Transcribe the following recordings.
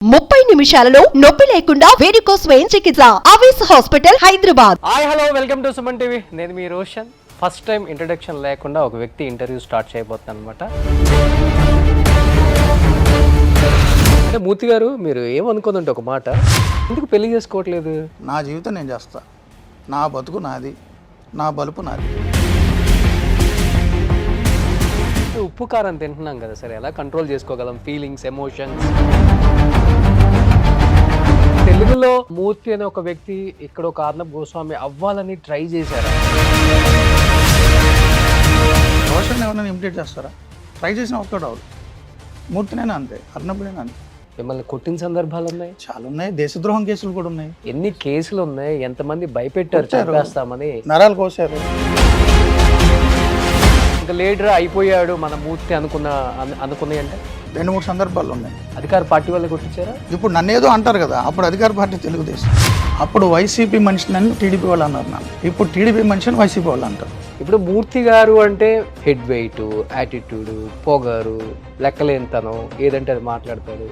30 నిమిషాలలో నొప్పి లేకుండా వేడికోస్ స్వయం చికిత్స Avesha hospital Hyderabad. Hi hello welcome to Suman TV. నేను మీ రోషన్. ఫస్ట్ టైం ఇంట్రడక్షన్ లేకుండా ఒక వ్యక్తి ఇంటర్వ్యూ స్టార్ట్ చేయబోతున్నాను అనమాట. అంటే మూర్తి గారు, మీరు ఏమనుకోదంటే ఒక మాట, ఎందుకు పెళ్లి చేసుకోవట్లేదు? నా జీవితం నేను చేస్తా, నా బతుకు నాది, నా బలుపు నాది. ఉప్పు కారం తింటున్నాం కదా సరే, ఎలా కంట్రోల్ చేసుకోగలం ఫీలింగ్స్, ఎమోషన్స్? తెలుగులో మూర్తి అనే ఒక వ్యక్తి ఇక్కడ ఒక అర్నబ్ గోస్వామి అవ్వాలని ట్రై చేశారు. రోషన్ ఎవరైనా ఇమిటేట్ చేస్తారా? ట్రై చేసిన ఒక్కడు అవరు. మూర్తినైనా అంతే, అర్నబుడైనా అంతే. మిమ్మల్ని కొట్టిన సందర్భాలు ఉన్నాయి, చాలా ఉన్నాయి. దేశద్రోహం కేసులు కూడా ఉన్నాయి. ఎన్ని కేసులు ఉన్నాయి, ఎంతమంది భయపెట్టారు చంపేస్తామని, నరాలు కోసారు. ఇంకా లీడర్ అయిపోయాడు మన మూర్తి అనుకున్నాయి అంటే 2-3 సందర్భాలు ఉన్నాయి. అధికార పార్టీ వాళ్ళే కొట్టించారా? ఇప్పుడు నన్ను ఏదో అంటారు కదా, అప్పుడు అధికార పార్టీ తెలుగుదేశం, అప్పుడు వైసీపీ మనిషిని టీడీపీ వాళ్ళు అన్నారు నన్ను, ఇప్పుడు టీడీపీ మనిషిని వైసీపీ వాళ్ళు అంటారు. ఇప్పుడు మూర్తి గారు అంటే హెడ్ వెయిట్, యాటిట్యూడ్, పొగరు, లెక్కలేనితనం, ఏదంటే అది మాట్లాడతాడు,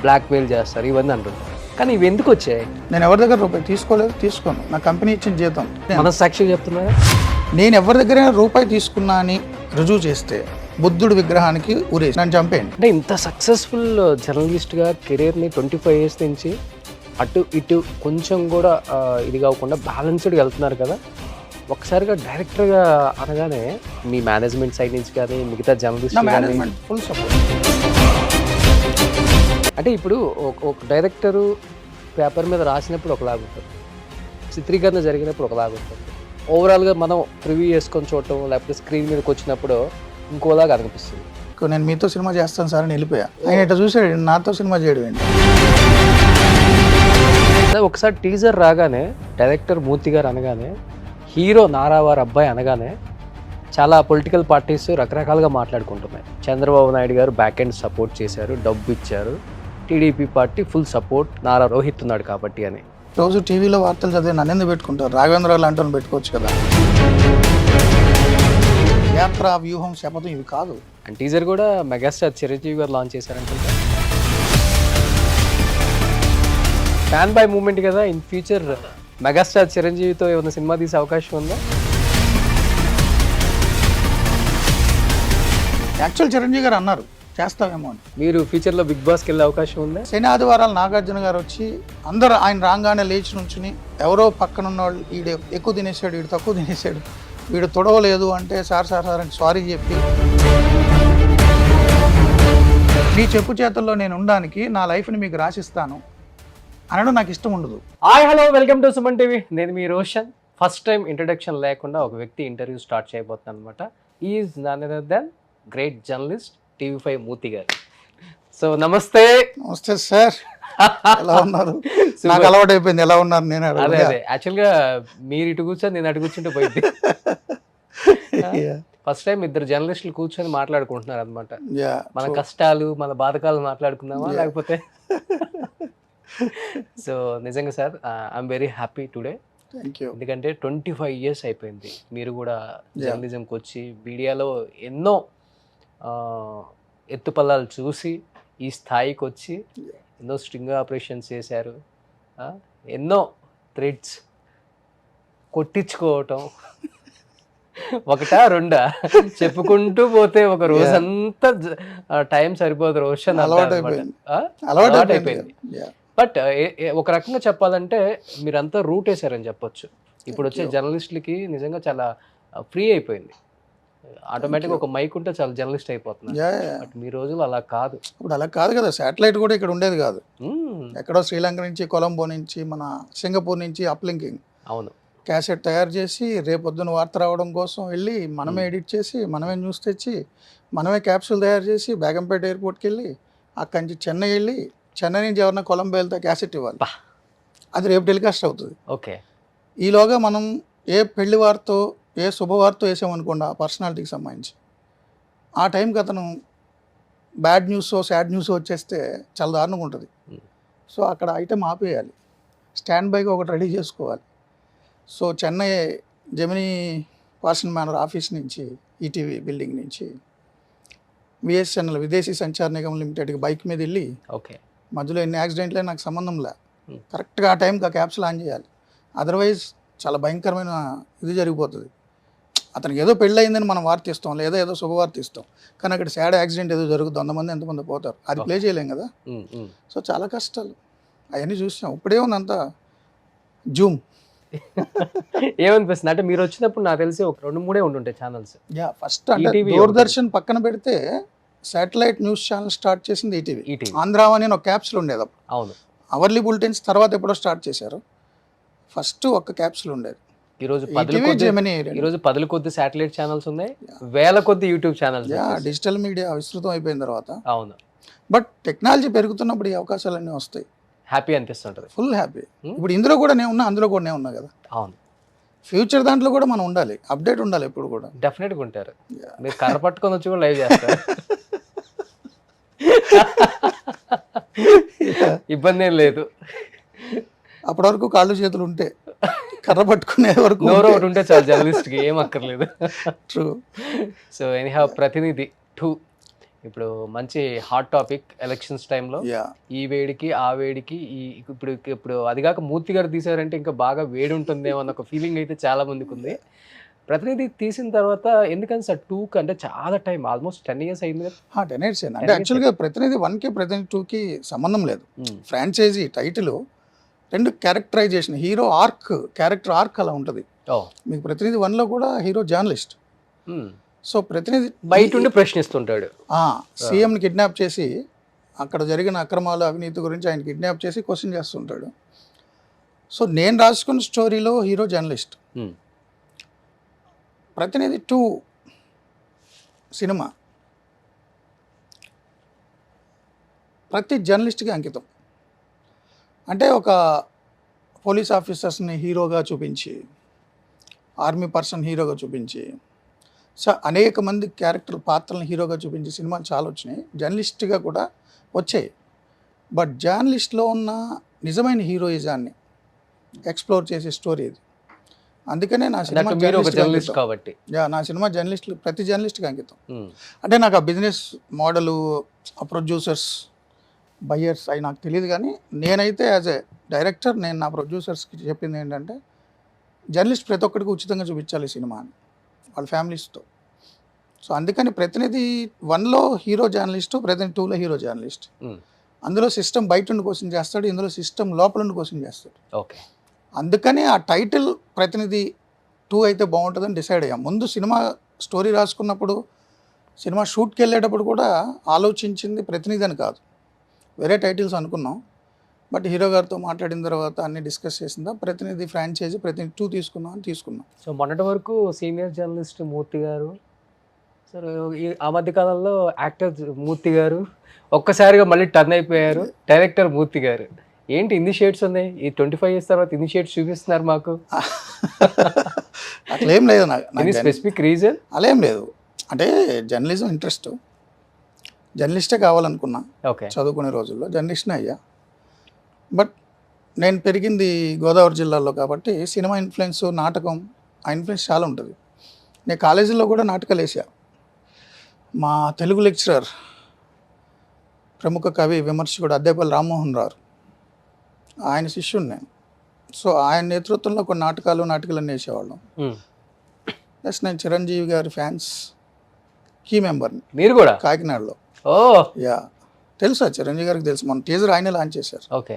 బ్లాక్మెయిల్ చేస్తారు, ఇవన్నీ అంటుంటారు. కానీ ఇవి ఎందుకు వచ్చాయి? నేను ఎవరి దగ్గర రూపాయి తీసుకోలేదు, తీసుకోను. నా కంపెనీ ఇచ్చిన జీతం. మన సాక్షి చెప్తున్నారా? నేను ఎవరి దగ్గర రూపాయి తీసుకున్నా అని రుజువు చేస్తే బుద్ధుడి విగ్రహానికి ఉరేసి నన్ను చంపేయండి. అంటే ఇంత సక్సెస్ఫుల్ జర్నలిస్ట్గా కెరీర్ని 25 ఇయర్స్ నుంచి అటు ఇటు కొంచెం కూడా ఇది కాకుండా బ్యాలెన్స్డ్గా వెళ్తున్నారు కదా. ఒకసారిగా డైరెక్టర్గా అనగానే మీ మేనేజ్మెంట్ సైడ్ నుంచి కానీ మిగతా జర్నలిస్ట్ ఫుల్ సపోర్ట్. అంటే ఇప్పుడు ఒక డైరెక్టరు పేపర్ మీద రాసినప్పుడు ఒకలాగా ఉంటుంది, చిత్రీకరణ జరిగినప్పుడు ఒకలాగా ఉంటుంది, ఓవరాల్గా మనం రివ్యూ చేసుకొని చూడటం లేకపోతే స్క్రీన్ మీదకి వచ్చినప్పుడు ఇంకోలాగా అనిపిస్తుంది. నేను మీతో సినిమా చేస్తాను సార్ అని వెళ్ళిపోయా. ఆయన ఇట్లా చూసాడు, నాతో సినిమా చేయడం ఏంటి. ఒకసారి టీజర్ రాగానే డైరెక్టర్ మూర్తి గారు అనగానే, హీరో నారావారి అబ్బాయి అనగానే చాలా పొలిటికల్ పార్టీస్ రకరకాలుగా మాట్లాడుకుంటున్నాయి. చంద్రబాబు నాయుడు గారు బ్యాక్ ఎండ్ సపోర్ట్ చేశారు, డబ్బు ఇచ్చారు, TDP party full support, Nara Rohit ఉన్నాడు కాబట్టి అని. రోజు టీవీలో వార్తలు చదివి నన్ను ఎందుకు పెట్టుకుంటారు? రాఘవేంద్ర లాంటి పెట్టుకోవచ్చు కదా. యాత్ర, వ్యూహం, శపథం ఇవి కాదు. అండ్ టీజర్ కూడా మెగాస్టార్ చిరంజీవి గారు లాంచ్ చేశారంటుంటే ఫ్యాన్ బై మూమెంట్ కదా. ఇన్ ఫ్యూచర్ మెగాస్టార్ చిరంజీవితో ఏమైనా సినిమా తీసే అవకాశం ఉందా? యాక్చువల్ చిరంజీవి గారు అన్నారు చేస్తామేమో అని. మీరు ఫ్యూచర్లో బిగ్ బాస్కి వెళ్ళే అవకాశం ఉందా? శని ఆదివారాలు నాగార్జున గారు వచ్చి అందరూ ఆయన రాగానే లేచి నుంచుని ఎవరో పక్కన ఉన్న వాళ్ళు వీడు ఎక్కువ తినేసాడు, వీడు తక్కువ తినేసాడు, వీడు తొడవలేదు అంటే సార్ అని సారీ చెప్పి మీ చెప్పు చేతుల్లో నేను ఉండడానికి నా లైఫ్ని మీకు రాసిస్తాను అనడం నాకు ఇష్టం ఉండదు. Hi hello welcome to Suman TV. నేను మీ రోషన్. ఫస్ట్ టైం ఇంట్రడక్షన్ లేకుండా ఒక వ్యక్తి ఇంటర్వ్యూ స్టార్ట్ చేయబోతున్నాను అనమాట. Is none other than great journalist TV5 Murthy గారు. సో నమస్తే. నమస్తే సార్, ఎలా ఉన్నారు? నాకు అలవాటు అయిపోయింది ఎలా ఉన్నారు నేను. అదే యాక్చువల్గా మీరు ఇటు కూర్చొని నేను అటు కూర్చుంటే పోయింది. ఫస్ట్ టైం ఇద్దరు జర్నలిస్టులు కూర్చొని మాట్లాడుకుంటున్నారు అనమాట. మన కష్టాలు, మన బాధకాలు మాట్లాడుకుందామా లేకపోతే? సో నిజంగా sir, I'm very happy today. ఎందుకంటే 25 ఇయర్స్ అయిపోయింది మీరు కూడా జర్నలిజంకి వచ్చి, మీడియాలో ఎన్నో ఎత్తుపల్లాలు చూసి ఈ స్థాయికి వచ్చి ఎన్నో స్ట్రింగ్ ఆపరేషన్స్ చేశారు, ఎన్నో థ్రెడ్స్ కొట్టించుకోవటం, ఒకటా రెండా చెప్పుకుంటూ పోతే ఒక రోజంతా టైం సరిపోదు. రోషన్ అలవాటు అయిపోయింది. బట్ ఒక రకంగా చెప్పాలంటే మీరంతా రూట్ వేసారని చెప్పొచ్చు. ఇప్పుడు వచ్చే జర్నలిస్టులకి నిజంగా చాలా ఫ్రీ అయిపోయింది. ఆటోమేటిక్గా ఒక మైక్ ఉంటే చాలా జర్నలిస్ట్ అయిపోతున్నారు. బట్ మీ రోజులు అలా కాదు. ఇప్పుడు అలా కాదు కదా, శాటిలైట్ కూడా ఇక్కడ ఉండేది కాదు. ఎక్కడో శ్రీలంక నుంచి, కొలంబో నుంచి, మన సింగపూర్ నుంచి అప్లింకింగ్. అవును. క్యాసెట్ తయారు చేసి రేపొద్దున వార్త రావడం కోసం వెళ్ళి మనమే ఎడిట్ చేసి, మనమే న్యూస్ తెచ్చి, మనమే క్యాప్సూల్ తయారు చేసి బేగంపేట ఎయిర్పోర్ట్కి వెళ్ళి అక్కడి నుంచి చెన్నై వెళ్ళి, చెన్నై నుంచి ఎవరన్నా కొలంబో వెళ్తే క్యాసెట్ ఇవ్వాలి, అది రేపు టెలికాస్ట్ అవుతుంది. ఓకే. ఈలోగా మనం ఏ పెళ్లి వార్తో, ఏ శుభవార్త వేసామనుకోండి ఆ పర్సనాలిటీకి సంబంధించి, ఆ టైంకి అతను బ్యాడ్ న్యూస్, సాడ్ న్యూస్ వచ్చేస్తే చాలా దారుణంగా ఉంటుంది. సో అక్కడ ఐటెం ఆపేయాలి, స్టాండ్ బైగా ఒకటి రెడీ చేసుకోవాలి. So Chennai Gemini వాషన్ manner office నుంచి, ఈటీవీ బిల్డింగ్ నుంచి విఎస్ఎన్ఎల్ విదేశీ సంచార నిగమ్ లిమిటెడ్కి బైక్ మీద వెళ్ళి ఓకే మధ్యలో ఎన్ని యాక్సిడెంట్లే నాకు సంబంధం లే, కరెక్ట్గా ఆ టైంకి ఆ క్యాప్సూల్ ఆన్ చేయాలి, అదర్వైజ్ చాలా భయంకరమైన ఇది జరిగిపోతుంది. అతనికి ఏదో పెళ్ళి అయిందని మనం వార్త ఇస్తాం, లేదా ఏదో శుభవార్త ఇస్తాం, కానీ అక్కడ సాడ్ యాక్సిడెంట్ ఏదో జరుగుతుంది, 100 మంది ఎంతమంది పోతారు, అది ప్లే చేయలేం కదా. సో చాలా కష్టాలు అవన్నీ చూసాం. ఇప్పుడే ఉందంతా జూమ్. ఏమనిపిస్తుంది అంటే మీరు వచ్చినప్పుడు నాకు తెలిసి ఒక 2-3 ఉంటుంటాయి ఛానల్స్. యా, ఫస్ట్ అంటే దూరదర్శన్ పక్కన పెడితే శాటిలైట్ న్యూస్ ఛానల్ స్టార్ట్ చేసింది ఈటీవీ. ఆంధ్రావాణి అని ఒక క్యాప్సూల్ ఉండేది అప్పుడు. అవును, అవర్లీ బులెటిన్స్ తర్వాత ఎప్పుడో స్టార్ట్ చేశారు, ఫస్ట్ ఒక్క క్యాప్సూల్ ఉండేది. ఈరోజు 10 కొద్ది శాటిలైట్ ఛానల్స్ ఉన్నాయి, వేల కొద్ది యూట్యూబ్ ఛానల్స్. డిజిటల్ మీడియా విస్తృతం అయిపోయిన తర్వాత. అవును, బట్ టెక్నాలజీ పెరుగుతున్నప్పుడు ఈ అవకాశాలన్నీ వస్తాయి, హ్యాపీ అనిపిస్తుంటది, ఫుల్ హ్యాపీ. ఇప్పుడు ఇందులో కూడా నేను ఉన్నా, అందులో కూడా నేను ఉన్నా కదా. అవును, ఫ్యూచర్ దాంట్లో కూడా మనం ఉండాలి, అప్డేట్ ఉండాలి ఎప్పుడు కూడా. డెఫినెట్గా ఉంటారు. మీరు కర్ర పట్టుకొని వచ్చి కూడా లైవ్ చేస్తారు, ఇబ్బంది ఏం లేదు. అప్పటి వరకు కాళ్ళు చేతులు ఉంటే, కర్ర పట్టుకునే వరకు నోరు ఒకటి ఉంటే చాలు జర్నలిస్ట్కి, ఏం అక్కర్లేదు. ట్రూ. సో ఎనీహౌ ప్రతినిధి 2 ఇప్పుడు మంచి హాట్ టాపిక్ ఎలక్షన్స్ టైంలో. ఈ వేడికి ఆ వేడికి ఇప్పుడు అది కాక మూర్తి గారు తీసారంటే ఇంకా బాగా వేడి ఉంటుందేమో అన్న ఒక ఫీలింగ్ అయితే చాలా మందికి ఉంది. ప్రతినిధి తీసిన తర్వాత ఎందుకని సార్ 2కి అంటే చాలా టైం, ఆల్మోస్ట్ 10 years అయింది కదా. 10 years అయింది అంటే యాక్చువల్గా ప్రతినిధి 1కి ప్రతినిధి 2కి సంబంధం లేదు. Franchise title 2 characterization, hero arc, character arc అలా ఉంటుంది. మీకు ప్రతినిధి 1లో కూడా హీరో జర్నలిస్ట్. సో ప్రతినిధి బయట ఉండి ప్రశ్నిస్తుంటాడు, సీఎంని కిడ్నాప్ చేసి అక్కడ జరిగిన అక్రమాలు అవినీతి గురించి ఆయన కిడ్నాప్ చేసి క్వశ్చన్ చేస్తుంటాడు. సో నేను రాసుకున్న స్టోరీలో హీరో జర్నలిస్ట్. ప్రతినిధి 2 సినిమా ప్రతి జర్నలిస్ట్కి అంకితం. అంటే ఒక పోలీస్ ఆఫీసర్స్ని హీరోగా చూపించి, ఆర్మీ పర్సన్ హీరోగా చూపించి, సో అనేక మంది క్యారెక్టర్ పాత్రలను హీరోగా చూపించే సినిమాలు చాలా వచ్చినాయి, జర్నలిస్ట్గా కూడా వచ్చాయి. బట్ జర్నలిస్ట్లో ఉన్న నిజమైన హీరోయిజాన్ని ఎక్స్ప్లోర్ చేసే స్టోరీ ఇది. అందుకనే నా సినిమా జర్నలిస్ట్ కాబట్టి, నా సినిమా జర్నలిస్ట్, ప్రతి జర్నలిస్ట్కి అంకితం. అంటే నాకు ఆ బిజినెస్ మోడలు, ఆ ప్రొడ్యూసర్స్, బయ్యర్స్ అవి నాకు తెలియదు, కానీ నేనైతే యాజ్ ఏ డైరెక్టర్ నేను నా ప్రొడ్యూసర్స్కి చెప్పింది ఏంటంటే, జర్నలిస్ట్ ప్రతి ఒక్కరికి ఉచితంగా చూపించాలి సినిమా అని, వాళ్ళ ఫ్యామిలీస్తో. సో అందుకని ప్రతినిధి 1లో హీరో జర్నలిస్టు, ప్రతినిధి 2లో హీరో జర్నలిస్ట్. అందులో సిస్టమ్ బయట ఉండి క్వశ్చన్ చేస్తాడు, ఇందులో సిస్టమ్ లోపల ఉండి క్వశ్చన్ చేస్తాడు. ఓకే, అందుకని ఆ టైటిల్ ప్రతినిధి 2 అయితే బాగుంటుందని డిసైడ్ అయ్యాం. ముందు సినిమా స్టోరీ రాసుకున్నప్పుడు, సినిమా షూట్కి వెళ్ళేటప్పుడు కూడా ఆలోచించింది ప్రతినిధి అని కాదు, వేరే టైటిల్స్ అనుకున్నాం. బట్ హీరో గారితో మాట్లాడిన తర్వాత అన్ని డిస్కస్ చేసిందా ప్రతినిధి ఫ్రాంచైజీ ప్రతినిధి 2 తీసుకున్నాం. సో మొన్నటి వరకు సీనియర్ జర్నలిస్ట్ మూర్తి గారు, సరే ఆ మధ్య కాలంలో యాక్టర్ మూర్తి గారు, ఒక్కసారిగా మళ్ళీ టర్న్ అయిపోయారు డైరెక్టర్ మూర్తి గారు. ఏంటి ఇన్ని షేడ్స్ ఉన్నాయి, ఈ 25 years తర్వాత ఇన్ని షేడ్స్ చూపిస్తున్నారు మాకు? అట్లేం లేదు, నాకు స్పెసిఫిక్ రీజన్ అలేం లేదు. అంటే జర్నలిజం ఇంట్రెస్ట్, జర్నలిస్టే కావాలనుకున్నా. ఓకే, చదువుకునే రోజుల్లో జర్నలిస్ట్నే అయ్యా. బట్ నేను పెరిగింది గోదావరి జిల్లాలో కాబట్టి సినిమా ఇన్ఫ్లుయెన్స్, నాటకం, ఆ ఇన్ఫ్లుయెన్స్ చాలా ఉంటుంది. నేను కాలేజీలో కూడా నాటకాలు వేసా. మా తెలుగు లెక్చరర్, ప్రముఖ కవి విమర్శకుడు అద్దేపల్లి రామ్మోహన్ రావు, ఆయన శిష్యుడు నేను. సో ఆయన నేతృత్వంలో కొన్ని నాటకాలన్నీ వేసేవాళ్ళం. ప్లస్ నేను చిరంజీవి గారి ఫ్యాన్స్ కీ మెంబర్ని. మీరు కూడా కాకినాడలో. యా, తెలుసా చిరంజీవి గారికి తెలుసు, మన టీజర్ ఆయనే లాంచ్ చేశారు. ఓకే,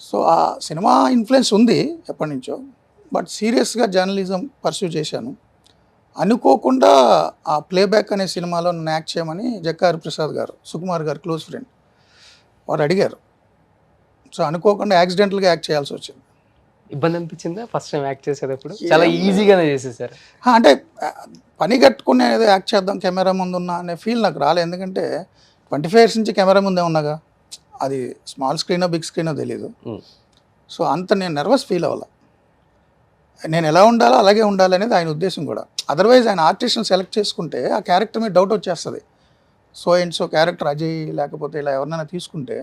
సో ఆ సినిమా ఇన్ఫ్లుయెన్స్ ఉంది ఎప్పటి నుంచో. బట్ సీరియస్గా జర్నలిజం పర్సూ చేశాను. అనుకోకుండా ఆ ప్లేబ్యాక్ అనే సినిమాలో నన్ను యాక్ట్ చేయమని జక్కారి ప్రసాద్ గారు, సుకుమార్ గారు క్లోజ్ ఫ్రెండ్, వారు అడిగారు. సో అనుకోకుండా యాక్సిడెంటల్గా యాక్ట్ చేయాల్సి వచ్చింది. ఇబ్బంది అనిపించిందా ఫస్ట్ టైం యాక్ట్ చేసేటప్పుడు? చాలా ఈజీగానే చేసేసారు. అంటే పని కట్టుకుని ఏదో యాక్ట్ చేద్దాం కెమెరా ముందు ఉన్నా అనే ఫీల్ నాకు రాలేదు. ఎందుకంటే 25 years నుంచి కెమెరా ముందే ఉన్నాగా, అది స్మాల్ స్క్రీనో బిగ్ స్క్రీనో తెలీదు. సో అంత నేను నర్వస్ ఫీల్ అవ్వాల. నేను ఎలా ఉండాలో అలాగే ఉండాలి అనేది ఆయన ఉద్దేశం కూడా. అదర్వైజ్ ఆయన ఆర్టిస్ట్ని సెలెక్ట్ చేసుకుంటే ఆ క్యారెక్టర్ మీద డౌట్ వచ్చేస్తుంది. So and so character Ajay లేకపోతే ఇలా ఎవరినైనా తీసుకుంటే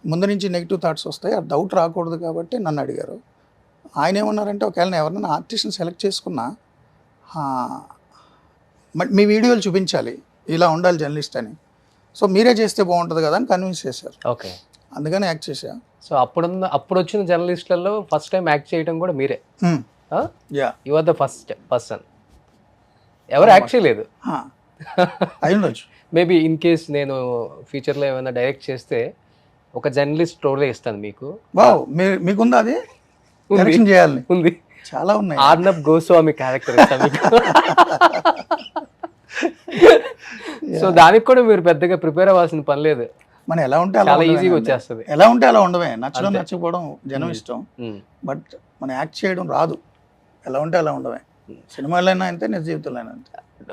ముందు నుంచి నెగిటివ్ థాట్స్ వస్తాయి, ఆ డౌట్ రాకూడదు కాబట్టి నన్ను అడిగారు. ఆయన ఏమన్నారంటే, ఒకవేళ ఎవరినైనా ఆర్టిస్ట్ని సెలెక్ట్ చేసుకున్నా మీ వీడియోలు చూపించాలి, ఇలా ఉండాలి జర్నలిస్ట్ అని. సో మీరే చేస్తే బాగుంటుంది కదా అని కన్విన్స్ చేశారు. ఓకే, అందుకని యాక్ట్ చేసా. సో అప్పుడు వచ్చిన జర్నలిస్టులలో ఫస్ట్ టైం యాక్ట్ చేయడం కూడా మీరే? Yeah, you are the first person. ఎవరు యాక్ట్ చేయలేదు? అయి ఉండొచ్చు. మేబీ ఇన్ కేస్ నేను ఫ్యూచర్లో ఏమైనా డైరెక్ట్ చేస్తే ఒక జర్నలిస్ట్ రోలే ఇస్తాను మీకు. వావ్, మీకుందా అది? డైరెక్షన్ చేయాలి. ఉంది, చాలా ఉన్నాయి. ఆర్నబ్ గోస్వామి క్యారెక్టర్ ఇస్తాను మీకు. సో దానికి కూడా మీరు పెద్దగా ప్రిపేర్ అవ్వాల్సిన పని లేదు. మనం ఎలా ఉంటే చాలా ఈజీగా వచ్చేస్తుంది. ఎలా ఉంటే అలా ఉండవే. నచ్చడం నచ్చకపోవడం జనం ఇష్టం, బట్ మనం యాక్ట్ చేయడం రాదు. ఎలా ఉంటే అలా ఉండవే. సినిమాలైనా అంతే, నిజ జీవితంలో అంతే.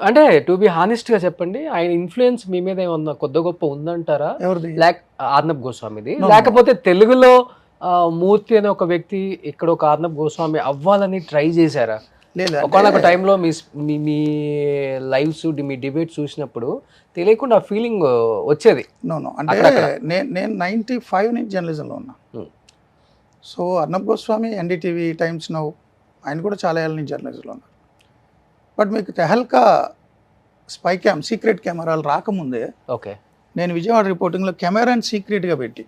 అంటే టు బి హానెస్ట్ గా చెప్పండి, ఆయన ఇన్ఫ్లుయెన్స్ మీ మీద ఏమన్నా కొద్ది గొప్ప ఉందంటారా? ఎవరిది? ఆర్నబ్ గోస్వామిది. లేకపోతే తెలుగులో మూర్తి అనే ఒక వ్యక్తి ఇక్కడ ఒక ఆర్నబ్ గోస్వామి అవ్వాలని ట్రై చేశారా? లేదు, ఒకనొక టైంలో మీ లైవ్స్, మీ డిబేట్ చూసినప్పుడు తెలియకుండా ఆ ఫీలింగ్ వచ్చేది. నో అంటే నేను 95 నుంచి జర్నలిజంలో ఉన్నా. So Arnab Goswami NDTV, times now, ఆయన కూడా చాలా ఏళ్ళ నుంచి జర్నలిజంలో ఉన్నారు. బట్ మీకు తెహల్కా స్పై క్యామ్, సీక్రెట్ కెమెరాలు రాకముందే ఓకే, నేను విజయవాడ రిపోర్టింగ్లో కెమెరాని సీక్రెట్గా పెట్టి,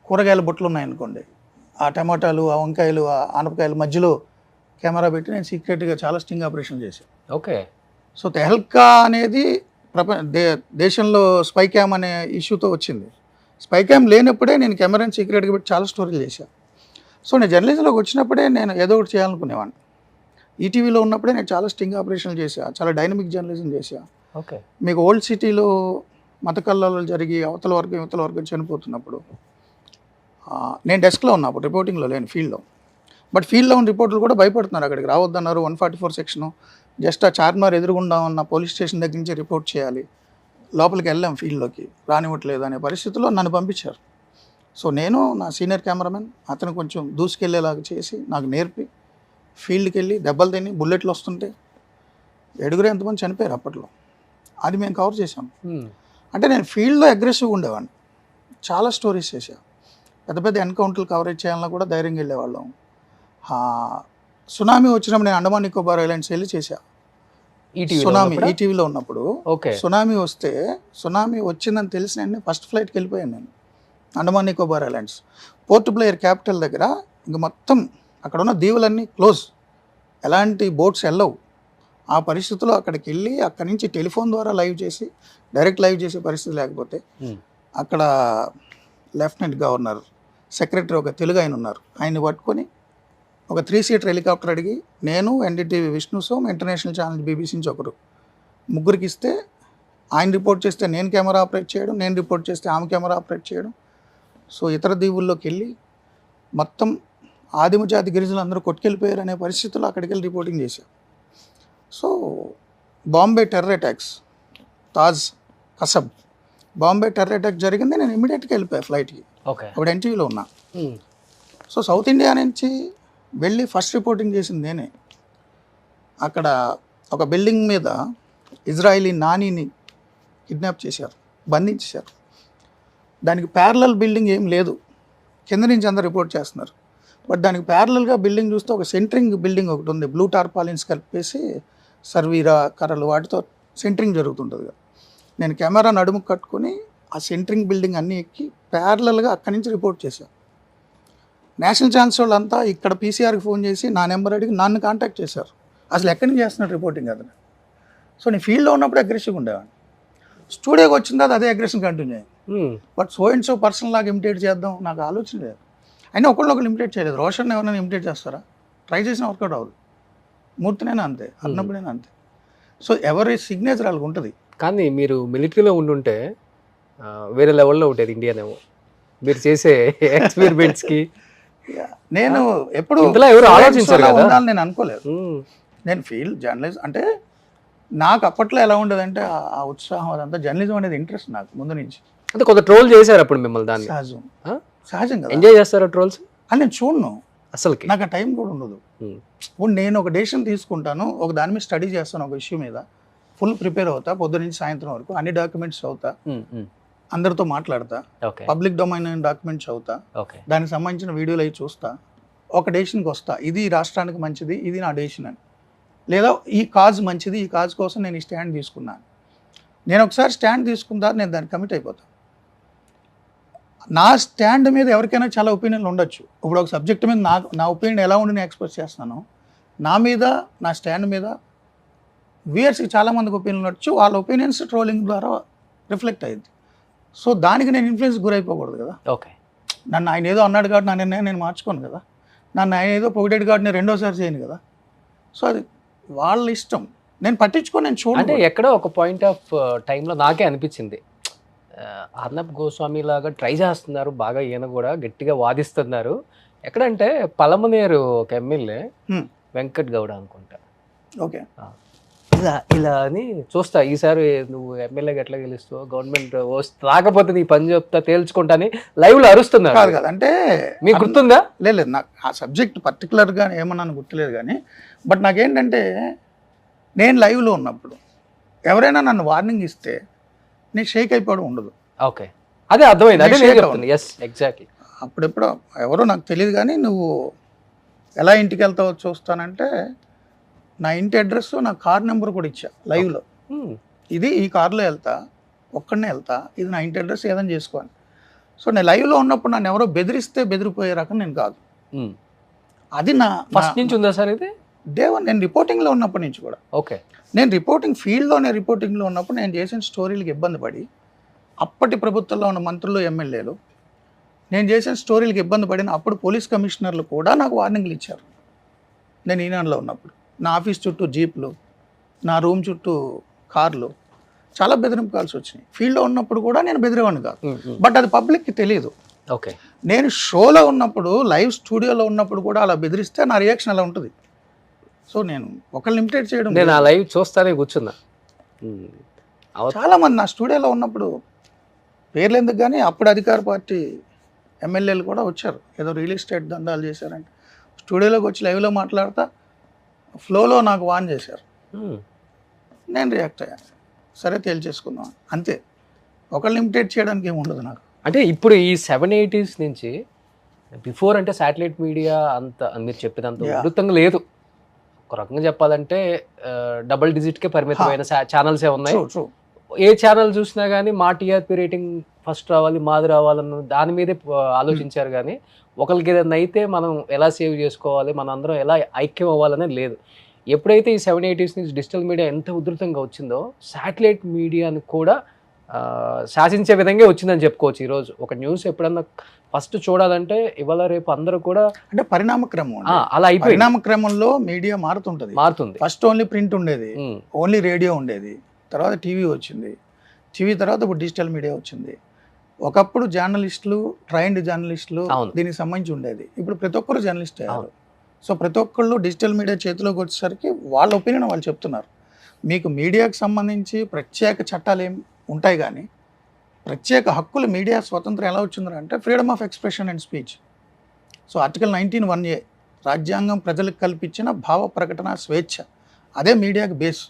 కూరగాయల బుట్టలు ఉన్నాయనుకోండి, ఆ టమాటాలు, ఆ వంకాయలు, ఆ ఆనపకాయలు మధ్యలో కెమెరా పెట్టి నేను సీక్రెట్గా చాలా స్టింగ్ ఆపరేషన్ చేశాను. ఓకే. సో తెహల్కా అనేది దేశంలో స్పై క్యామ్ అనే ఇష్యూతో వచ్చింది. స్పై క్యామ్ లేనప్పుడే నేను కెమెరాని సీక్రెట్గా పెట్టి చాలా స్టోరీలు చేశాను. సో నేను జర్నలిజంలోకి వచ్చినప్పుడే నేను ఏదో ఒకటి చేయాలనుకునేవాడిని. ఈటీవీలో ఉన్నప్పుడే నేను చాలా స్టింగ్ ఆపరేషన్లు చేశాను, చాలా డైనమిక్ జర్నలిజం చేశాను. ఓకే. మీకు ఓల్డ్ సిటీలో మత కల్లాలు జరిగి అవతల వర్గం చనిపోతున్నప్పుడు నేను డెస్క్లో ఉన్నా, అప్పుడు రిపోర్టింగ్లో లేను, ఫీల్డ్లో. బట్ ఫీల్డ్లో ఉన్న రిపోర్టర్లు కూడా భయపడుతున్నారు, అక్కడికి రావద్దన్నారు. 144 సెక్షను, జస్ట్ ఆ చార్మినార్ ఎదురుగుండా ఉన్న పోలీస్ స్టేషన్ దగ్గర నుంచి రిపోర్ట్ చేయాలి, లోపలికి వెళ్ళాం ఫీల్డ్లోకి, రానివ్వట్లేదు అనే పరిస్థితిలో నన్ను పంపించారు. సో నేను, నా సీనియర్ కెమెరామెన్, అతను కొంచెం దూసుకెళ్ళేలాగా చేసి నాకు నేర్పి ఫీల్డ్కి వెళ్ళి దెబ్బలు తిని బుల్లెట్లు వస్తుంటే 7 ఎంతమంది చనిపోయారు అప్పట్లో. అది మేము కవర్ చేసాం. అంటే నేను ఫీల్డ్లో అగ్రెసివ్గా ఉండేవాడిని, చాలా స్టోరీస్ చేశాను. పెద్ద పెద్ద ఎన్కౌంటర్లు కవరేజ్ చేయాలన్నా కూడా ధైర్యంగా వెళ్ళేవాళ్ళం. సునామీ వచ్చినప్పుడు నేను అండమాన్ నికోబార్ ఐలాండ్స్ వెళ్ళి చేశా. సునామీ ఈటీవీలో ఉన్నప్పుడు సునామీ వస్తే, సునామీ వచ్చిందని తెలిసి నేను ఫస్ట్ ఫ్లైట్కి వెళ్ళిపోయాను. నేను Andaman Nicobar islands port Blair capital దగ్గర ఇంక మొత్తం అక్కడ ఉన్న దీవులన్నీ క్లోజ్, ఎలాంటి బోట్స్ వెళ్ళవు. ఆ పరిస్థితుల్లో అక్కడికి వెళ్ళి అక్కడి నుంచి టెలిఫోన్ ద్వారా డైరెక్ట్ లైవ్ చేసే పరిస్థితి లేకపోతే అక్కడ లెఫ్టినెంట్ గవర్నర్, సెక్రటరీ ఒక తెలుగు ఆయన ఉన్నారు, ఆయన్ని పట్టుకొని ఒక 3 సీటర్ హెలికాప్టర్ అడిగి నేను, NDTV Vishnu Som, international channel BBC నుంచి ఒకరు, ముగ్గురికి ఇస్తే ఆయన రిపోర్ట్ చేస్తే నేను కెమెరా ఆపరేట్ చేయడం, నేను రిపోర్ట్ చేస్తే ఆమె కెమెరా ఆపరేట్ చేయడం. సో ఇతర దీవుల్లోకి వెళ్ళి మొత్తం ఆదిమజాతి గిరిజనులు అందరూ కొట్టుకెళ్ళిపోయారు అనే పరిస్థితుల్లో అక్కడికి వెళ్ళి రిపోర్టింగ్ చేశాం. So Bombay terror attacks, Taj Kasab, Bombay terror attack జరిగింది, నేను ఇమీడియట్గా వెళ్ళిపోయాను ఫ్లైట్కి. అప్పుడు ఎన్టీవీలో ఉన్నా. సో సౌత్ ఇండియా నుంచి వెళ్ళి ఫస్ట్ రిపోర్టింగ్ చేసింది నేనే. అక్కడ ఒక బిల్డింగ్ మీద ఇజ్రాయిలీ నానీని కిడ్నాప్ చేశారు, బంధించేశారు. దానికి ప్యారలల్ బిల్డింగ్ ఏం లేదు, కింద నుంచి అందరు రిపోర్ట్ చేస్తున్నారు. బట్ దానికి ప్యారలల్గా బిల్డింగ్ చూస్తే ఒక సెంటరింగ్ బిల్డింగ్ ఒకటి ఉంది, బ్లూ టార్పాలిన్స్ కలిపేసి సర్వీరా కర్రలు వాటితో సెంటరింగ్ జరుగుతుంటుంది. నేను కెమెరా నడుము కట్టుకొని ఆ సెంటరింగ్ బిల్డింగ్ అన్నీ ఎక్కి ప్యారలల్గా అక్కడి నుంచి రిపోర్ట్ చేశాను. నేషనల్ ఛానల్స్ వాళ్ళంతా ఇక్కడ పీసీఆర్కి ఫోన్ చేసి నా నెంబర్ అడిగి నన్ను కాంటాక్ట్ చేశారు. అసలు ఎక్కడి నుంచి చేస్తున్నాడు రిపోర్టింగ్ అతను. సో నేను ఫీల్డ్లో ఉన్నప్పుడు అగ్రెసివ్గా ఉండేవాడిని, స్టూడియోకి వచ్చిన తర్వాత అదే అగ్రెషన్ కంటిన్యూ అయ్యింది. బట్ సో పర్సన్ లాగా ఇమిటేట్ చేద్దాం నాకు ఆలోచన లేదు. అయినా ఒకళ్ళు ఇమిటేట్ చేయలేదు. రోషన్ ఎవరైనా ఇమిటేట్ చేస్తారా? ట్రై చేసిన వర్కౌట్ అవ్వదు. మూర్తినైనా అంతే, అన్నప్పుడైనా అంతే. సో ఎవరి సిగ్నేచర్ వాళ్ళకి ఉంటుంది. కానీ మీరు మిలిటరీలో ఉండుంటే వేరే లెవెల్లో ఉంటుంది ఇండియానేమో మీరు చేసే ఎక్స్పెరిమెంట్స్కి. నేను ఎప్పుడు ఎవరు ఆలోచించారు ఉండాలని నేను అనుకోలేదు. నేను ఫీల్డ్ జర్నలిజం అంటే నాకు అప్పట్లో ఎలా ఉండదంటే ఆ ఉత్సాహం అదంతా, జర్నలిజం అనేది ఇంట్రెస్ట్ నాకు ముందు నుంచి. అంటే కొంత ట్రోల్ చేశారు అప్పుడు మిమ్మల్ని, దాన్ని సహజం కదా. ఎంజాయ్ చేస్తారా ట్రోల్స్? అని నేను చూడను, అసలుకి నాకు ఆ టైం కూడా ఉండదు. ఇప్పుడు నేను ఒక డెసిషన్ తీసుకుంటాను, ఒక దాని మీద స్టడీ చేస్తాను, ఒక ఇష్యూ మీద ఫుల్ ప్రిపేర్ అవుతా, పొద్దు నుంచి సాయంత్రం వరకు అన్ని డాక్యుమెంట్స్ అవుతా, అందరితో మాట్లాడతా, పబ్లిక్ డొమైన్ డాక్యుమెంట్స్ అవుతా, దానికి సంబంధించిన వీడియోలు అవి చూస్తా, ఒక డెసిషన్కి వస్తా, ఇది రాష్ట్రానికి మంచిది, ఇది నా డెసిషన్ అని, లేదా ఈ కాజ్ మంచిది, ఈ కాజ్ కోసం నేను ఈ స్టాండ్ తీసుకున్నాను. నేను ఒకసారి స్టాండ్ తీసుకున్న తర్వాత నేను దాన్ని కమిట్ అయిపోతాను. నా స్టాండ్ మీద ఎవరికైనా చాలా ఒపీనియన్లు ఉండొచ్చు. ఇప్పుడు ఒక సబ్జెక్ట్ మీద నా ఒపీనియన్ ఎలా ఉండి నేను ఎక్స్ప్రెస్ చేస్తున్నాను, నా మీద నా స్టాండ్ మీద వ్యూయర్స్కి చాలామందికి ఒపీనియన్ ఉండొచ్చు. వాళ్ళ ఒపీనియన్స్ ట్రోలింగ్ ద్వారా రిఫ్లెక్ట్ అయ్యింది. సో దానికి నేను ఇన్ఫ్లుయెన్స్ గురైపోకూడదు కదా. ఓకే, నన్ను ఆయన ఏదో అన్నాడు కాబట్టి నా నిర్ణయం నేను మార్చుకోను కదా. నన్ను ఆయన ఏదో పొగిడేడు కాబట్టి నేను రెండోసారి చేయను కదా. సో అది వాళ్ళ ఇష్టం, నేను పట్టించుకొని నేను అంటే చూడండి. ఎక్కడో ఒక పాయింట్ ఆఫ్ టైంలో నాకే అనిపించింది, అర్నబ్ గోస్వామి లాగా ట్రై చేస్తున్నారు బాగా, ఈయన కూడా గట్టిగా వాదిస్తున్నారు. ఎక్కడంటే పలమనేరు ఒక ఎమ్మెల్యే వెంకట్ గౌడ అనుకుంటా, ఓకే ఇలా అని చూస్తా, ఈసారి నువ్వు ఎమ్మెల్యేగా ఎట్లా గెలుస్తావు, గవర్నమెంట్ రాకపోతే నీ పని చెప్తా తేల్చుకుంటా అని లైవ్ లో అరుస్తున్నారు. కాదు కదా, అంటే మీకు గుర్తుందా? లేదు, నాకు ఆ సబ్జెక్ట్ పర్టికులర్గా ఏమన్నాను గుర్తులేదు కానీ, బట్ నాకేంటంటే నేను లైవ్లో ఉన్నప్పుడు ఎవరైనా నన్ను వార్నింగ్ ఇస్తే నేను షేక్ అయిపోవడం ఉండదు. ఓకే, అదే అర్థమైంది, అదే నేను చెప్తాను. Yes, exactly. అప్పుడెప్పుడు ఎవరో నాకు తెలియదు కానీ నువ్వు ఎలా ఇంటికి వెళ్తావో చూస్తానంటే నా ఇంటి అడ్రస్, నా కార్ నెంబర్ కూడా ఇచ్చా లైవ్లో. ఇది ఈ కార్లో వెళ్తా, ఒక్కడనే వెళ్తా, ఇది నా ఇంటి అడ్రస్, ఏదైనా చేసుకోవాలి. సో నేను లైవ్లో ఉన్నప్పుడు నన్ను ఎవరో బెదిరిస్తే బెదిరిపోయే రకం నేను కాదు. అది నా ఫస్ట్ నుంచి ఉందా సార్ ఇది? నేను రిపోర్టింగ్లో ఉన్నప్పటి నుంచి కూడా. ఓకే, నేను రిపోర్టింగ్లో ఉన్నప్పుడు నేను చేసిన స్టోరీలకు ఇబ్బంది పడి, అప్పటి ప్రభుత్వంలో ఉన్న మంత్రులు, ఎమ్మెల్యేలు నేను చేసిన స్టోరీలకు ఇబ్బంది పడిన అప్పుడు పోలీస్ కమిషనర్లు కూడా నాకు వార్నింగ్లు ఇచ్చారు. నేను ఈనాడులో ఉన్నప్పుడు నా ఆఫీస్ చుట్టూ జీప్లు, నా రూమ్ చుట్టూ కార్లు, చాలా బెదిరింపు కాల్సి వచ్చినాయి. ఫీల్డ్లో ఉన్నప్పుడు కూడా నేను బెదిరేవాడిని కాదు, బట్ అది పబ్లిక్కి తెలియదు. ఓకే, నేను షోలో ఉన్నప్పుడు, లైవ్ స్టూడియోలో ఉన్నప్పుడు కూడా అలా బెదిరిస్తే నా రియాక్షన్ అలా ఉంటుంది. సో నేను ఒకళ్ళు ఇమిటేట్ చేయడం, నేను ఆ లైవ్ చూస్తానే కూర్చున్నా. చాలామంది నా స్టూడియోలో ఉన్నప్పుడు పేర్లు ఎందుకు కానీ అప్పుడు అధికార పార్టీ ఎమ్మెల్యేలు కూడా వచ్చారు, ఏదో రియల్ ఎస్టేట్ దందాలు చేశారంటే స్టూడియోలోకి వచ్చి లైవ్లో మాట్లాడతా ఫ్లోలో నాకు వాన్ చేశారు. నేను రియాక్ట్ అయ్యాను, సరే తేల్చేసుకుందాం అంతే. ఒకళ్ళు ఇమిటేట్ చేయడానికి ఏమి ఉండదు నాకు. అంటే ఇప్పుడు ఈ 70s నుంచి బిఫోర్ అంటే శాటిలైట్ మీడియా అంత మీరు చెప్పినంత ఉధృతంగా లేదు. ఒక రకంగా చెప్పాలంటే డబుల్ డిజిట్కే పరిమితమైన ఛానల్సే ఉన్నాయి. ఏ ఛానల్ చూసినా కానీ మా టీఆర్పీ రేటింగ్ ఫస్ట్ రావాలి, మాది రావాలన్న దాని మీదే ఆలోచించారు. కానీ ఒకరికి ఏదైనా అయితే మనం ఎలా సేవ్ చేసుకోవాలి, మన అందరం ఎలా ఐక్యం అవ్వాలనే లేదు. ఎప్పుడైతే ఈ 70s నుంచి డిజిటల్ మీడియా ఎంత ఉధృతంగా వచ్చిందో, శాటిలైట్ మీడియాని కూడా శాసించే విధంగా వచ్చిందని చెప్పుకోవచ్చు. ఈరోజు ఒక న్యూస్ ఎప్పుడన్నా ఫస్ట్ చూడాలంటే ఇవాళ రేపు అందరూ కూడా అంటే పరిణామక్రమం అలా అయిపోయి, పరిణామక్రమంలో మీడియా మారుతుంది. ఫస్ట్ ఓన్లీ ప్రింట్ ఉండేది, ఓన్లీ రేడియో ఉండేది, తర్వాత టీవీ వచ్చింది, టీవీ తర్వాత ఇప్పుడు డిజిటల్ మీడియా వచ్చింది. ఒకప్పుడు జర్నలిస్టులు, ట్రైన్డ్ జర్నలిస్టులు దీనికి సంబంధించి ఉండేది, ఇప్పుడు ప్రతి ఒక్కరు జర్నలిస్ట్ అయ్యారు. సో ప్రతి ఒక్కళ్ళు డిజిటల్ మీడియా చేతిలోకి వచ్చేసరికి వాళ్ళ ఒపీనియన్ వాళ్ళు చెప్తున్నారు. మీకు మీడియాకు సంబంధించి ప్రత్యేక చట్టాలు ఏం ఉంటాయి కానీ ప్రత్యేక హక్కులు, మీడియా స్వతంత్రం ఎలా వచ్చిందంటే freedom of expression and speech. So article 19(1)A రాజ్యాంగం ప్రజలకు కల్పించిన భావ ప్రకటన స్వేచ్ఛ, అదే మీడియాకి బేస్.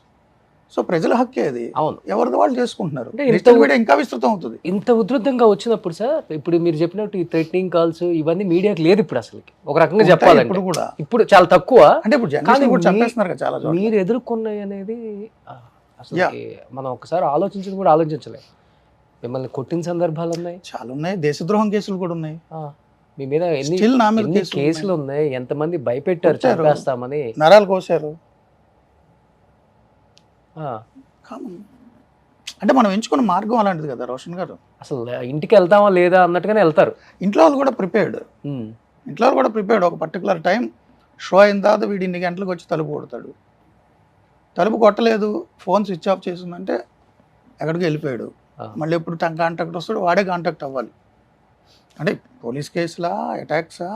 సో ప్రజల హక్కే అది, అవును, ఎవరిది వాళ్ళు చేసుకుంటున్నారు. డిజిటల్ మీడియా ఇంకా విస్తృతం అవుతుంది. ఇంత ఉధృతంగా వచ్చినప్పుడు సార్, ఇప్పుడు మీరు చెప్పినట్టు ఈ థ్రెటనింగ్ కాల్స్ ఇవన్నీ మీడియాకి లేదు ఇప్పుడు అసలు. ఒక రకంగా చెప్పాలంటే ఇప్పుడు కూడా ఇప్పుడు చాలా తక్కువ. అంటే ఇప్పుడు జర్నలిస్టులు కూడా చంపేస్తున్నారు కదా చాలా. మీరు ఎదుర్కొన్నాయి అనేది అసలు మనం ఒకసారి ఆలోచించడం కూడా ఆలోచించలేదు. మిమ్మల్ని కొట్టిన సందర్భాలు ఉన్నాయి, చాలా ఉన్నాయి. దేశద్రోహం కేసులు కూడా ఉన్నాయి. మీ మీద ఎన్ని కేసులు ఉన్నాయి, ఎంతమంది భయపెట్టారు చంపేస్తామని, నరాలు కోసారు. అంటే మనం ఎంచుకున్న మార్గం అలాంటిది కదా రోషన్ గారు. అసలు ఇంటికి వెళ్తామా లేదా అన్నట్టుగానే వెళ్తారు. ఇంట్లో వాళ్ళు కూడా ప్రిపేర్డ్, ఒక పర్టికులర్ టైం షో అయిన తర్వాత వీడు ఇన్ని గంటలకు వచ్చి తలుపు కొడతాడు. తలుపు కొట్టలేదు, ఫోన్ స్విచ్ ఆఫ్ చేసిందంటే ఎక్కడికి వెళ్ళిపోయాడు. మళ్ళీ ఎప్పుడు కాంటాక్ట్ వస్తాడు, వాడే కాంటాక్ట్ అవ్వాలి. అంటే పోలీస్ కేసులా, అటాక్సా,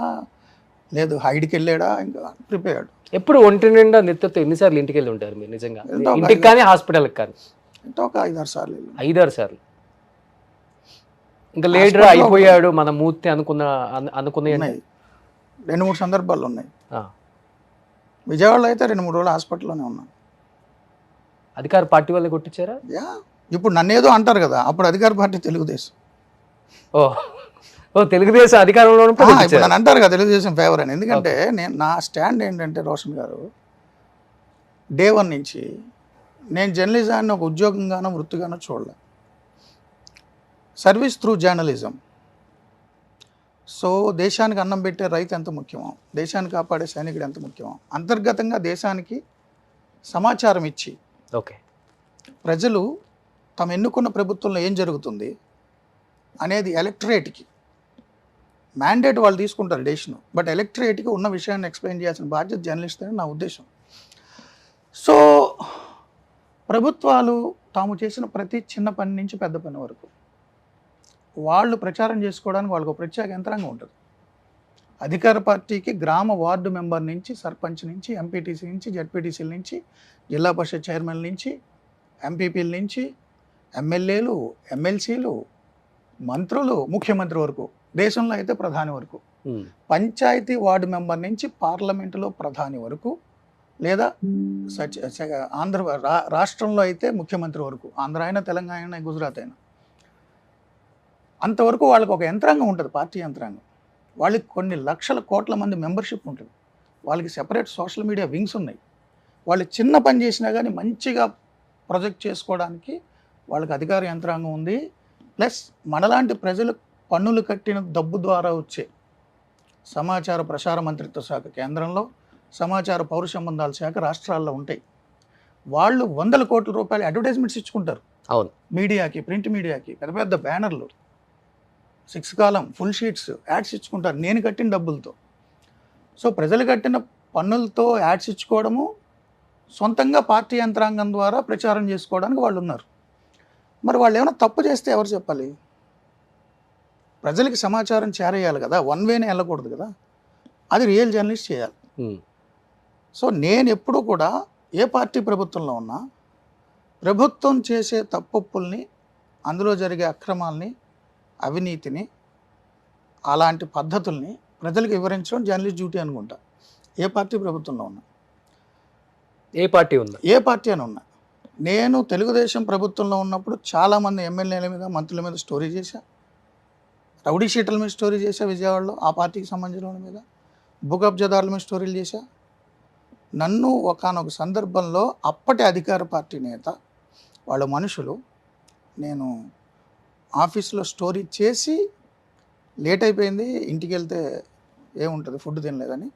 లేదు హైడ్కి వెళ్ళాడా, ఇంకా ప్రిపేర్డ్. ఎప్పుడు ఒంటి నిండా నెత్తతో ఎన్నిసార్లు ఇంటికి వెళ్ళి ఉంటారు మీరు నిజంగా? ఇంటికి కానీ హాస్పిటల్కి కానీ ఒక 5-6 సార్లు. 5-6 సార్లు. ఇంకా లేడర్ అయిపోయాడు మన మూర్తి అనుకున్న 2-3 సందర్భాలు ఉన్నాయి. విజయవాడలో అయితే 2-3 రోజులు హాస్పిటల్లోనే ఉన్నాను. అధికార పార్టీ వాళ్ళే కొట్టించారా? ఇప్పుడు నన్ను ఏదో అంటారు కదా, అప్పుడు అధికార పార్టీ తెలుగుదేశం. తెలుగుదేశం అధికారంలో నన్ను అంటారు కదా తెలుగుదేశం ఫేవర్ అని. ఎందుకంటే నా స్టాండ్ ఏంటంటే రోషన్ గారు, డే 1 నుంచి నేను జర్నలిజాన్ని ఒక ఉద్యోగంగానో వృత్తిగానో చూడలే. సర్వీస్ త్రూ జర్నలిజం, సో దేశానికి అన్నం పెట్టే రైతు ఎంత ముఖ్యమో, దేశాన్ని కాపాడే సైనికుడు ఎంత ముఖ్యమో, అంతర్గతంగా దేశానికి సమాచారం ఇచ్చి ఓకే ప్రజలు తమ ఎన్నుకున్న ప్రభుత్వంలో ఏం జరుగుతుంది అనేది ఎలక్టరేట్కి మ్యాండేట్ వాళ్ళు తీసుకుంటారు డెసిషన్, బట్ ఎలక్టరేట్కి ఉన్న విషయాన్ని ఎక్స్ప్లెయిన్ చేయాల్సిన బాధ్యత జర్నలిస్ట్ అని నా ఉద్దేశం. సో ప్రభుత్వాలు తాము చేసిన ప్రతి చిన్న పని నుంచి పెద్ద పని వరకు వాళ్ళు ప్రచారం చేసుకోవడానికి వాళ్ళకు ప్రత్యేక యంత్రాంగం ఉంటుంది. అధికార పార్టీకి గ్రామ వార్డు మెంబర్ నుంచి, సర్పంచ్ నుంచి, ఎంపీటీసీ నుంచి, జడ్పీటీసీల నుంచి, జిల్లా పరిషత్ చైర్మన్ నుంచి, ఎంపీపీల నుంచి, ఎమ్మెల్యేలు, ఎమ్మెల్సీలు, మంత్రులు, ముఖ్యమంత్రి వరకు, దేశంలో అయితే ప్రధాని వరకు, పంచాయతీ వార్డు మెంబర్ నుంచి పార్లమెంటులో ప్రధాని వరకు, లేదా రాష్ట్రంలో అయితే ముఖ్యమంత్రి వరకు, ఆంధ్ర అయినా, తెలంగాణ అయినా, గుజరాత్ అయినా, అంతవరకు వాళ్ళకి ఒక యంత్రాంగం ఉంటుంది, పార్టీ యంత్రాంగం. వాళ్ళకి కొన్ని లక్షల కోట్ల మంది మెంబర్షిప్ ఉంటుంది, వాళ్ళకి సెపరేట్ సోషల్ మీడియా వింగ్స్ ఉన్నాయి. వాళ్ళు చిన్న పని చేసినా కానీ మంచిగా ప్రొజెక్ట్ చేసుకోవడానికి వాళ్ళకి అధికార యంత్రాంగం ఉంది. ప్లస్ మనలాంటి ప్రజలు పన్నులు కట్టిన డబ్బు ద్వారా వచ్చే సమాచార ప్రసార మంత్రిత్వ శాఖ కేంద్రంలో, సమాచార పౌర సంబంధాల శాఖ రాష్ట్రాల్లో ఉంటాయి. వాళ్ళు 100 కోట్ల రూపాయలు అడ్వర్టైజ్మెంట్స్ ఇచ్చుకుంటారు. అవును, మీడియాకి, ప్రింట్ మీడియాకి పెద్ద పెద్ద బ్యానర్లు, 6 కాలం ఫుల్ షీట్స్ యాడ్స్ ఇచ్చుకుంటారు నేను కట్టిన డబ్బులతో. సో ప్రజలు కట్టిన పన్నులతో యాడ్స్ ఇచ్చుకోవడము, సొంతంగా పార్టీ యంత్రాంగం ద్వారా ప్రచారం చేసుకోవడానికి వాళ్ళు ఉన్నారు. మరి వాళ్ళు ఏమైనా తప్పు చేస్తే ఎవరు చెప్పాలి? ప్రజలకి సమాచారం చేరేయాలి కదా, వన్ వేనే వెళ్ళకూడదు కదా, అది రియల్ జర్నలిస్ట్ చేయాలి. సో నేను ఎప్పుడూ కూడా ఏ పార్టీ ప్రభుత్వంలో ఉన్నా ప్రభుత్వం చేసే తప్పుల్ని, అందులో జరిగే అక్రమాల్ని, అవినీతిని, అలాంటి పద్ధతుల్ని ప్రజలకు వివరించడం జర్నలిస్ట్ డ్యూటీ అనుకుంటా. ఏ పార్టీ ప్రభుత్వంలో ఉన్నా, ఏ పార్టీ ఉందా, ఏ పార్టీ అని ఉన్నా. నేను తెలుగుదేశం ప్రభుత్వంలో ఉన్నప్పుడు చాలామంది ఎమ్మెల్యేల మీద, మంత్రుల మీద స్టోరీ చేశా, రౌడీ షీటర్ల మీద స్టోరీ చేశా విజయవాడలో, ఆ పార్టీకి సంబంధించిన వాళ్ళ మీద, భూకబ్జాదారుల మీద స్టోరీలు చేశా. నన్ను ఒకానొక సందర్భంలో అప్పటి అధికార పార్టీ నేత, వాళ్ళ మనుషులు, నేను ఆఫీస్లో స్టోరీ చేసి లేట్ అయిపోయింది, ఇంటికి వెళ్తే ఏముంటుంది, ఫుడ్ తినలేదని.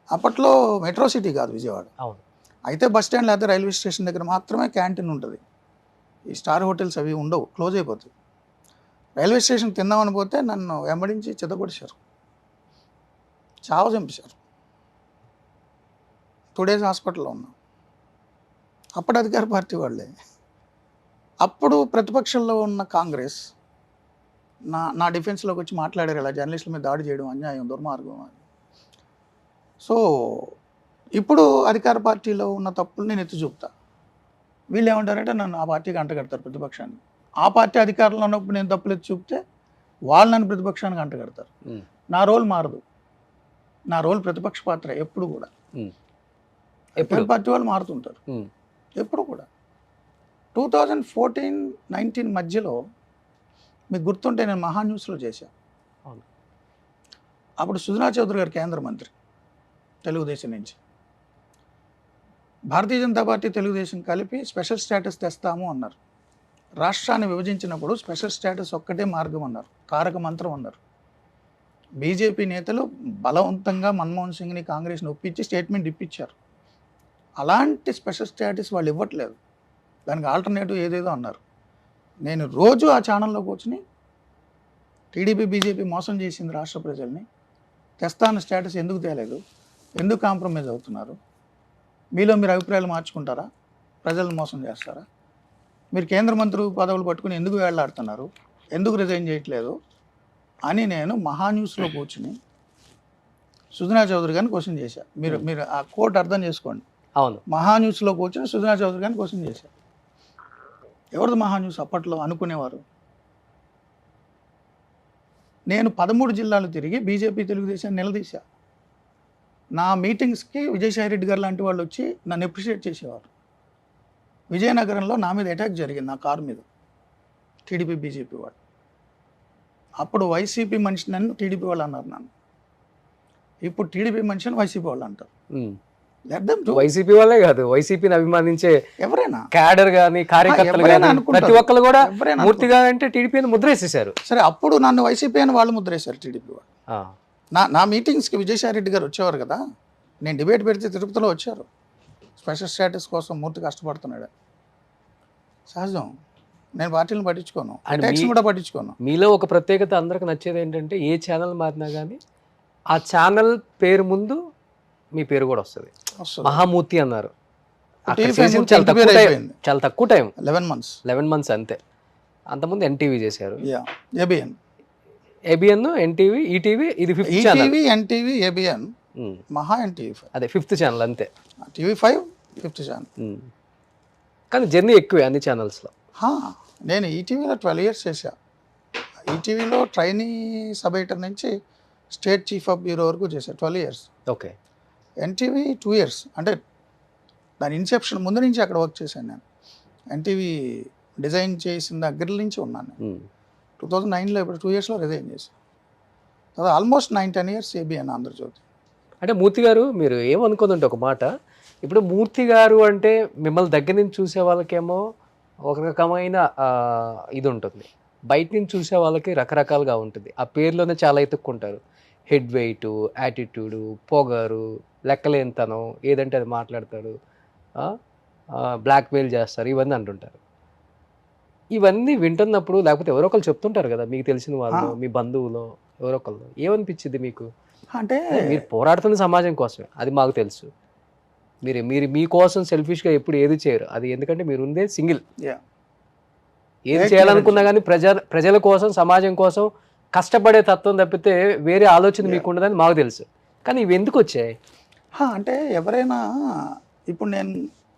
అప్పట్లో మెట్రో సిటీ కాదు విజయవాడ, అవును, అయితే బస్ స్టాండ్ లేదా రైల్వే స్టేషన్ దగ్గర మాత్రమే క్యాంటీన్ ఉంటుంది. ఈ స్టార్ హోటల్స్ అవి ఉండవు, క్లోజ్ అయిపోతాయి. రైల్వే స్టేషన్ తిందామని పోతే నన్ను వెంబడించి చెత్తపడిచారు, చావ చంపేశారు. 2 days హాస్పిటల్లో ఉన్నా. అప్పుడు అధికార పార్టీ వాళ్ళే. అప్పుడు ప్రతిపక్షంలో ఉన్న కాంగ్రెస్ నా డిఫెన్స్లోకి వచ్చి మాట్లాడారు, ఇలా జర్నలిస్టుల మీద దాడి చేయడం అన్యాయం, దుర్మార్గం అని. సో ఇప్పుడు అధికార పార్టీలో ఉన్న తప్పులు నేను ఎత్తి చూపుతా. వీళ్ళు ఏమంటారంటే నన్ను ఆ పార్టీకి అంటగడతారు, ప్రతిపక్షాన్ని. ఆ పార్టీ అధికారంలో ఉన్నప్పుడు నేను తప్పులు ఎత్తి చూపితే వాళ్ళు నన్ను ప్రతిపక్షానికి అంటగడతారు. నా రోల్ మారదు, నా రోల్ ప్రతిపక్ష పాత్ర ఎప్పుడు కూడా. ఎప్పుడు పార్టీ వాళ్ళు మారుతుంటారు ఎప్పుడు కూడా. 2014-19 మధ్యలో మీకు గుర్తుంటే నేను మహాన్యూస్లో చేశాను. అప్పుడు సుజనా చౌదరి గారు కేంద్ర మంత్రి, తెలుగుదేశం నుంచి. భారతీయ జనతా పార్టీ, తెలుగుదేశం కలిపి స్పెషల్ స్టేటస్ తెస్తాము అన్నారు. రాష్ట్రాన్ని విభజించినప్పుడు స్పెషల్ స్టేటస్ ఒక్కటే మార్గం అన్నారు, తారక మంత్రం అన్నారు. బీజేపీ నేతలు బలవంతంగా మన్మోహన్ సింగ్ని, కాంగ్రెస్ని ఒప్పించి స్టేట్మెంట్ ఇప్పించారు. అలాంటి స్పెషల్ స్టేటస్ వాళ్ళు ఇవ్వట్లేదు, దానికి ఆల్టర్నేటివ్ ఏదేదో అన్నారు. నేను రోజు ఆ ఛానల్లో కూర్చుని టీడీపీ, బీజేపీ మోసం చేసింది రాష్ట్ర ప్రజల్ని, తెస్తాను స్టేటస్ ఎందుకు తేలేదు, ఎందుకు కాంప్రమైజ్ అవుతున్నారు, మీలో మీరు అభిప్రాయాలు మార్చుకుంటారా, ప్రజలను మోసం చేస్తారా, మీరు కేంద్ర మంత్రి పదవులు పట్టుకుని ఎందుకు వేళ్లాడుతున్నారు, ఎందుకు రిజైన్ చేయట్లేదు అని నేను మహాన్యూస్లో కూర్చుని సుజనా చౌదరి గారిని క్వశ్చన్ చేశాను. మీరు ఆ కోట్ అర్థం చేసుకోండి. అవును, మహాన్యూస్లో కూర్చొని సుజనా చౌదరి గారిని క్వశ్చన్ చేశాను. ఎవరిది మహాన్యూస్ అప్పట్లో అనుకునేవారు. నేను 13 జిల్లాలు తిరిగి బీజేపీ, తెలుగుదేశాన్ని నిలదీశా. నా మీటింగ్స్కి విజయసాయి రెడ్డి గారు లాంటి వాళ్ళు వచ్చి నన్ను అప్రిషియేట్ చేసేవారు. విజయనగరంలో నా మీద అటాక్ జరిగింది, నా కారు మీద, టీడీపీ, బీజేపీ వాళ్ళు. అప్పుడు వైసీపీ మనిషి నన్ను టీడీపీ వాళ్ళు అన్నారు నన్ను. ఇప్పుడు టీడీపీ మనిషిని వైసీపీ వాళ్ళు అంటారు. Let them do. వైసీపీ వాళ్ళే కాదు, వైసీపీని అభిమానించే ఎవరైనా క్యాడర్ కానీ కార్యకర్తలు ఎవరైనా కానీ అనుకుంటారు. ప్రతి ఒక్కరు కూడా ఎవరైనా మూర్తి గారు అంటే టీడీపీ అని ముద్ర వేసేసారు. సరే, అప్పుడు నన్ను వైసీపీ అని వాళ్ళు ముద్రేశారు, టీడీపీ వాళ్ళు. నా మీటింగ్స్కి విజయసాయి రెడ్డి గారు వచ్చేవారు కదా, నేను డిబేట్ పెడితే తిరుపతిలో వచ్చారు. స్పెషల్ స్టేటస్ కోసం మూర్తి కష్టపడుతున్నాడు. సహజం, నేను పార్టీలను పట్టించుకోను, అటాక్స్ని కూడా పట్టించుకోను. మీలో ఒక ప్రత్యేకత అందరికి నచ్చేది ఏంటంటే ఏ ఛానల్ మారినా కానీ ఆ ఛానల్ పేరు ముందు మీ పేరు కూడా వస్తుంది. మహామూర్తి అన్నారు, చాలా తక్కువ టైం, 11 months అంతే. అంతకుముందు ఎన్టీవీ చేశారు, ఏబిఎన్, ఎన్టీవీ, ఈటీవీ, ఇది 5th ఛానల్. ఎన్టీవీ, ఏబిఎన్, మహా ఎన్టీవీ, అదే 5th ఛానల్ అంతే. TV5 5th channel. కానీ జర్నీ ఎక్కువే అన్ని ఛానల్స్లో. నేను ఈటీవీలో 12 years చేశా. ఈటీవీలో ట్రైనీ సబ్ ఎడిటర్ నుంచి స్టేట్ చీఫ్ ఆఫ్ బ్యూరో వరకు చేశా, 12 years. ఓకే. ఎన్టీవీ 2 years, అంటే దాని ఇన్సెప్షన్ ముందు నుంచి అక్కడ వర్క్ చేశాను నేను. ఎన్టీవీ డిజైన్ చేసిన దగ్గర నుంచి ఉన్నాను. 2009లో ఇప్పుడు 2 yearsలో రిజైన్ చేశాను. తర్వాత ఆల్మోస్ట్ 9-10 years ఏబిఎన్, ఆంధ్రజ్యోతి. అంటే మూర్తి గారు మీరు ఏమనుకోదంటే ఒక మాట, ఇప్పుడు మూర్తి గారు అంటే మిమ్మల్ని దగ్గర నుంచి చూసే వాళ్ళకేమో ఒక రకమైన ఇది ఉంటుంది, బయట నుంచి చూసే వాళ్ళకి రకరకాలుగా ఉంటుంది. ఆ పేర్లోనే చాలా ఎత్తుక్కుంటారు. హెడ్ వెయిట్, యాటిట్యూడు, పొగరు, లెక్కలేనితనం, ఏదంటే అది మాట్లాడతారు, బ్లాక్మెయిల్ చేస్తారు, ఇవన్నీ అంటుంటారు. ఇవన్నీ వింటున్నప్పుడు లేకపోతే ఎవరో ఒకరు చెప్తుంటారు కదా, మీకు తెలిసిన వాళ్ళు, మీ బంధువులు ఎవరో ఒకళ్ళు, ఏమనిపించింది మీకు? అంటే మీరు పోరాడుతున్న సమాజం కోసమే, అది మాకు తెలుసు. మీరు మీకోసం సెల్ఫిష్గా ఎప్పుడు ఏది చేయరు, అది ఎందుకంటే మీరు ఉందే సింగిల్. ఏది చేయాలనుకున్నా కానీ ప్రజల కోసం, సమాజం కోసం కష్టపడే తత్వం తప్పితే వేరే ఆలోచన మీకు ఉండదని మాకు తెలుసు. కానీ ఇవి ఎందుకు వచ్చాయి? అంటే ఎవరైనా ఇప్పుడు నేను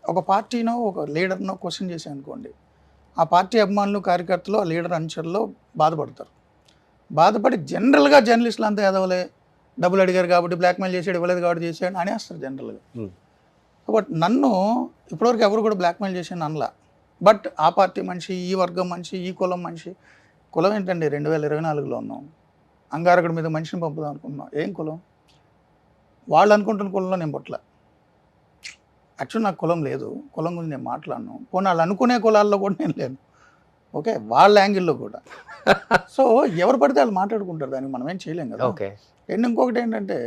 ఒక పార్టీనో ఒక లీడర్నో క్వశ్చన్ చేశాను అనుకోండి, ఆ పార్టీ అభిమానులు, కార్యకర్తలు, ఆ లీడర్ అనుచరులు బాధపడతారు. బాధపడి జనరల్గా జర్నలిస్టులు అంతా ఎదవలే, డబ్బులు అడిగారు కాబట్టి బ్లాక్మెయిల్ చేసాడు, ఇవ్వలేదు కాబట్టి చేసాడు అనేస్తారు జనరల్గా. బట్ నన్ను ఇప్పటివరకు ఎవరు కూడా బ్లాక్మెయిల్ చేసాను అనలా. బట్ ఆ పార్టీ మనిషి, ఈ వర్గం మనిషి, ఈ కులం మనిషి. కులం ఏంటండి, 2024లో ఉన్నాం. అంగారకుడి మీద మనిషిని పంపుదాం అనుకున్నాం, ఏం కులం? వాళ్ళు అనుకుంటున్న కులంలో నేను పుట్టల. యాక్చువల్ నాకు కులం లేదు, కులం గురించి నేను మాట్లాడను. పోనీ వాళ్ళు అనుకునే కులాల్లో కూడా నేను లేను, ఓకే, వాళ్ళ యాంగిల్లో కూడా. సో ఎవరు పడితే వాళ్ళు మాట్లాడుకుంటారు, దానికి మనం ఏం చేయలేం కదా. ఓకే. అండ్ ఇంకొకటి ఏంటంటే,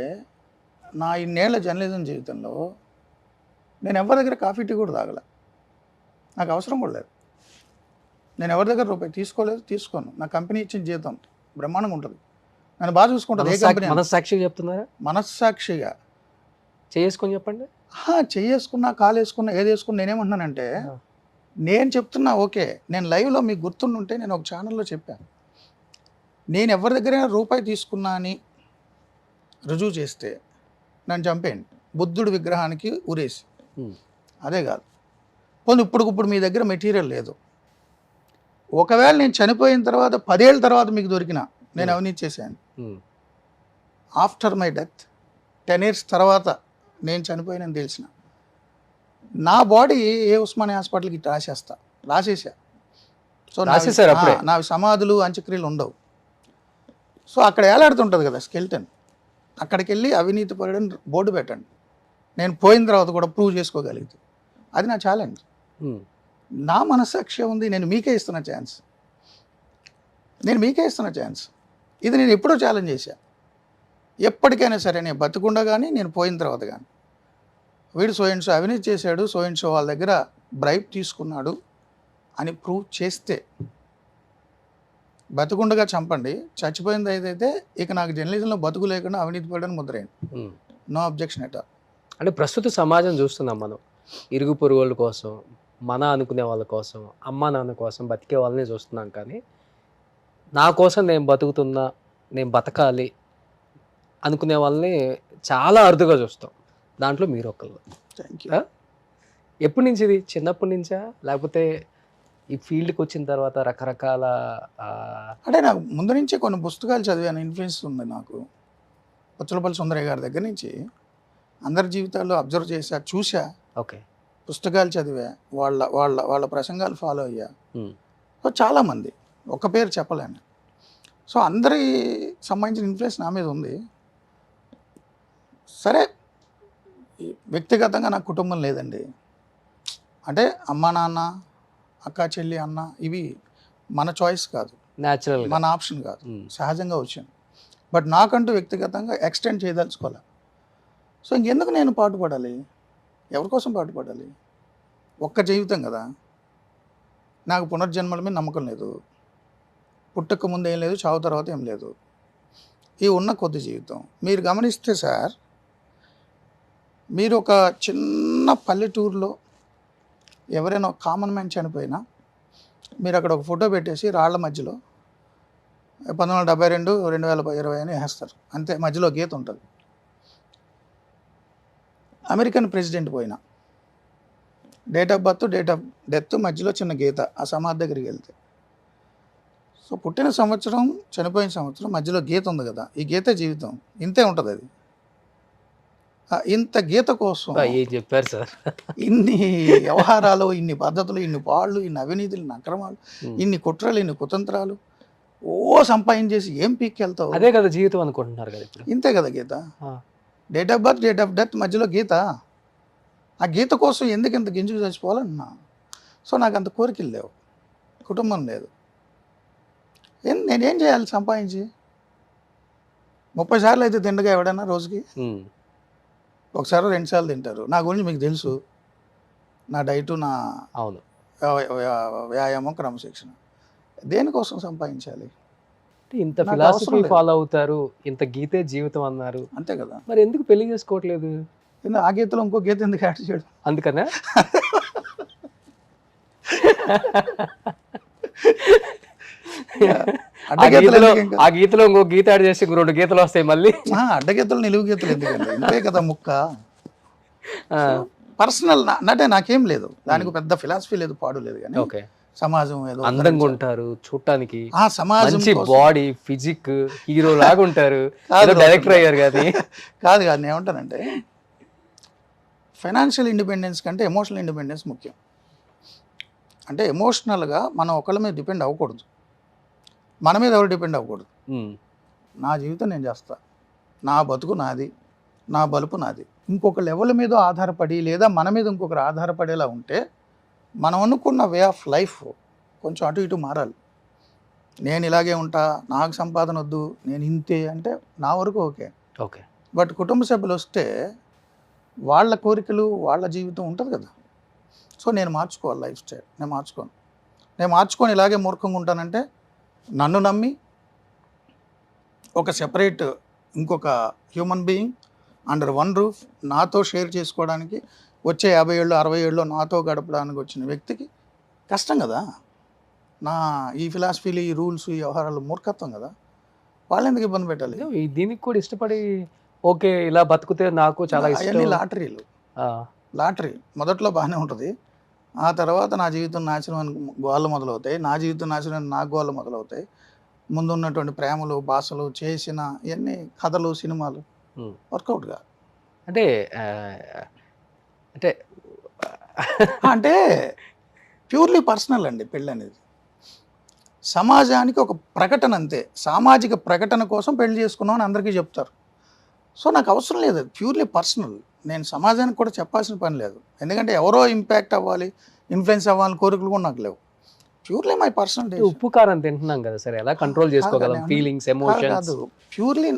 నా ఇన్నేళ్ల జర్నలిజం జీవితంలో నేను ఎవరి దగ్గర కాఫీ టీ కూడా తాగల, నాకు అవసరం కూడా లేదు. నేను ఎవరి దగ్గర రూపాయి తీసుకోలేదు, తీసుకోను. నా కంపెనీ ఇచ్చిన జీతం బ్రహ్మాండంగా ఉంటుంది, నన్ను బాగా చూసుకుంటుంది. ఏ కంపెనీ? మనస్సాక్షిగా చెప్తున్నారా? మనస్సాక్షిగా చేసుకొని చెప్పండి. చేసుకున్నా, కాలు వేసుకున్నా, ఏది వేసుకున్నా, నేనేమంటున్నానంటే, నేను చెప్తున్నా ఓకే, నేను లైవ్లో మీకు గుర్తుండుంటే నేను ఒక ఛానల్లో చెప్పాను, నేను ఎవరి దగ్గరైనా రూపాయి తీసుకున్నా అని రుజువు చేస్తే నన్ను చంపేయండి, బుద్ధుడి విగ్రహానికి ఉరేసి. అదే కాదు, పోనీ ఇప్పుడు మీ దగ్గర మెటీరియల్ లేదు, ఒకవేళ నేను చనిపోయిన తర్వాత 10 ఏళ్ళ తర్వాత మీకు దొరికినా నేను అవినీతి చేశాను. ఆఫ్టర్ మై డెత్ 10 years తర్వాత నేను చనిపోయినని తెలిసిన నా బాడీ ఏ ఉస్మానియా హాస్పిటల్కి రాసేసా. సో నా సమాధులు, అంత్యక్రియలు ఉండవు. సో అక్కడ ఏలాడుతుంటుంది కదా స్కెల్టన్, అక్కడికి వెళ్ళి అవినీతి పరుడని బోర్డు పెట్టండి, నేను పోయిన తర్వాత కూడా ప్రూవ్ చేసుకోగలిగితే అది నా ఛాలెంజ్. నా మనస్సాక్షి ఉంది, నేను మీకే ఇస్తున్న ఛాన్స్, ఇది నేను ఎప్పుడో ఛాలెంజ్ చేశా. ఎప్పటికైనా సరే, నేను బతికుండా కానీ నేను పోయిన తర్వాత కానీ, వీడు సో అవినీతి చేశాడు, సో వాళ్ళ దగ్గర బ్రైబ్ తీసుకున్నాడు అని ప్రూవ్ చేస్తే బతుకుండగా చంపండి, చచ్చిపోయింది అయితే ఇక నాకు జర్నలిజంలో బతుకు లేకుండా అవినీతి పడని ముద్రేయండి, నో అబ్జెక్షన్ ఎట్ ఆల్. అంటే ప్రస్తుత సమాజం చూస్తున్నాం మనం, ఇరుగు పొరుగు వాళ్ళ కోసం, మన అనుకునే వాళ్ళ కోసం, అమ్మ నాన్న కోసం బతికే వాళ్ళని చూస్తున్నాం. కానీ నా కోసం నేను బతుకుతున్నా, నేను బతకాలి అనుకునే వాళ్ళని చాలా అరుదుగా చూస్తాం. దాంట్లో మీరు ఒకళ్ళు. ఎప్పటి నుంచి ఇది? చిన్నప్పటి నుంచా, లేకపోతే ఈ ఫీల్డ్కి వచ్చిన తర్వాత రకరకాల? అంటే నాకు ముందు నుంచే కొన్ని పుస్తకాలు చదివాను, ఇన్ఫ్లుయెన్స్ ఉంది నాకు. పుచ్చలపల్లి సుందరయ్య గారి దగ్గర నుంచి అందరి జీవితాల్లో అబ్జర్వ్ చేశా, చూసా. ఓకే. పుస్తకాలు చదివా, వాళ్ళ వాళ్ళ వాళ్ళ ప్రసంగాలు ఫాలో అయ్యా. సో చాలామంది, ఒక పేరు చెప్పలేను. సో అందరి సంబంధించిన ఇన్ఫ్లుయెన్స్ నా మీద ఉంది. సరే, వ్యక్తిగతంగా నాకు కుటుంబం లేదండి. అంటే అమ్మ నాన్న, అక్క చెల్లి, అన్న ఇవి మన చాయిస్ కాదు, న్యాచురల్ మన ఆప్షన్ కాదు, సహజంగా వచ్చాను. బట్ నాకంటూ వ్యక్తిగతంగా ఎక్స్టెండ్ చేయదలుచుకోవాలి. సో ఇంకెందుకు నేను పాటుపడాలి, ఎవరి కోసం పాటుపడాలి? ఒక్క జీవితం కదా, నాకు పునర్జన్మల మీద నమ్మకం లేదు, పుట్టక ముందు ఏం లేదు, చావు తర్వాత ఏం లేదు, ఈ ఉన్న కొద్ది జీవితం. మీరు గమనిస్తే సార్, మీరు ఒక చిన్న పల్లెటూరులో ఎవరైనా ఒక కామన్ మ్యాన్ చనిపోయినా మీరు అక్కడ ఒక ఫోటో పెట్టేసి రాళ్ల మధ్యలో 1972 2020 అని వేస్తారు, అంతే. మధ్యలో గీత ఉంటుంది. అమెరికన్ ప్రెసిడెంట్ పోయినా date of birth, date of death, మధ్యలో చిన్న గీత ఆ సమాధి దగ్గరికి వెళ్తే. సో పుట్టిన సంవత్సరం, చనిపోయిన సంవత్సరం, మధ్యలో గీత ఉంది కదా, ఈ గీత జీవితం. ఇంతే ఉంటుంది అది. ఇంత గీత కోసం చెప్పారు సార్. ఇన్ని వ్యవహారాలు, ఇన్ని పద్ధతులు, ఇన్ని పాళ్ళు, ఇన్ని అవినీతులు, ఇన్ని అక్రమాలు, ఇన్ని కుట్రలు, ఇన్ని కుతంత్రాలు సంపాదించేసి ఏం పీక్కెళ్తావు? అదే కదా జీవితం అనుకుంటున్నారు కదా ఇప్పుడు. ఇంతే కదా గీత. Date of birth, date of death, మధ్యలో గీత. ఆ గీత కోసం ఎందుకు ఇంత గింజుకు చచ్చిపోవాలన్నా? సో నాకు అంత కోరికలు లేవు, కుటుంబం లేదు. నేనేం చేయాలి సంపాదించి? 30 సార్లు అయితే తిండగా ఎవడన్నా రోజుకి, ఒకసారి 2 సార్లు తింటారు. నా గురించి మీకు తెలుసు, నా డైటు, నా అవును వ్యాయామం, క్రమశిక్షణ. దేనికోసం సంపాదించాలి? ఇంత ఫిలాసఫీ ఫాలో అవుతారు, ఇంత గీతే జీవితం అన్నారు, అంతే కదా. మరి ఎందుకు పెళ్లి చేసుకోవట్లేదు? ఆ గీతలో ఇంకో గీత ఎందుకు యాడ్ చేయడం? అందుకనే ఆ గీతలో ఇంకో గీత యాడ్ చేసి 2 గీతలు వస్తాయి మళ్ళీ. అడ్డగీతలు, నిలువు గీతలు ఎందుకండి? ఇంతే కదా ముక్క. పర్సనల్ అంటే నాకేం లేదు, దానికి పెద్ద ఫిలాసఫీ లేదు, పాడు లేదు. కానీ ఓకే, సమాజం ఏదో అందంగా ఉంటారు చూడటానికి, సమాజం బాడీ ఫిజిక్ హీరో లాగా ఉంటారు, డైరెక్టర్ అయ్యారు కానీ కాదు. నేను ఏమంటానంటే, ఫైనాన్షియల్ ఇండిపెండెన్స్ కంటే ఎమోషనల్ ఇండిపెండెన్స్ ముఖ్యం. అంటే ఎమోషనల్గా మనం ఒకళ్ళ మీద డిపెండ్ అవ్వకూడదు, మన మీద ఎవరు డిపెండ్ అవ్వకూడదు. నా జీవితం నేను చేస్తా, నా బతుకు నాది, నా బలుపు నాది. ఇంకొక లెవెల్ మీద ఆధారపడి, లేదా మన మీద ఇంకొకరు ఆధారపడేలా ఉంటే మనం అనుకున్న వే ఆఫ్ లైఫ్ కొంచెం అటు ఇటు మారాలి. నేను ఇలాగే ఉంటా, నాకు సంపాదన వద్దు, నేను ఇంతే అంటే నా వరకు ఓకే. ఓకే, బట్ కుటుంబ సభ్యులు వస్తే వాళ్ళ కోరికలు, వాళ్ళ జీవితం ఉంటుంది కదా. సో నేను మార్చుకోవాలి లైఫ్ స్టైల్. నేను మార్చుకొని ఇలాగే మూర్ఖంగా ఉంటానంటే, నన్ను నమ్మి ఒక సెపరేట్ ఇంకొక human being under one roof నాతో షేర్ చేసుకోవడానికి, వచ్చే 50 ఏళ్ళు 60 ఏళ్ళు నాతో గడపడానికి వచ్చిన వ్యక్తికి కష్టం కదా. నా ఈ ఫిలాసఫీలు, ఈ రూల్స్, ఈ వ్యవహారాలు మూర్ఖత్వం కదా. వాళ్ళు ఎందుకు ఇబ్బంది పెట్టాలి? దీనికి కూడా ఇష్టపడి ఓకే ఇలా బతుకుతే నాకు చాలా ఇష్టం. అవన్నీ లాటరీ. మొదట్లో బాగానే ఉంటుంది, ఆ తర్వాత నా జీవితం నాశనం అని గోళ్ళు మొదలవుతాయి, నా జీవితం నాశనం అని నాకు గోళ్ళు మొదలవుతాయి. ముందున్నటువంటి ప్రేమలు, భాషలు, చేసిన ఇవన్నీ కథలు, సినిమాలు వర్కౌట్గా. అంటే అంటే అంటే ప్యూర్లీ పర్సనల్ అండి పెళ్ళి అనేది. సమాజానికి ఒక ప్రకటన, అంతే. సామాజిక ప్రకటన కోసం పెళ్లి చేసుకున్నాం అని అందరికీ చెప్తారు. సో నాకు అవసరం లేదు, ప్యూర్లీ పర్సనల్. నేను సమాజానికి కూడా చెప్పాల్సిన పని లేదు, ఎందుకంటే ఎవరో ఇంపాక్ట్ అవ్వాలి, ఇన్ఫ్లుయెన్స్ అవ్వాలని కోరికలు కూడా నాకు లేవు. Purely my personal decision. ఉప్పు కారం తింటున్నాం కదా సరే, ఎలా కంట్రోల్ చేసుకోగలం ఫీలింగ్స్, ఎమోషన్స్? కాదు, purely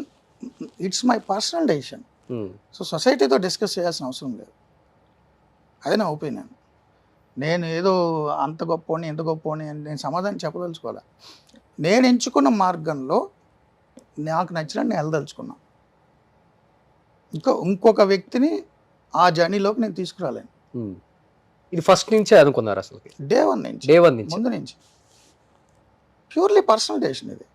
it's my personal decision. So సొసైటీతో డిస్కస్ చేయాల్సిన అవసరం లేదు, అదే నా ఒపీనియన్. నేను ఏదో అంత గొప్పని, ఎంత గొప్పని అని నేను సమాధానం చెప్పదలుచుకోవాలి. నేను ఎంచుకున్న మార్గంలో నాకు నచ్చినట్టు నేను వెళ్ళదలుచుకున్నా. ఇంకొక వ్యక్తిని ఆ జర్నీలోకి నేను తీసుకురాలేను. ఇది ఫస్ట్ నుంచే అనుకున్నారు అసలు? డే వన్ నుంచి, ముందు నుంచి. ప్యూర్లీ పర్సనల్ డెసిషన్ ఇది.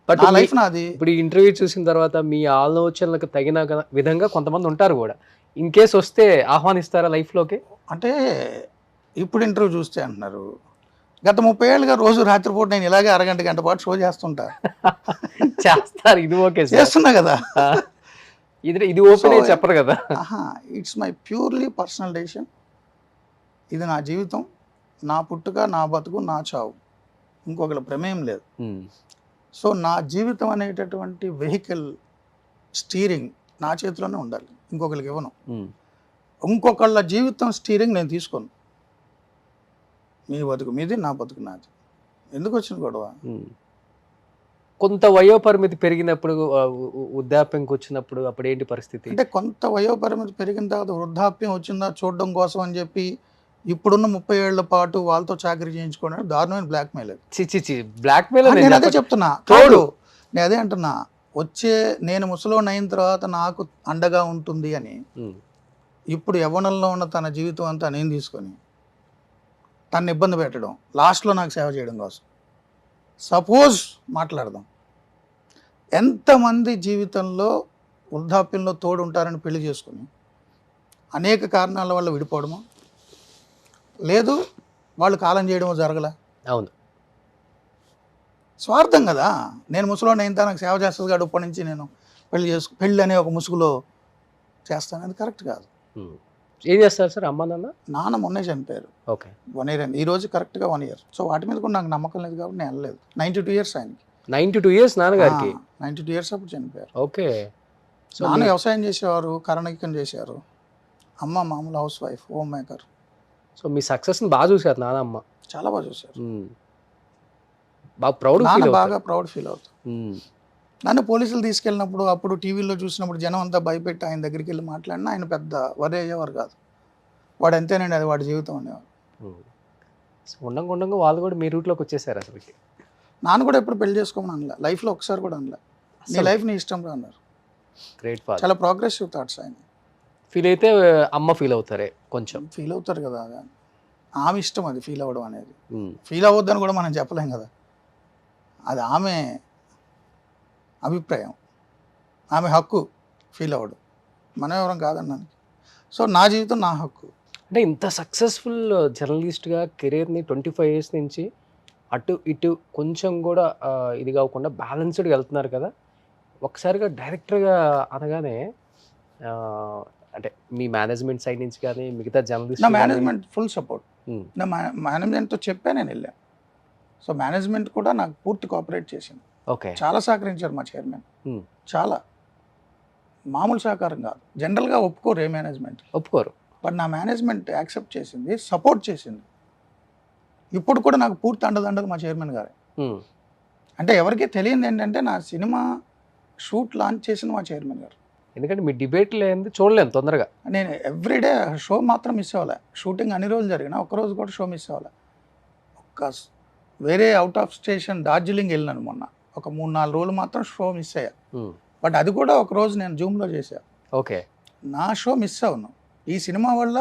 బట్ నా లైఫ్ నాది. ఇప్పుడు ఈ ఇంటర్వ్యూ చూసిన తర్వాత మీ ఆలోచనలకు తగిన విధంగా కొంతమంది ఉంటారు కూడా, ఇన్ కేస్ వస్తే ఆహ్వానిస్తారా లైఫ్లోకి? అంటే ఇప్పుడు ఇంటర్వ్యూ చూస్తే అంటున్నారు, గత 30 ఏళ్ళుగా రోజు రాత్రిపూట నేను ఇలాగే అరగంట గంట పాటు షో చేస్తుంటా. చేస్తారు, ఇది ఓకే, చేస్తున్నా కదా. ఇది ఓపెన్ చెప్పరు కదా. It's my purely personal decision. ఇది నా జీవితం, నా పుట్టుక, నా బతుకు, నా చావు, ఇంకొకరి ప్రమేయం లేదు. సో నా జీవితం అనేటటువంటి వెహికల్ స్టీరింగ్ నా చేతిలోనే ఉండాలి. ఇంకొకరికి ఇవ్వను. ఉమ్. ఇంకొకళ్ళ జీవితం స్టీరింగ్ నేను తీసుకోను. మీ బతుకు మీది, నా బతుకు నాది. ఎందుకు వచ్చిన గొడవ? కొంత వయోపరిమితి పెరిగినప్పుడు వృద్ధాప్యంకి వచ్చినప్పుడు అప్పుడు ఏంటి పరిస్థితి? అంటే కొంత వయోపరిమితి పెరిగిన తర్వాత వృద్ధాప్యం వచ్చిందా చూడడం కోసం అని చెప్పి ఇప్పుడున్న 30 ఏళ్ల పాటు వాళ్ళతో చాకరీ చేయించుకోవడానికి దారుణమైన బ్లాక్మెయిల్ అది. చిచి బ్లాక్మెయిల్. నేను అదే చెప్తున్నా. తోడు నేను అదే అంటున్నా, నేను ముసలోని అయిన తర్వాత నాకు అండగా ఉంటుంది అని ఇప్పుడు యవ్వనంలో ఉన్న తన జీవితం అంతా నేను తీసుకొని తను ఇబ్బంది పెట్టడం, లాస్ట్లో నాకు సేవ చేయడం కోసం. సపోజ్ మాట్లాడదాం, ఎంతమంది జీవితంలో వృద్ధాప్యంలో తోడు ఉంటారని పెళ్లి చేసుకుని అనేక కారణాల వల్ల విడిపోవడమో లేదు వాళ్ళు కాలం చేయడమో జరగలే. అవును, స్వార్థం కదా. నేను ముసలోని అయిన నాకు సేవ చేస్తుంది కాబట్టి ఇప్పటి నుంచి నేను పెళ్ళి అనే ఒక ముసుగులో చేస్తాను, అది కరెక్ట్ కాదు. ఏం చేస్తారు సార్ అమ్మ నాన్న మొన్నే చనిపోయారు. ఓకే, 1 year అయింది. ఈ రోజు కరెక్ట్గా 1 year. సో వాటి మీద కూడా నాకు నమ్మకం లేదు కాబట్టి నేను వెళ్ళలేదు. 92 years ఆయనకి. 92 years నాన్నగారికి? 92 years అప్పుడు చనిపోయారు. ఓకే. సో నాన్న వ్యవసాయం చేసేవారు, కరణికం చేశారు. అమ్మ మామూలు house wife, home maker. So మీ సక్సెస్ని బాగా చూసారు నాన్న అమ్మ? చాలా బాగా చూశారు. బాగా ప్రౌడ్ బాగా ప్రౌడ్ ఫీల్ అవుతారు. నన్ను పోలీసులు తీసుకెళ్ళినప్పుడు, అప్పుడు టీవీలో చూసినప్పుడు జనం అంతా భయపెట్టి ఆయన దగ్గరికి వెళ్ళి మాట్లాడినా ఆయన పెద్ద వరి అయ్యేవారు కాదు. వాడు అంతేనండి, అది వాడి జీవితం అనేవారు. ఉండంగా వాళ్ళు కూడా మీ రూట్లోకి వచ్చేసారు అసలుకి. నాన్న కూడా ఎప్పుడు పెళ్లి చేసుకోమని అనలే, లైఫ్లో ఒకసారి కూడా అనలే. నీ లైఫ్ నీ ఇష్టంలో అన్నారు. Great father. చాలా ప్రోగ్రెసివ్ థాట్స్ ఆయన. ఫీల్ అయితే అమ్మ ఫీల్ అవుతారే కొంచెం? ఫీల్ అవుతారు కదా, ఆమె ఇష్టం అది ఫీల్ అవ్వడం అనేది. ఫీల్ అవ్వద్దని కూడా మనం చెప్పలేం కదా, అది ఆమె అభిప్రాయం, ఆమె హక్కు ఫీల్ అవ్వడం, మనం ఎవరం కాదన్నాను. సో నా జీవితం నా హక్కు. అంటే ఇంత సక్సెస్ఫుల్ జర్నలిస్ట్గా కెరీర్ని 25 years నుంచి అటు ఇటు కొంచెం కూడా ఇది కాకుండా బ్యాలెన్స్డ్గా వెళ్తున్నారు కదా. ఒకసారిగా డైరెక్టర్గా అనగానే అంటే మీ మేనేజ్మెంట్ సైడ్ నుంచి కానీ మిగతా జర్నలిస్ట్? నా మేనేజ్మెంట్ ఫుల్ సపోర్ట్. నా మేనేజ్మెంట్తో చెప్పా నేను వెళ్ళాను. సో మేనేజ్మెంట్ కూడా నాకు పూర్తి కోఆపరేట్ చేసింది. ఓకే, చాలా సహకరించారు మా చైర్మన్. చాలా మామూలు సహకారం కాదు. జనరల్గా ఒప్పుకోరు, ఏ మేనేజ్మెంట్ ఒప్పుకోరు. బట్ నా మేనేజ్మెంట్ యాక్సెప్ట్ చేసింది, సపోర్ట్ చేసింది. ఇప్పుడు కూడా నాకు పూర్తి అండదండలు మా చైర్మన్ గారే. అంటే ఎవరికీ తెలియదు ఏంటంటే నా సినిమా షూట్ లాంచ్ చేసిన మా చైర్మన్ గారు. ఎందుకంటే మీ డిబేట్ లేదు, చూడలేము తొందరగా. నేను ఎవ్రీడే షో మాత్రం మిస్ అవ్వలే. షూటింగ్ అన్ని రోజులు జరిగినా ఒక్కరోజు కూడా షో మిస్ అవ్వలే. వేరే అవుట్ ఆఫ్ స్టేషన్ డార్జిలింగ్ వెళ్ళినాను మొన్న, ఒక 3-4 రోజులు మాత్రం షో మిస్ అయ్యా. బట్ అది కూడా ఒక రోజు నేను జూమ్లో చేశా. ఓకే, నా షో మిస్ అవును. ఈ సినిమా వల్ల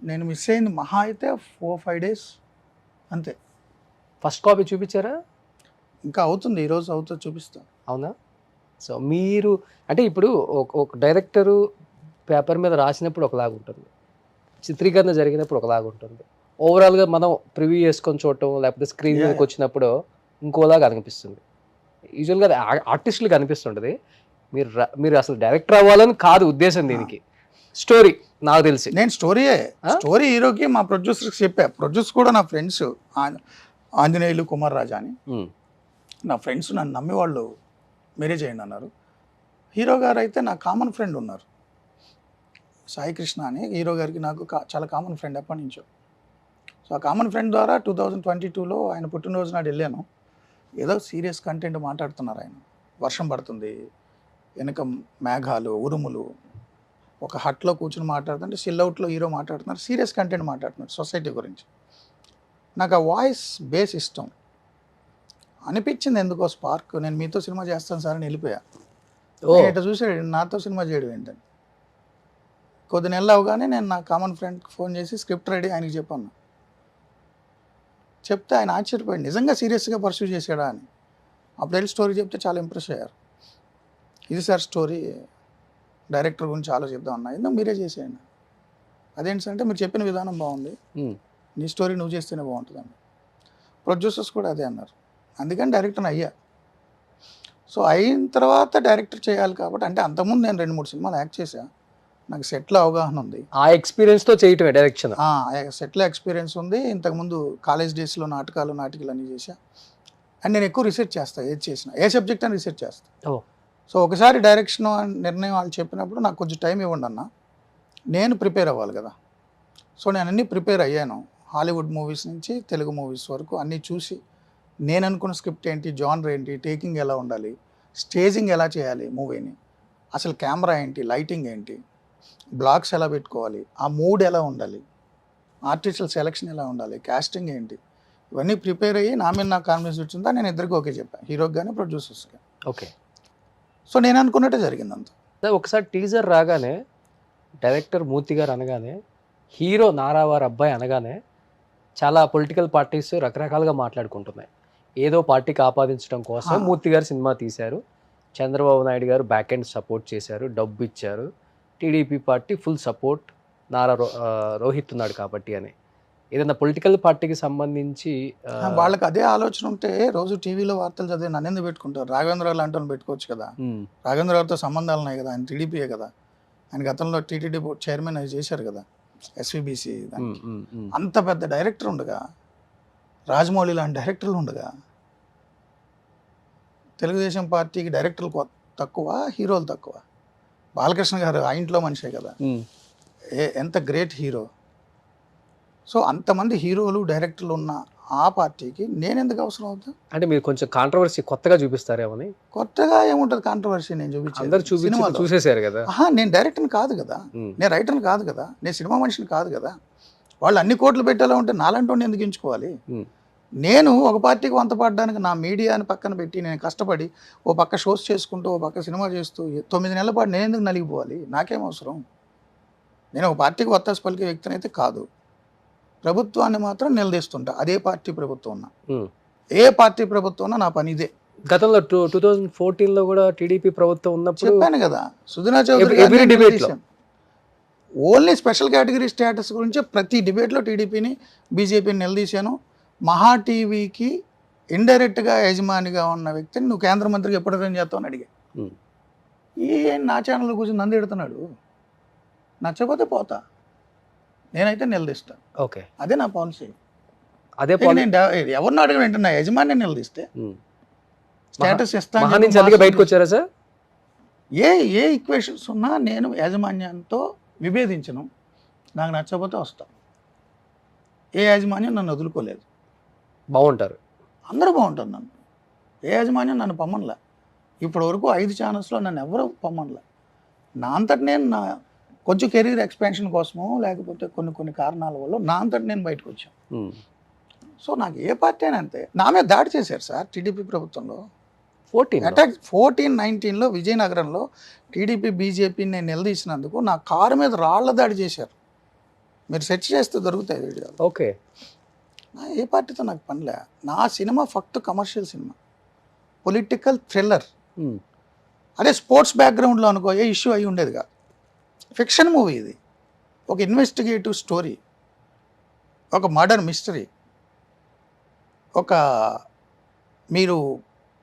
నేను మిస్ అయింది మహా అయితే 4-5 days అంతే. ఫస్ట్ కాపీ చూపించారా? ఇంకా అవుతుంది, ఈరోజు అవుతుంది, చూపిస్తా. అవునా? సో మీరు అంటే ఇప్పుడు ఒక డైరెక్టరు పేపర్ మీద రాసినప్పుడు ఒకలాగా ఉంటుంది, చిత్రీకరణ జరిగినప్పుడు ఒకలాగా ఉంటుంది, ఓవరాల్గా మనం ప్రివ్యూ చేసుకొని చూడటం లేకపోతే స్క్రీన్ మీదకి వచ్చినప్పుడు ఇంకోలాగా అనిపిస్తుంది. యూజువల్గా ఆర్టిస్టులకు అనిపిస్తుంటుంది. మీరు అసలు డైరెక్టర్ అవ్వాలని కాదు ఉద్దేశం దీనికి. స్టోరీ నాకు తెలిసి నేను స్టోరీ హీరోకి మా ప్రొడ్యూసర్కి చెప్పా. ప్రొడ్యూసర్ కూడా నా ఫ్రెండ్స్ ఆంజనేయులు, కుమార్ రాజా అని నా ఫ్రెండ్స్ నన్ను నమ్మి వాళ్ళు మీరే చేయండి అన్నారు. హీరో గారు అయితే నా కామన్ ఫ్రెండ్ ఉన్నారు, సాయి కృష్ణ అని. హీరో గారికి నాకు చాలా కామన్ ఫ్రెండ్ ఎప్పటి నుంచో. సో ఆ కామన్ ఫ్రెండ్ ద్వారా 2022లో ఆయన పుట్టినరోజు నాడు వెళ్ళాను. ఏదో సీరియస్ కంటెంట్ మాట్లాడుతున్నారు ఆయన. వర్షం పడుతుంది, వెనక మేఘాలు, ఉరుములు, ఒక హట్లో కూర్చుని మాట్లాడుతుంటే సిల్అవుట్లో హీరో మాట్లాడుతున్నారు, సీరియస్ కంటెంట్ మాట్లాడుతున్నారు సొసైటీ గురించి. నాకు ఆ వాయిస్ బేస్ ఇష్టం అనిపించింది ఎందుకో స్పార్క్. నేను మీతో సినిమా చేస్తాను సార్ అని వెళ్ళిపోయా. ఇట్లా చూసాడు, నాతో సినిమా చేయడం ఏంటని. కొద్ది నెలలు అవగానే నేను నా కామన్ ఫ్రెండ్కి ఫోన్ చేసి స్క్రిప్ట్ రెడీ ఆయనకి చెప్పాను. చెప్తే ఆయన ఆశ్చర్యపోయాడు, నిజంగా సీరియస్గా పర్సూ చేశాడా అని. అప్పుడు వెళ్ళి స్టోరీ చెప్తే చాలా ఇంప్రెస్ అయ్యారు. ఇది సార్ స్టోరీ, డైరెక్టర్ గురించి ఆలోచిద్దాం అన్నా. ఎందుకు మీరే చేసేయండి. అదేంటి సార్ అంటే మీరు చెప్పిన విధానం బాగుంది, నీ స్టోరీ నువ్వు చేస్తేనే బాగుంటుందండి. ప్రొడ్యూసర్స్ కూడా అదే అన్నారు. అందుకని డైరెక్టర్ అయ్యా. సో అయిన తర్వాత డైరెక్టర్ చేయాలి కాబట్టి, అంటే అంతకుముందు నేను 2-3 సినిమాలు యాక్ట్ చేశా, నాకు సెట్లో అవగాహన ఉంది. ఆ ఎక్స్పీరియన్స్తో చేయటమే డైరెక్షన్. సెట్లో ఎక్స్పీరియన్స్ ఉంది. ఇంతకుముందు కాలేజ్ డేస్లో నాటకాలు అన్నీ చేశా. అండ్ నేను ఎక్కువ రీసెర్చ్ చేస్తాను, ఏది చేసినా ఏ సబ్జెక్ట్ అని రీసెర్చ్ చేస్తాను. సో ఒకసారి డైరెక్షన్ నిర్ణయం వాళ్ళు చెప్పినప్పుడు నాకు కొంచెం టైం ఇవ్వండి అన్న, నేను ప్రిపేర్ అవ్వాలి కదా. సో నేను అన్నీ ప్రిపేర్ అయ్యాను, హాలీవుడ్ మూవీస్ నుంచి తెలుగు మూవీస్ వరకు అన్నీ చూసి నేను అనుకున్న స్క్రిప్ట్ ఏంటి, జానర్ ఏంటి, టేకింగ్ ఎలా ఉండాలి, స్టేజింగ్ ఎలా చేయాలి మూవీని, అసలు కెమెరా ఏంటి, లైటింగ్ ఏంటి, బ్లాక్స్ ఎలా పెట్టుకోవాలి, ఆ మూడ్ ఎలా ఉండాలి, ఆర్టిస్టుల సెలెక్షన్ ఎలా ఉండాలి, కాస్టింగ్ ఏంటి, ఇవన్నీ ప్రిపేర్ అయ్యి నా మీద నాకు కాన్ఫిడెన్స్ వచ్చిందా నేను ఇద్దరికి ఓకే చెప్పాను, హీరోకి కానీ ప్రొడ్యూసర్స్కి. ఓకే. సో నేను అనుకున్నట్టే జరిగింది అంత. ఒకసారి టీజర్ రాగానే డైరెక్టర్ మూర్తి గారు అనగానే, హీరో నారావారి అబ్బాయి అనగానే చాలా పొలిటికల్ పార్టీస్ రకరకాలుగా మాట్లాడుకుంటున్నాయి. ఏదో పార్టీకి ఆపాదించడం కోసం మూర్తి గారు సినిమా తీశారు, చంద్రబాబు నాయుడు గారు బ్యాక్ ఎండ్ సపోర్ట్ చేశారు, డబ్బు ఇచ్చారు, TDP party full support, Rohit ఉన్నాడు కాబట్టి అని. ఏదైనా పొలిటికల్ పార్టీకి సంబంధించి వాళ్ళకి అదే ఆలోచన ఉంటే రోజు టీవీలో వార్తలు చదివి నన్ను ఎందుకు పెట్టుకుంటారు? రాఘవేంద్రరావు లాంటి వాళ్ళు పెట్టుకోవచ్చు కదా. రాఘవేంద్రరావుతో సంబంధాలు ఉన్నాయి కదా, ఆయన టీడీపీయే కదా, ఆయన గతంలో టీటీడీ బోర్డు చైర్మన్ అది చేశారు కదా, ఎస్వీబీసీ. అంత పెద్ద డైరెక్టర్ ఉండగా, రాజమౌళి లాంటి డైరెక్టర్లు ఉండగా, తెలుగుదేశం పార్టీకి డైరెక్టర్లు తక్కువ, హీరోలు తక్కువ. బాలకృష్ణ గారు ఆ ఇంట్లో మనిషే కదా, ఎంత గ్రేట్ హీరో. సో అంతమంది హీరోలు డైరెక్టర్లు ఉన్న ఆ పార్టీకి నేను ఎందుకు అవసరం అవుతా? అంటే మీరు కొంచెం కాంట్రవర్సీ కొత్తగా చూపిస్తారేమని. కొత్తగా ఏముంటుంది కాంట్రవర్సీ? నేను చూసేసారు కదా. నేను డైరెక్టర్ని కాదు కదా, నేను రైటర్ని కాదు కదా, నేను సినిమా మనిషిని కాదు కదా. వాళ్ళు అన్ని కోట్లు పెట్టేలా ఉంటే నాలంటూ ఎందుకు ఎంచుకోవాలి? నేను ఒక పార్టీకి వంత పడడానికి నా మీడియాని పక్కన పెట్టి నేను కష్టపడి ఓ పక్క షోస్ చేసుకుంటూ ఓ పక్క సినిమా చేస్తూ 9 నెలల పాటు నేను ఎందుకు నలిగిపోవాలి? నాకేం అవసరం? నేను ఒక పార్టీకి వత్తాసు పలికే వ్యక్తిని అయితే కాదు. ప్రభుత్వాన్ని మాత్రం నిలదీస్తుంటా, అదే పార్టీ ప్రభుత్వం ఉన్నా, ఏ పార్టీ ప్రభుత్వం ఉన్నా నా పని ఇదే. గతంలో 2014లో కూడా టీడీపీ ప్రభుత్వం ఉన్నప్పుడు చెప్పాను కదా, Sujana Chowdary only special category status గురించి ప్రతి డిబేట్లో టీడీపీని బీజేపీని నిలదీశాను. మహా టీవీకి ఇండైరెక్ట్గా యజమానిగా ఉన్న వ్యక్తిని నువ్వు కేంద్ర మంత్రికి ఎప్పుడు రిజైన్ చేస్తావు అని అడిగా. నా ఛానల్ కూర్చొని నంది ఎడుతున్నాడు, నచ్చకపోతే పోతా, నేనైతే నిలదీస్తాను. ఓకే, అదే నా పాలసీ. అదే ఎవరిని అడిగిన వెంటనే నా యజమాని నిలదీస్తే స్టేటస్ ఇస్తాను. బయటకు వచ్చారా సార్? ఏ ఈక్వేషన్స్ ఉన్నా నేను యాజమాన్యంతో విభేదించను, నాకు నచ్చకపోతే వస్తాను. ఏ యాజమాన్యం నన్ను వదులుకోలేదు, బాగుంటారు, అందరూ బాగుంటారు. నన్ను ఏ యాజమాన్యం నన్ను పమ్మనలే. ఇప్పటి వరకు 5 ఛానల్స్లో నన్ను ఎవరు పమ్మనలే. నా అంతటి నేను నా కొంచెం కెరీర్ ఎక్స్పాన్షన్ కోసమో లేకపోతే కొన్ని కారణాల వల్ల నా అంతటి నేను బయటకు వచ్చాను. సో నాకు ఏ పార్టీ అయినా అంతే. నా మీద దాడి చేశారు సార్ టీడీపీ ప్రభుత్వంలో. 14-19లో విజయనగరంలో టీడీపీ బీజేపీని నేను నిలదీసినందుకు నా కారు మీద రాళ్ల దాడి చేశారు. మీరు సెర్చ్ చేస్తే దొరుకుతాయి వీడియోలు. ఓకే, ఏ పార్టీతో నాకు పనిలే. నా సినిమా ఫక్త్ కమర్షియల్ సినిమా, పొలిటికల్ థ్రిల్లర్. అదే స్పోర్ట్స్ బ్యాక్గ్రౌండ్లో అనుకో ఏ ఇష్యూ అయి ఉండేది కాదు. ఫిక్షన్ మూవీ ఇది, ఒక ఇన్వెస్టిగేటివ్ స్టోరీ, ఒక మర్డర్ మిస్టరీ, ఒక మీరు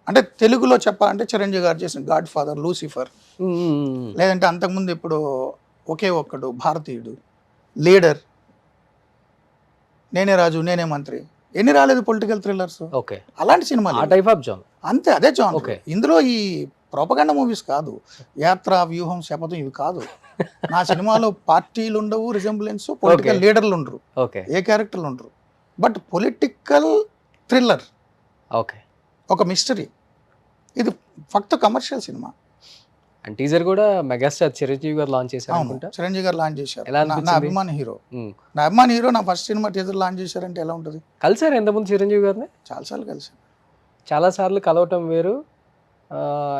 అంటే తెలుగులో చెప్పాలంటే చిరంజీవి గారు చేసిన గాడ్ ఫాదర్, లూసిఫర్, లేదంటే అంతకుముందు ఇప్పుడు ఒకే ఒక్కడు, భారతీయుడు, లీడర్, నేనే రాజు నేనే మంత్రి, ఎన్ని రాలేదు పొలిటికల్ థ్రిల్లర్స్. ఓకే, అలాంటి సినిమాలు అంతే, అదే జాన్. ఇందులో ఈ ప్రొపగండా మూవీస్ కాదు, యాత్ర, వ్యూహం, శపథం ఇవి కాదు. నా సినిమాలో పార్టీలు ఉండవు, రిజెంబ్లెన్స్, పొలిటికల్ లీడర్లు ఉండరు, ఏ క్యారెక్టర్లు ఉండరు, బట్ పొలిటికల్ థ్రిల్లర్, ఒక మిస్టరీ. ఇది ఫక్త్ కమర్షియల్ సినిమా. అండ్ టీజర్ కూడా మెగాస్టార్ చిరంజీవి గారు లాంచ్ చేశారు అనుకుంటా. చిరంజీవి గారు లాంచ్ చేశారు. నా అభిమాని హీరో నా ఫస్ట్ సినిమా టీజర్ లాంచ్ చేశారంటే ఎలా ఉంటుంది? కలిసారు ఎంతమంది చిరంజీవి గారిని? చాలాసార్లు కలిసారు. చాలాసార్లు కలవటం వేరు.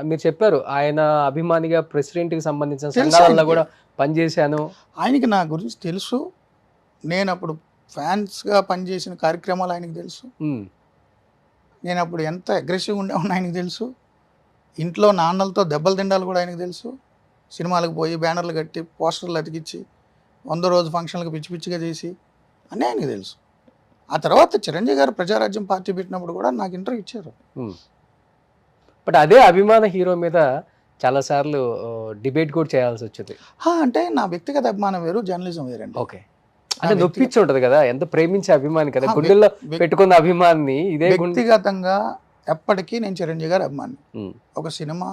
మీరు చెప్పారు ఆయన అభిమానిగా ప్రెసిడెంట్కి సంబంధించిన సంఘాలలో కూడా పనిచేశాను. ఆయనకి నా గురించి తెలుసు, నేను అప్పుడు ఫ్యాన్స్గా పనిచేసిన కార్యక్రమాలు ఆయనకి తెలుసు, నేను అప్పుడు ఎంత అగ్రెసివ్గా ఉండేవాడిని ఆయనకు తెలుసు, ఇంట్లో నాన్నలతో దెబ్బలు తిండాలు కూడా ఆయనకు తెలుసు, సినిమాలకు పోయి బ్యానర్లు కట్టి పోస్టర్లు అతికిచ్చి 100 రోజు ఫంక్షన్లకు పిచ్చి పిచ్చిగా చేసి అని ఆయనకు తెలుసు. ఆ తర్వాత చిరంజీవి గారు ప్రజారాజ్యం పార్టీ పెట్టినప్పుడు కూడా నాకు ఇంటర్వ్యూ ఇచ్చారు. బట్ అదే అభిమాన హీరో మీద చాలాసార్లు డిబేట్ కూడా చేయాల్సి వచ్చింది. అంటే నా వ్యక్తిగత అభిమానం వేరు, జర్నలిజం వేరండి. ఓకే, అంటే నొప్పించి ఉంటుంది కదా, ఎంత ప్రేమించే అభిమాని కదా, గుండెల్లో పెట్టుకున్న అభిమాని. ఇదే వ్యక్తిగతంగా ఎప్పటికీ నేను చిరంజీవి గారి అభిమాని. ఒక సినిమా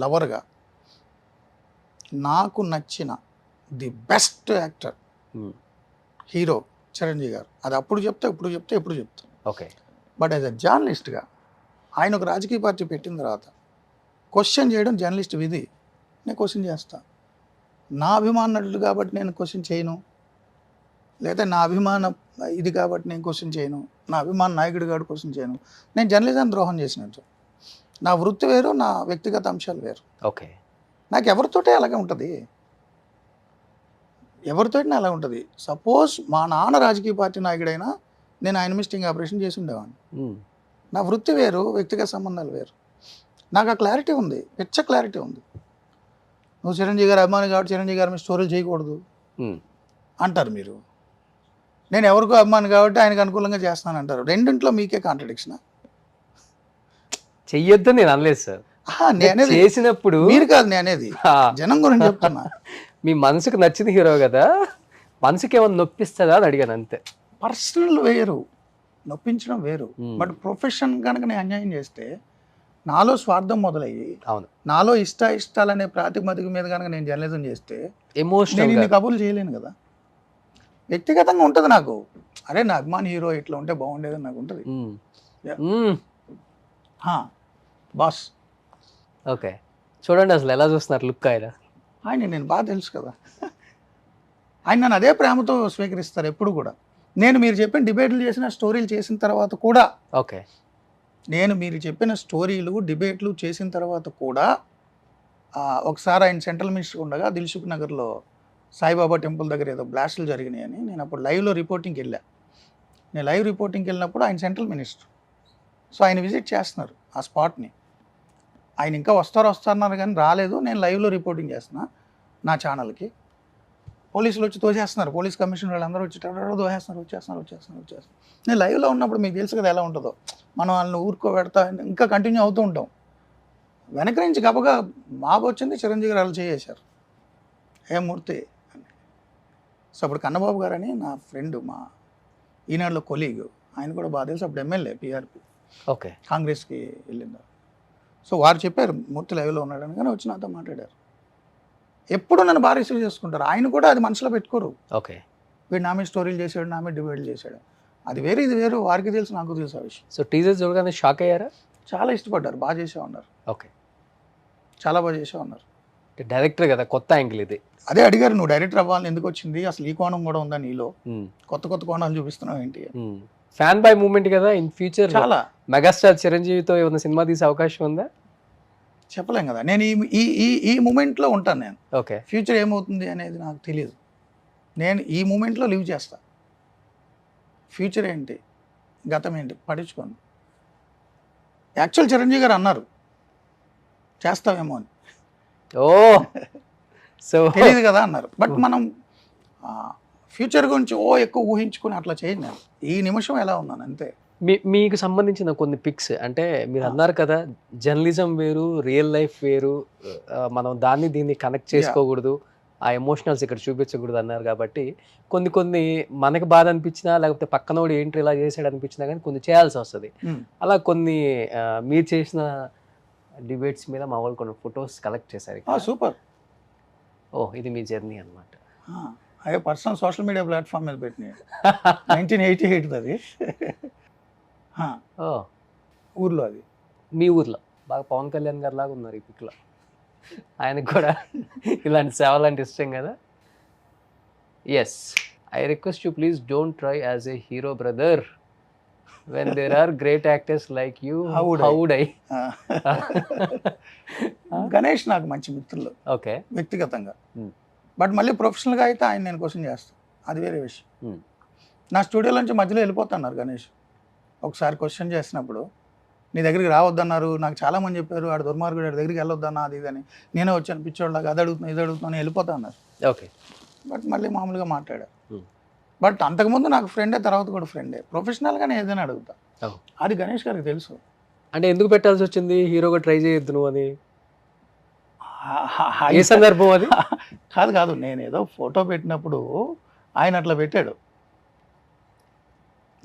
లవర్గా నాకు నచ్చిన the best actor hero Chiranjeevi గారు. అది అప్పుడు చెప్తే ఇప్పుడు చెప్తే ఎప్పుడు చెప్తాను. ఓకే. బట్ యాజ్ అ జర్నలిస్ట్గా ఆయన ఒక రాజకీయ పార్టీ పెట్టిన తర్వాత క్వశ్చన్ చేయడం జర్నలిస్ట్ విధి. నేను క్వశ్చన్ చేస్తా. నా అభిమాన నటుడు కాబట్టి నేను క్వశ్చన్ చేయను, లేదా నా అభిమాన ఇది కాబట్టి నేను క్వశ్చన్ చేయను, నా అభిమాన నాయకుడు కాబట్టి క్వశ్చన్ చేయను. నేను జర్నలిజం ద్రోహం చేసినట్టు. నా వృత్తి వేరు, నా వ్యక్తిగత అంశాలు వేరు. ఓకే. నాకు ఎవరితోటే అలాగే ఉంటుంది, ఎవరితోటినా అలా ఉంటుంది. సపోజ్ మా నాన్న రాజకీయ పార్టీ నాయకుడైనా నేను ఆయన మిస్టింగ్ ఆపరేషన్ చేసి ఉండేవాడిని. నా వృత్తి వేరు, వ్యక్తిగత సంబంధాలు వేరు. నాకు ఆ క్లారిటీ ఉంది, పిచ్చ క్లారిటీ ఉంది. నువ్వు చిరంజీవి గారు అభిమాని కాబట్టి చిరంజీవి గారి మీద స్టోరీలు చేయకూడదు అంటారు మీరు. నేను ఎవరికో అభిమాని కాబట్టి ఆయనకు అనుకూలంగా చేస్తాను అంటారు. రెండింట్లో మీకే కాంట్రడిక్షన్. చెయ్యొద్దు నేను అనలేదు సార్. నేనేది చేసినప్పుడు మీరు కాదు, నేనేది జనం గురించి చెప్తున్నా. మీ మనసుకు నచ్చిన హీరో కదా, మనసుకి ఏమైనా నొప్పిస్తుందా అని అడిగాను అంతే. పర్సనల్ వేరు, నొప్పించడం వేరు. బట్ ప్రొఫెషన్ కనుక నేను అన్యాయం చేస్తే నాలో స్వార్థం మొదలయ్యి, అవును, నాలో ఇష్టాలనే ప్రాతిపదిక మీద కనుక నేను జర్నలిజం చేస్తే నేను ఎమోషనల్ ఇన్ని కబుర్లు చేయలేను కదా. వ్యక్తిగతంగా ఉంటుంది నాకు, అరే నా అభిమాని హీరో ఇట్లా ఉంటే బాగుండేదని నాకు ఉంటుంది. Boss okay. చూడండి అసలు ఎలా చూస్తున్నారు లుక్ ఆయన నేను బాగా తెలుసు కదా. ఆయన నన్ను అదే ప్రేమతో స్వీకరిస్తారు ఎప్పుడు కూడా. నేను మీరు చెప్పిన డిబేట్లు చేసిన స్టోరీలు చేసిన తర్వాత కూడా, ఓకే, నేను మీరు చెప్పిన స్టోరీలు డిబేట్లు చేసిన తర్వాత కూడా ఒకసారి ఆయన సెంట్రల్ మినిస్టర్ ఉండగా దిల్సుఖ్ నగర్లో సాయిబాబా టెంపుల్ దగ్గర ఏదో బ్లాస్టులు జరిగినాయని నేను అప్పుడు లైవ్లో రిపోర్టింగ్కి వెళ్ళా. నేను లైవ్ రిపోర్టింగ్కి వెళ్ళినప్పుడు ఆయన సెంట్రల్ మినిస్టర్, సో ఆయన విజిట్ చేస్తున్నారు ఆ స్పాట్ని. ఆయన ఇంకా వస్తున్నారు కానీ రాలేదు. నేను లైవ్లో రిపోర్టింగ్ చేస్తున్నా నా ఛానల్కి. పోలీసులు వచ్చి తోసేస్తున్నారు, పోలీస్ కమిషనర్ వాళ్ళందరూ వచ్చి వచ్చేస్తున్నారు. నేను లైవ్లో ఉన్నప్పుడు మీకు తెలుసు కదా ఎలా ఉంటుందో, మనం వాళ్ళని ఊరుకోబెడతా ఇంకా కంటిన్యూ అవుతూ ఉంటాం. వెనక నుంచి గబగా మాకు వచ్చింది, చిరంజీవి గారు వాళ్ళు చేసేశారు. ఏ మూర్తి అని. సో అప్పుడు కన్నబాబు గారు అని నా ఫ్రెండ్, మా ఈనాడులో కొలీగ్, ఆయన కూడా బాగా తెలుసు. అప్పుడు ఎమ్మెల్యే పిఆర్పి, ఓకే, కాంగ్రెస్కి వెళ్ళింది. సో వారు చెప్పారు మూర్తి లైవ్లో ఉన్నాడని, కానీ వచ్చి నాతో మాట్లాడారు. ఎప్పుడు నన్ను బాగా రిసీవ్ చేసుకుంటారు. ఆయన కూడా అది మనసులో పెట్టుకోరు. ఓకే, వీడు నా మీద స్టోరీలు చేశాడు, నా మీద డిబేట్లు చేశాడు. అది వేరు, ఇది వేరు. వారికి తెలుసు, నాకు తెలుసు ఆ విషయం. సో టీజర్ చూడగానే షాక్ అయ్యారా? చాలా ఇష్టపడ్డారు, బాగా చేసే ఉన్నారు. ఓకే, చాలా బాగా చేసే ఉన్నారు. డైరెక్టర్ కదా, కొత్త యాంగిల్ ఇది. అదే అడిగారు, నువ్వు డైరెక్టర్ అవ్వాలని ఎందుకు వచ్చింది, అసలు ఈ కోణం కూడా ఉందా నీలో, కొత్త కొత్త కోణాలు చూపిస్తున్నావు ఏంటి. ఫ్యాన్ బాయ్ మూమెంట్ కదా. ఇన్ ఫ్యూచర్ చాలా మెగాస్టార్ చిరంజీవితో ఏమైనా సినిమా తీసే అవకాశం ఉందా? చెప్పలేం కదా. నేను ఈ మూమెంట్లో ఉంటాను. నేను ఓకే, ఫ్యూచర్ ఏమవుతుంది అనేది నాకు తెలియదు. నేను ఈ మూమెంట్లో లివ్ చేస్తా. ఫ్యూచర్ ఏంటి, గతం ఏంటి పట్టించుకోండి. యాక్చువల్ చిరంజీవి గారు అన్నారు చేస్తావేమో అని. ఓ సో తెలియదు కదా అన్నారు. బట్ మనం ఫ్యూచర్ గురించి ఎక్కువ ఊహించుకుని అట్లా చేయండి. నేను ఈ నిమిషం ఎలా ఉన్నాను అంతే. మీకు సంబంధించిన కొన్ని పిక్స్ అంటే మీరు అన్నారు కదా, జర్నలిజం వేరు, రియల్ లైఫ్ వేరు, మనం దీన్ని కనెక్ట్ చేసుకోకూడదు, ఆ ఎమోషనల్స్ ఇక్కడ చూపించకూడదు అన్నారు. కాబట్టి కొన్ని మనకు బాధ అనిపించినా, లేకపోతే పక్కనోడు ఏంటి ఇలా చేసాడు అనిపించినా కానీ కొన్ని చేయాల్సి వస్తుంది. అలా కొన్ని మీరు చేసిన డిబేట్స్ మీద మా వాళ్ళు కొన్ని ఫొటోస్ కలెక్ట్ చేశారు. సూపర్. ఓ ఇది మీ జర్నీ అనమాట. అదే పర్సనల్ సోషల్ మీడియా ప్లాట్ఫామ్ మీద పెట్టినాయి. 1988 అది. ఊర్లో, అది మీ ఊర్లో. బాగా పవన్ కళ్యాణ్ గారు లాగా ఉన్నారు ఈ పిక్లో. ఆయనకు కూడా ఇలాంటి సేవలు అంటే ఇష్టం కదా. Yes, I request you please don't try as a hero brother when there are great actors like you. How would I? Ganesh నాకు మంచి మిత్రులు, ఓకే, వ్యక్తిగతంగా. బట్ మళ్ళీ ప్రొఫెషనల్గా అయితే ఆయన నేను క్వశ్చన్ చేస్తాను, అది వేరే విషయం. నా స్టూడియోలో నుంచి మధ్యలో వెళ్ళిపోతున్నారు గణేష్. ఒకసారి క్వశ్చన్ చేసినప్పుడు నీ దగ్గరికి రావద్దన్నారు, నాకు చాలామంది చెప్పారు ఆడు దుర్మార్గుడు, ఆడి దగ్గరికి వెళ్ళొద్దన్నా అది ఇది అని. నేనే వచ్చాను పిచ్చోళ్ళగా, అది అడుగుతున్నా ఇది అడుగుతున్నా, వెళ్ళిపోతా అన్నారు. ఓకే, బట్ మళ్ళీ మామూలుగా మాట్లాడారు. బట్ అంతకుముందు నాకు ఫ్రెండే, తర్వాత కూడా ఫ్రెండే. ప్రొఫెషనల్గానే ఏదైనా అడుగుతా, అది గణేష్ గారికి తెలుసు. అంటే ఎందుకు పెట్టాల్సి వచ్చింది హీరోగా ట్రై చేయొద్దు నువ్వు అని? ఏ సందర్భం అది? కాదు, నేను ఏదో ఫోటో పెట్టినప్పుడు ఆయన అట్లా పెట్టాడు,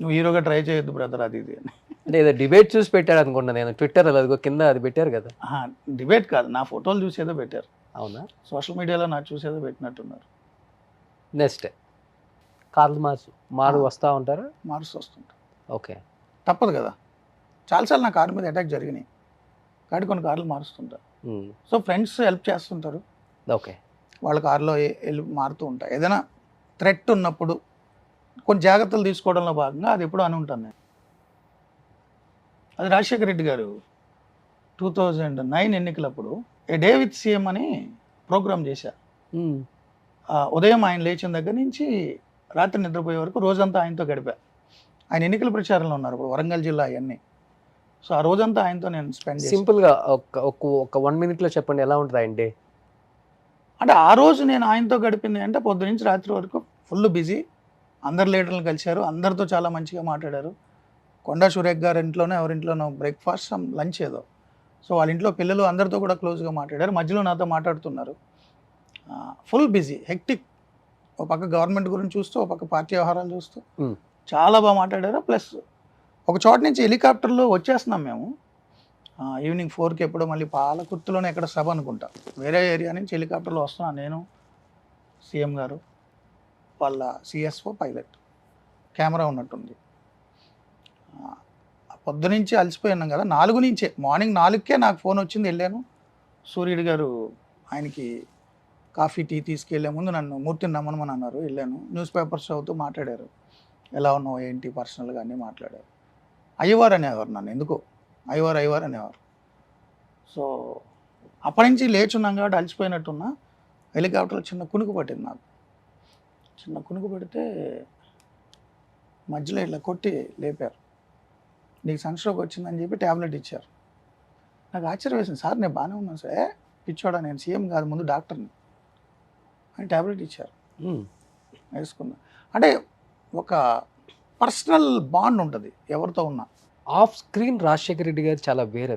నువ్వు హీరోగా ట్రై చేయొద్దు బ్రదర్ అది ఇది అని. అంటే ఏదో డిబేట్ చూసి పెట్టాడు అనుకున్నా నేను, ట్విట్టర్ అదిగో కింద అది పెట్టారు కదా. డిబేట్ కాదు, నా ఫోటోలు చూసేదో పెట్టారు. అవునా? సోషల్ మీడియాలో నాకు చూసేదో పెట్టినట్టున్నారు. నెక్స్ట్ కార్లు మారు వస్తూ ఉంటారు, మారుస్తూ వస్తుంటారు. ఓకే, తప్పదు కదా, చాలాసార్లు నా కారు మీద అటాక్ జరిగినాయి కాబట్టి కొన్ని కార్లు మారుస్తుంటారు. సో ఫ్రెండ్స్ హెల్ప్ చేస్తుంటారు, ఓకే, వాళ్ళ కారులో వెళ్ళి మారుతూ ఉంటాయి. ఏదైనా థ్రెట్ ఉన్నప్పుడు కొన్ని జాగ్రత్తలు తీసుకోవడంలో భాగంగా అది ఎప్పుడూ అని ఉంటాను నేను. అది రాజశేఖర రెడ్డి గారు 2009 ఎన్నికలప్పుడు ఏ డే విత్ సీఎం అని ప్రోగ్రామ్ చేశారు. ఉదయం ఆయన లేచిన దగ్గర నుంచి రాత్రి నిద్రపోయే వరకు రోజంతా ఆయనతో గడిపా. ఆయన ఎన్నికల ప్రచారంలో ఉన్నారు ఇప్పుడు వరంగల్ జిల్లా అవన్నీ. సో ఆ రోజంతా ఆయనతో నేను స్పెండ్ చేశాను. సింపుల్గా ఒక 1 minute చెప్పండి ఎలా ఉంటుంది ఆయన డే? అంటే ఆ రోజు నేను ఆయనతో గడిపింది అంటే పొద్దు నుంచి రాత్రి వరకు ఫుల్ బిజీ. అందరు లీడర్లను కలిశారు, అందరితో చాలా మంచిగా మాట్లాడారు. కొండా సురేఖ్ గారి ఇంట్లోనే ఎవరింట్లోనో బ్రేక్ఫాస్ట్ లంచ్ ఏదో, సో వాళ్ళ ఇంట్లో పిల్లలు అందరితో కూడా క్లోజ్గా మాట్లాడారు. మధ్యలో నాతో మాట్లాడుతున్నారు. Full busy, hectic. ఒక పక్క గవర్నమెంట్ గురించి చూస్తూ, ఒక పక్క పార్టీ వ్యవహారాలు చూస్తూ చాలా బాగా మాట్లాడారు. ప్లస్ ఒక చోట నుంచి హెలికాప్టర్లో వచ్చేస్తున్నాం మేము ఈవినింగ్ 4కి ఎప్పుడో, మళ్ళీ పాలకుర్తిలోనే ఎక్కడ సభ అనుకుంటా, వేరే ఏరియా నుంచి హెలికాప్టర్లో వస్తున్నాను నేను, సీఎం గారు, వాళ్ళ సిఎస్ఓ, పైలట్, కెమెరా ఉన్నట్టుంది. పొద్దునుంచి అలసిపోయి ఉన్నాం కదా, 4 నుంచే, మార్నింగ్ 4కే నాకు ఫోన్ వచ్చింది. వెళ్ళాను, సూర్యుడు గారు ఆయనకి కాఫీ టీ తీసుకెళ్లే ముందు నన్ను మూర్తిని నమ్మనమని అన్నారు. వెళ్ళాను, న్యూస్ పేపర్స్ చదువుతూ మాట్లాడారు, ఎలా ఉన్నావు ఏంటి పర్సనల్గా అన్నీ మాట్లాడారు. అయ్యవారు అనేవారు నన్ను, ఎందుకో అయ్యవారు అనేవారు. సో అప్పటి నుంచి లేచున్నాం కాబట్టి అలసిపోయినట్టున్నా. హెలికాప్టర్లో చిన్న కునుకు పట్టింది నాకు. చిన్న కునుకు పడితే మధ్యలో ఇలా కొట్టి లేపారు. నీకు సన్స్ట్రోక్ వచ్చిందని చెప్పి ట్యాబ్లెట్ ఇచ్చారు. నాకు ఆశ్చర్యం వేసింది, సార్ నేను బాగానే ఉన్నాను సార్. పిచ్చోడా, నేను సీఎం కాదు ముందు డాక్టర్ని అని ట్యాబ్లెట్ ఇచ్చారు, వేసుకున్నా. అంటే ఒక పర్సనల్ బాండ్ ఉంటుంది ఎవరితో ఉన్నా. ఆఫ్ స్క్రీన్ రాజశేఖర రెడ్డి గారు చాలా వేరే.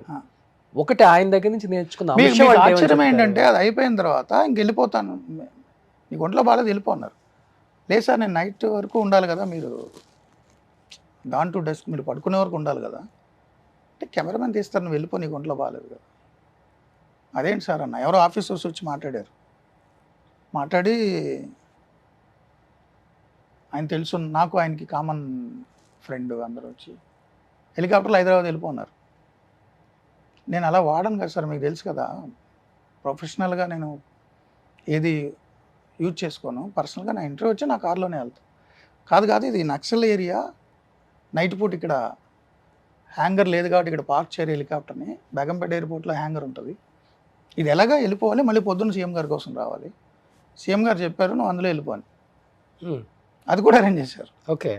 ఒకటి ఆయన దగ్గర నుంచి నేర్చుకున్న ఆశ్చర్యం ఏంటంటే, అది అయిపోయిన తర్వాత ఇంక వెళ్ళిపోతాను, నీకు ఒంట్లో బాగాలేదు వెళ్ళిపోన్నారు. లేదు సార్ నేను నైట్ వరకు ఉండాలి కదా, మీరు డాన్ టు డెస్క్ మీరు పడుకునే వరకు ఉండాలి కదా అంటే, కెమెరామెన్ తీస్తారు, నువ్వు వెళ్ళిపో, నీకు ఒంట్లో బాగాలేదు కదా. అదేంటి సార్ అన్న, ఎవరో ఆఫీసర్స్ వచ్చి మాట్లాడారు. మాట్లాడి ఆయన తెలుసు నాకు, ఆయనకి కామన్ ఫ్రెండ్, అందరూ వచ్చి హెలికాప్టర్లో హైదరాబాద్ వెళ్ళిపోన్నారు. నేను అలా వాడను కదా సార్, మీకు తెలుసు కదా, ప్రొఫెషనల్గా నేను ఏది యూజ్ చేసుకోను, పర్సనల్గా నా ఇంటర్వ్యూ వచ్చి నా కార్లోనే వెళ్తాను. కాదు ఇది నక్సల్ ఏరియా, నైట్ పూట ఇక్కడ హ్యాంగర్ లేదు కాబట్టి ఇక్కడ పార్క్ చేయరు హెలికాప్టర్ని, బేగంపేట ఎయిర్పోర్ట్లో హ్యాంగర్ ఉంటుంది, ఇది ఎలాగా వెళ్ళిపోవాలి, మళ్ళీ పొద్దున్న సీఎం గారి కోసం రావాలి, సీఎం గారు చెప్పారు నువ్వు అందులో వెళ్ళిపోని, అది కూడా అరేంజ్ చేశారు. ఓకే,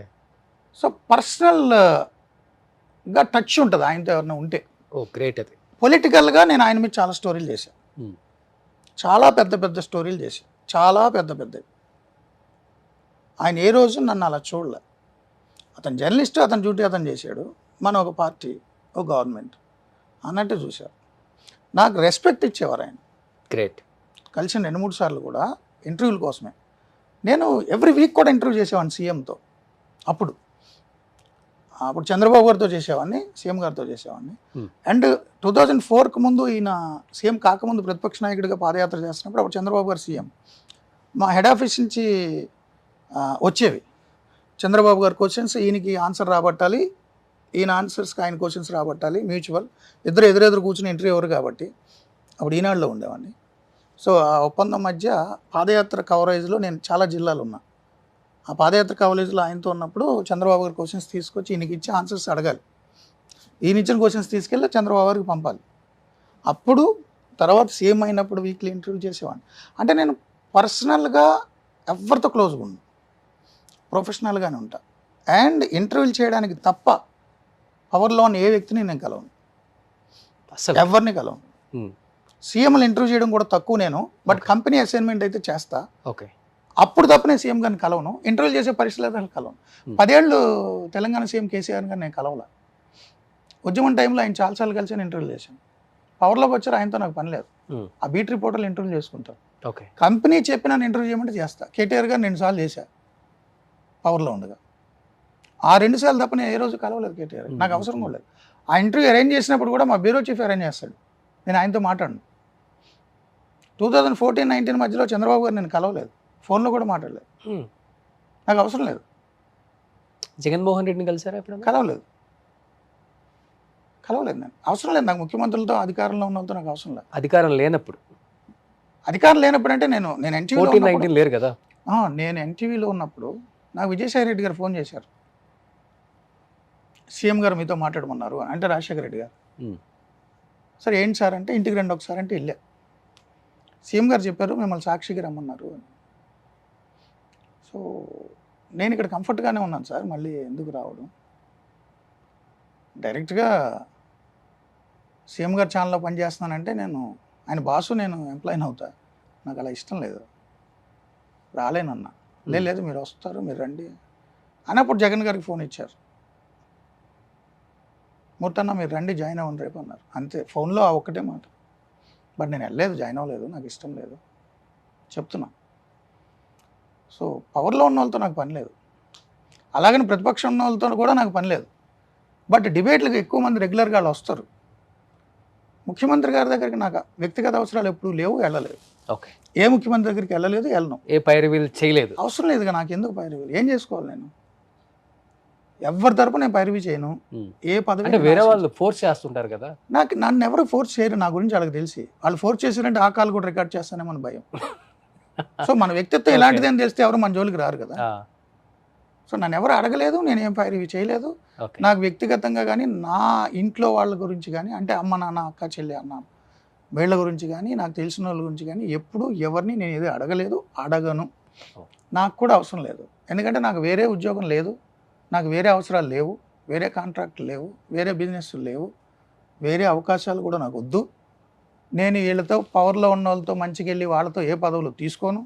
సో పర్సనల్గా టచ్ ఉంటుంది ఆయనతో ఎవరైనా ఉంటే. ఓ గ్రేట్. అది పొలిటికల్గా నేను ఆయన మీద చాలా స్టోరీలు చేశాను, చాలా పెద్ద స్టోరీలు చేశాను, చాలా పెద్దవి. ఆయన ఏ రోజు నన్ను అలా చూడలే. అతను జర్నలిస్ట్, అతని డ్యూటీ అతను చేశాడు, మన ఒక పార్టీ, ఒక గవర్నమెంట్ అన్నట్టు చూశారు. నాకు రెస్పెక్ట్ ఇచ్చేవారు ఆయన. గ్రేట్. కలిసిన 2-3 సార్లు కూడా ఇంటర్వ్యూల కోసమే. నేను ఎవ్రీ వీక్ కూడా ఇంటర్వ్యూ చేసేవాడిని సీఎంతో. అప్పుడు చంద్రబాబు గారితో చేసేవాడిని, సీఎం గారితో చేసేవాడిని. అండ్ 2004కు ముందు, ఈయన సీఎం కాకముందు ప్రతిపక్ష నాయకుడిగా పాదయాత్ర చేస్తున్నప్పుడు అప్పుడు చంద్రబాబు గారు సీఎం, మా హెడ్ ఆఫీస్ నుంచి వచ్చేవి చంద్రబాబు గారి క్వశ్చన్స్, ఈయనకి ఆన్సర్ రాబట్టాలి, ఈయన ఆన్సర్స్కి ఆయన క్వశ్చన్స్ రాబట్టాలి, మ్యూచువల్, ఇద్దరు ఎదురెదురు కూర్చుని ఇంటర్వ్యూ ఎవరు కాబట్టి అప్పుడు ఈనాడులో ఉండేవాడిని. సో ఆ ఒప్పందం మధ్య పాదయాత్ర కవరేజ్లో నేను చాలా జిల్లాలు ఉన్నా. ఆ పాదయాత్ర కవరేజ్లో ఆయనతో ఉన్నప్పుడు చంద్రబాబు గారి క్వశ్చన్స్ తీసుకొచ్చి ఈయనకి ఇచ్చి ఆన్సర్స్ అడగాలి, ఈయన ఇచ్చిన క్వశ్చన్స్ తీసుకెళ్ళి చంద్రబాబు గారికి పంపాలి. అప్పుడు తర్వాత సీఎం అయినప్పుడు వీక్లీ ఇంటర్వ్యూ చేసేవాడిని. అంటే నేను పర్సనల్గా ఎవరితో క్లోజ్గా ఉన్నాను, ప్రొఫెషనల్గానే ఉంటా. అండ్ ఇంటర్వ్యూలు చేయడానికి తప్ప పవర్లో ఉన్న ఏ వ్యక్తిని నేను కలవను, అసలు ఎవరిని కలవను. సీఎంలు ఇంటర్వ్యూ చేయడం కూడా తక్కువ నేను, బట్ కంపెనీ అసైన్మెంట్ అయితే చేస్తా. ఓకే, అప్పుడు తప్ప నేను సీఎం గారిని కలవను, ఇంటర్వ్యూ చేసే పరిస్థితులు కలవను. 10 ఏళ్ళు తెలంగాణ సీఎం కేసీఆర్ గారిని నేను కలవలా. ఉద్యమం టైంలో ఆయన చాలాసార్లు కలిసి నేను ఇంటర్వ్యూ చేశాను. పవర్లోకి వచ్చారు, ఆయనతో నాకు పని లేదు. ఆ బీట్ రిపోర్టర్లు ఇంటర్వ్యూ చేసుకుంటారు. ఓకే, కంపెనీ చెప్పి నన్ను ఇంటర్వ్యూ చేయమంటే చేస్తా. కేటీఆర్ గారు 2 సార్లు చేశా పవర్లో ఉండగా. ఆ 2 సార్లు తప్ప నేను ఏ రోజు కలవలేదు కేటీఆర్. నాకు అవసరం కూడా లేదు. ఆ ఇంటర్వ్యూ అరేంజ్ చేసినప్పుడు కూడా మా బ్యూరో చీఫ్ అరేంజ్ చేస్తాడు, నేను ఆయనతో మాట్లాడను. 2014-19 మధ్యలో చంద్రబాబు గారు నేను కలవలేదు, ఫోన్లో కూడా మాట్లాడలేదు, నాకు అవసరం లేదు. జగన్మోహన్ రెడ్డిని కలిసారా ఎప్పుడు? కలవలేదు నేను, అవసరం లేదు నాకు. ముఖ్యమంత్రులతో అధికారంలో ఉన్న వాళ్ళతో నాకు అవసరం లేదు. అధికారం లేనప్పుడు? అధికారం లేనప్పుడు అంటే నేను ఎన్టీవీలో 14-19 లేరు కదా. నేను ఎన్టీవీలో ఉన్నప్పుడు నాకు విజయసాయి రెడ్డి గారు ఫోన్ చేశారు, సీఎం గారు మీతో మాట్లాడమన్నారు అంటే, రాజశేఖర రెడ్డి గారు. సరే ఏంటి సార్ అంటే, ఇంటికి రండి ఒకసారి అంటే వెళ్ళా. సీఎం గారు చెప్పారు మిమ్మల్ని సాక్షికి రమ్మన్నారు అని. సో నేను ఇక్కడ కంఫర్ట్గానే ఉన్నాను సార్, మళ్ళీ ఎందుకు రావడం. డైరెక్ట్గా సీఎం గారు ఛానల్లో పనిచేస్తున్నానంటే నేను ఆయన బాసు, నేను ఎంప్లాయీని అవుతా, నాకు అలా ఇష్టం లేదు, రాలేనన్నా. లేదు మీరు వస్తారు, మీరు రండి అన్నప్పుడు జగన్ గారికి ఫోన్ ఇచ్చారు, మూర్తన్న మీరు రండి జాయిన్ అవ్వండి రేపు అన్నారు. అంతే, ఫోన్లో ఆ ఒక్కటే మాట. బట్ నేను వెళ్ళలేదు, జాయిన్ అవ్వలేదు, నాకు ఇష్టం లేదు చెప్తున్నా. సో పవర్లో ఉన్న వాళ్ళతో నాకు పని లేదు, అలాగని ప్రతిపక్షం ఉన్న వాళ్ళతో కూడా నాకు పని లేదు. బట్ డిబేట్లకు ఎక్కువ మంది రెగ్యులర్గా వాళ్ళు వస్తారు. ముఖ్యమంత్రి గారి దగ్గరికి నాకు వ్యక్తిగత అవసరాలు ఎప్పుడు లేవు, వెళ్ళలేదు. ఓకే, ఏ ముఖ్యమంత్రి దగ్గరికి వెళ్ళలేదు, వెళ్ళను. ఏ పైరవీలు చేయలేదు, అవసరం లేదుగా నాకు. ఎందుకు పైరవీలు, ఏం చేసుకోవాలి నేను? ఎవరి తరపు నేను పైరవీ చేయను. ఏ పదవి అంటే వేరే వాళ్ళు ఫోర్స్ చేస్తుంటారు కదా. నన్ను ఎవరు ఫోర్స్ చేయరు, నా గురించి వాళ్ళకి తెలిసి. వాళ్ళు ఫోర్స్ చేశారంటే ఆ కాల్ కూడా రికార్డ్ చేస్తానే మన భయం. సో మన వ్యక్తిత్వం ఎలాంటిది అని తెలిస్తే ఎవరు మన జోలికి రారు కదా. సో నన్ను ఎవరు అడగలేదు, నేనేం పైరవీ చేయలేదు. నాకు వ్యక్తిగతంగా కానీ, నా ఇంట్లో వాళ్ళ గురించి కానీ, అంటే అమ్మ నాన్న అక్క చెల్లి అన్న వీళ్ళ గురించి కానీ, నాకు తెలిసిన వాళ్ళ గురించి కానీ ఎప్పుడు ఎవరిని నేను ఏదో అడగలేదు, అడగను. నాకు కూడా అవసరం లేదు, ఎందుకంటే నాకు వేరే ఉద్యోగం లేదు, నాకు వేరే అవసరాలు లేవు, వేరే కాంట్రాక్ట్లు లేవు, వేరే బిజినెస్లు లేవు, వేరే అవకాశాలు కూడా నాకు వద్దు. నేను వీళ్ళతో పవర్లో ఉన్న వాళ్ళతో మంచిగా వెళ్ళి వాళ్ళతో ఏ పదవులు తీసుకోను.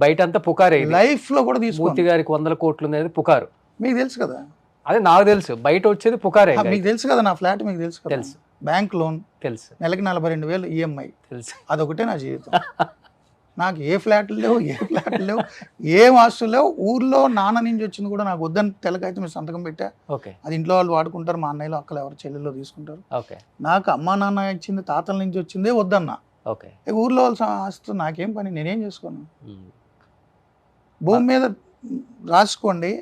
బయట అంతా పుకారే, లైఫ్లో కూడా తీసుకోను. గారికి 100 కోట్లు అనేది పుకారు, మీకు తెలుసు కదా. అదే నాకు తెలుసు, బయట వచ్చేది పుకారే. మీకు తెలుసు కదా, నా ఫ్లాట్ మీకు తెలుసు కదా, తెలుసు. బ్యాంక్ లోన్ తెలుసు, నెలకి 42,000 ఈఎంఐ తెలుసు. అదొకటే నా జీవితం. నాకు ఏ ఫ్లాట్లు లేవు, ఏం ఆస్తులు లేవు. ఊర్లో నాన్న నుంచి వచ్చింది కూడా నాకు వద్దని తెలకైతే మీరు సంతకం పెట్టా, అది ఇంట్లో వాళ్ళు వాడుకుంటారు, మా అన్నయ్యలో అక్కలు ఎవరు చెల్లెల్లో తీసుకుంటారు. నాకు అమ్మా నాన్న ఇచ్చింది, తాతల నుంచి వచ్చిందే వద్దన్నా. ఊర్లో వాళ్ళ ఆస్తు నాకేం పని, నేనేం చేసుకోను. భూమి మీద రాసుకోండి,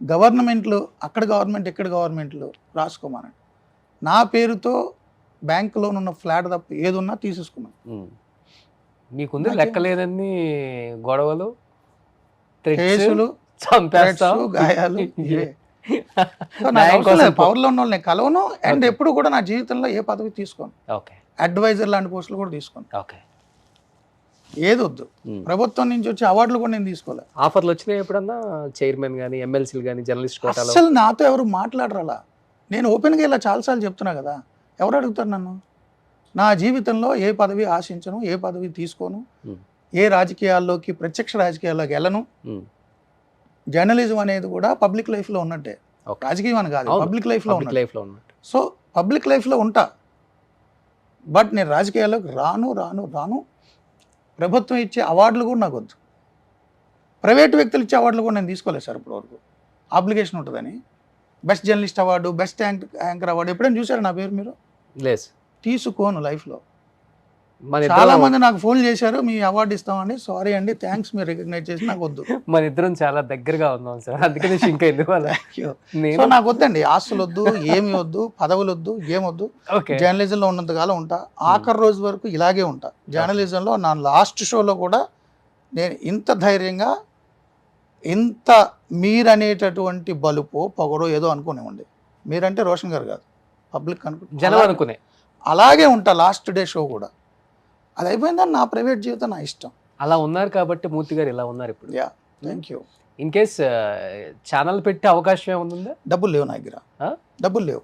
గవర్నమెంట్లు అక్కడ గవర్నమెంట్ ఇక్కడ గవర్నమెంట్లు రాసుకోమనండి. నా పేరుతో బ్యాంక్ లోన్ ఉన్న ఫ్లాట్ తప్ప ఏది ఉన్నా తీసేసుకున్నాను. మీకుంది లెక్కలేనన్ని గొడవలు, కేసులు, గాయాలు. పవర్లో ఉన్న వాళ్ళని కలవను, అండ్ ఎప్పుడు కూడా నా జీవితంలో ఏ పదవి తీసుకోను. అడ్వైజర్ లాంటి పోస్టులు కూడా తీసుకోను. ఏది వద్దు. ప్రభుత్వం నుంచి వచ్చే అవార్డులు కూడా నేను తీసుకోలేదు. ఆఫర్లు వచ్చినాయి ఎప్పుడన్నా? చైర్మన్ కానీ, ఎమ్మెల్సీలు కానీ, జర్నలిస్ట్ కోటాలో? అసలు నాతో ఎవరు మాట్లాడరాలా. నేను ఓపెన్గా ఇలా చాలాసార్లు చెప్తున్నా కదా, ఎవరు అడుగుతారు నన్ను? నా జీవితంలో ఏ పదవి ఆశించను, ఏ పదవి తీసుకోను, ఏ రాజకీయాల్లోకి, ప్రత్యక్ష రాజకీయాల్లోకి వెళ్ళను. జర్నలిజం అనేది కూడా పబ్లిక్ లైఫ్లో ఉన్నట్టే, రాజకీయం అని కాదు, పబ్లిక్ లైఫ్లో ఉన్నట్టు. సో పబ్లిక్ లైఫ్లో ఉంటా, బట్ నేను రాజకీయాల్లోకి రాను. ప్రభుత్వం ఇచ్చే అవార్డులు కూడా నాకు వద్దు, ప్రైవేట్ వ్యక్తులు ఇచ్చే అవార్డులు కూడా నేను తీసుకోలేదు సార్ ఇప్పటివరకు. అప్లికేషన్ ఉంటుందని best journalist award, best anchor award ఎప్పుడైనా చూసారు నా పేరు మీరు? లేదు, తీసుకోను లైఫ్లో. చాలా మంది నాకు ఫోన్ చేశారు, మీ అవార్డు ఇస్తామండి, సారీ అండి, థ్యాంక్స్, మీరు రికగ్నైజ్ చేసి నాకు వద్దు. మన ఇద్దరం చాలా దగ్గరగా ఉన్నాం సార్, అందుకని సో నాకు వద్దండి, ఆస్తులు వద్దు, ఏమి వద్దు, పదవులు వద్దు, ఏమొద్దు. జర్నలిజంలో ఉన్నంతకాలం ఉంటా, ఆఖరి రోజు వరకు ఇలాగే ఉంటా. జర్నలిజంలో నా లాస్ట్ షోలో కూడా నేను ఇంత ధైర్యంగా, ఇంత మీరనేటటువంటి బలుపో పొగడో ఏదో అనుకునేవ్వండి. మీరంటే రోషన్ గారు కాదు, పబ్లిక్ అనుకునే అలాగే ఉంటా. లాస్ట్ డే షో కూడా అది అయిపోయిందని నా ప్రైవేట్ జీవితం నా ఇష్టం. అలా ఉన్నారు కాబట్టి మూర్తి గారు ఇలా ఉన్నారు ఇప్పుడు. Thank you. In case channel పెట్టే అవకాశం ఏముంది? డబ్బులు లేవు నా దగ్గర, డబ్బులు లేవు.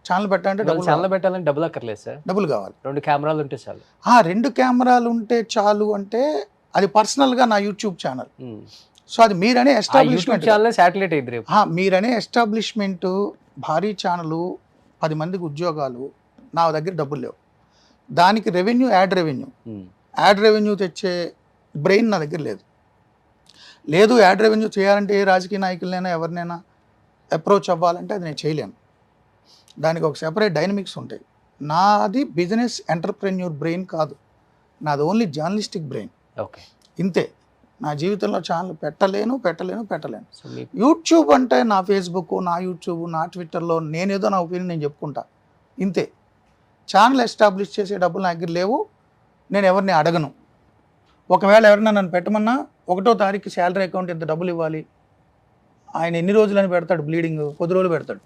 ఛానల్ పెట్టాలంటే ఛానల్ పెట్టాలంటే డబ్బులు అక్కర్లేదు సార్, డబ్బులు కావాలి. 2 కెమెరాలు ఉంటే చాలు. 2 కెమెరాలు ఉంటే చాలు అంటే అది పర్సనల్గా నా యూట్యూబ్ ఛానల్. సో అది మీరనే ఎస్టాబ్లిష్మెంట్, శాటిలైట్ అయింది. మీరనే ఎస్టాబ్లిష్మెంట్, భారీ ఛానల్, 10 మందికి ఉద్యోగాలు, నా దగ్గర డబ్బులు లేవు. దానికి రెవెన్యూ, యాడ్ రెవెన్యూ తెచ్చే బ్రెయిన్ నా దగ్గర లేదు. లేదు యాడ్ రెవెన్యూ చేయాలంటే ఏ రాజకీయ నాయకులనైనా ఎవరినైనా అప్రోచ్ అవ్వాలంటే అది నేను చేయలేను. దానికి ఒక సెపరేట్ డైనమిక్స్ ఉంటాయి. నాది బిజినెస్ ఎంటర్ప్రెన్యూర్ బ్రెయిన్ కాదు, నాది ఓన్లీ జర్నలిస్టిక్ బ్రెయిన్. ఓకే, ఇంతే. నా జీవితంలో ఛానల్ పెట్టలేను. యూట్యూబ్ అంటే నా ఫేస్బుక్, నా యూట్యూబ్, నా ట్విట్టర్లో నేనేదో నా ఒపీనియన్ నేను చెప్పుకుంటా, ఇంతే. ఛానల్ ఎస్టాబ్లిష్ చేసే డబ్బులు నా దగ్గర లేవు, నేను ఎవరిని అడగను. ఒకవేళ ఎవరైనా నన్ను పెట్టమన్నా 1వ తారీఖు శాలరీ అకౌంట్ ఇంత డబ్బులు ఇవ్వాలి, ఆయన ఎన్ని రోజులని పెడతాడు, బ్లీడింగ్ 10 రోజులు పెడతాడు.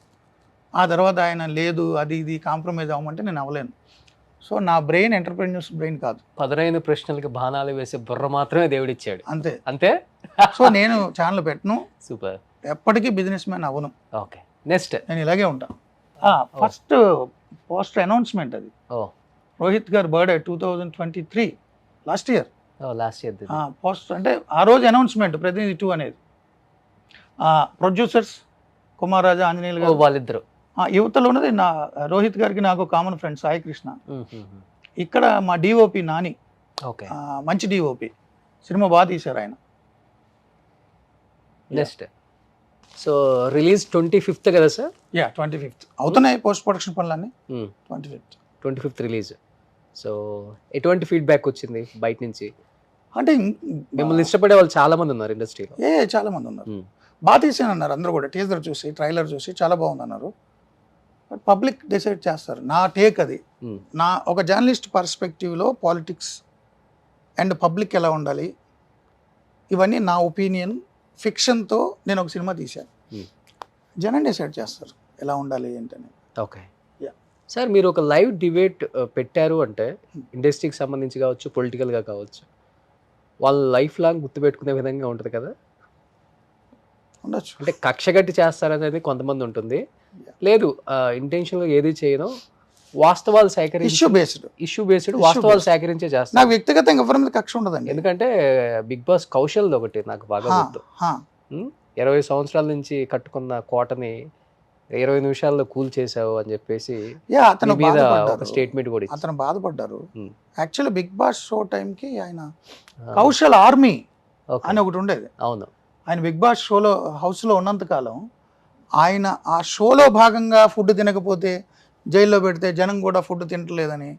ఆ తర్వాత ఆయన లేదు అది ఇది కాంప్రమైజ్ అవ్వమంటే నేను అవ్వలేను. సో నా బ్రెయిన్ ఎంటర్ప్రెన్యూర్స్ బ్రెయిన్ కాదు. పదునైన ప్రశ్నలకి బాణాలు వేసే బుర్ర మాత్రమే దేవుడిచ్చాడు, అంతే అంతే. సో నేను ఛానల్ పెట్టను, సూపర్. ఎప్పటికీ బిజినెస్ మ్యాన్ అవ్వను. ఓకే, నెక్స్ట్ నేను ఇలాగే ఉంటాను. ఫస్ట్ పోస్ట్ అనౌన్స్మెంట్ అది రోహిత్ గారి బర్త్డే 2023 లాస్ట్ ఇయర్. పోస్ట్ అంటే ఆ రోజు అనౌన్స్మెంట్ ప్రతినిధి 2 అనేది. ప్రొడ్యూసర్స్ కుమార్ రాజా, ఆంజనేయులు గారు వాళ్ళిద్దరు. యువతలో ఉన్నది నా రోహిత్ గారికి నాకు కామన్ ఫ్రెండ్ సాయి కృష్ణ. ఇక్కడ మా డిఓపి నాని, మంచి డిఓపి, సినిమా బాగా తీశారు ఆయన. నెక్స్ట్ సో రిలీజ్ 25th కదా సార్? 25th అవుతున్నాయి పోస్ట్ ప్రొడక్షన్ పనులన్నీ. 25th release. సో ఎటువంటి ఫీడ్బ్యాక్ వచ్చింది బయట నుంచి? అంటే మిమ్మల్ని ఇష్టపడే వాళ్ళు చాలా మంది ఉన్నారు ఇండస్ట్రీలో. చాలా మంది ఉన్నారు, బాగా తీసాను అన్నారు అందరూ కూడా. టీజర్ చూసి ట్రైలర్ చూసి చాలా బాగుంది అన్నారు. బట్ పబ్లిక్ డిసైడ్ చేస్తారు. నా టేక్ అది. నా ఒక జర్నలిస్ట్ పర్స్పెక్టివ్లో పాలిటిక్స్ అండ్ పబ్లిక్ ఎలా ఉండాలి ఇవన్నీ నా ఒపీనియన్. ఫిక్షన్తో నేను ఒక సినిమా తీశాను, జనం డిసైడ్ చేస్తారు ఎలా ఉండాలి ఏంటని. ఓకే సార్, మీరు ఒక లైవ్ డిబేట్ పెట్టారు అంటే ఇండస్ట్రీకి సంబంధించి కావచ్చు, పొలిటికల్గా కావచ్చు, వాళ్ళ లైఫ్ లాంగ్ గుర్తుపెట్టుకునే విధంగా ఉంటుంది కదా? ఉండొచ్చు. అంటే కక్ష కట్టి చేస్తారనేది కొంతమంది ఉంటుంది, లేదు ఇంటెన్షన్గా ఏది చేయను, వాస్తవాలు సేకరించి ఇష్యూ బేస్డ్ వాస్తవాలు సేకరించే చేస్తారు. నాకు వ్యక్తిగతంగా ఎవరి మీద కక్ష ఉండదండి. ఎందుకంటే బిగ్ బాస్ కౌశల్ది ఒకటి నాకు బాగా గుర్తు. 20 సంవత్సరాల నుంచి కట్టుకున్న కోటని 20 నిమిషాల్లో కూల్ చేసావు అని చెప్పేసి అతను మీద ఒక స్టేట్మెంట్ కూడా అతను బాధపడ్డారు. యాక్చువల్లీ బిగ్ బాస్ షో టైంకి ఆయన కౌశల్ ఆర్మీ అని ఒకటి ఉండేది. అవును, ఆయన బిగ్ బాస్ షోలో హౌస్లో ఉన్నంతకాలం ఆయన ఆ షోలో భాగంగా ఫుడ్ తినకపోతే జైల్లో పెడితే జనం కూడా ఫుడ్ తింటలేదని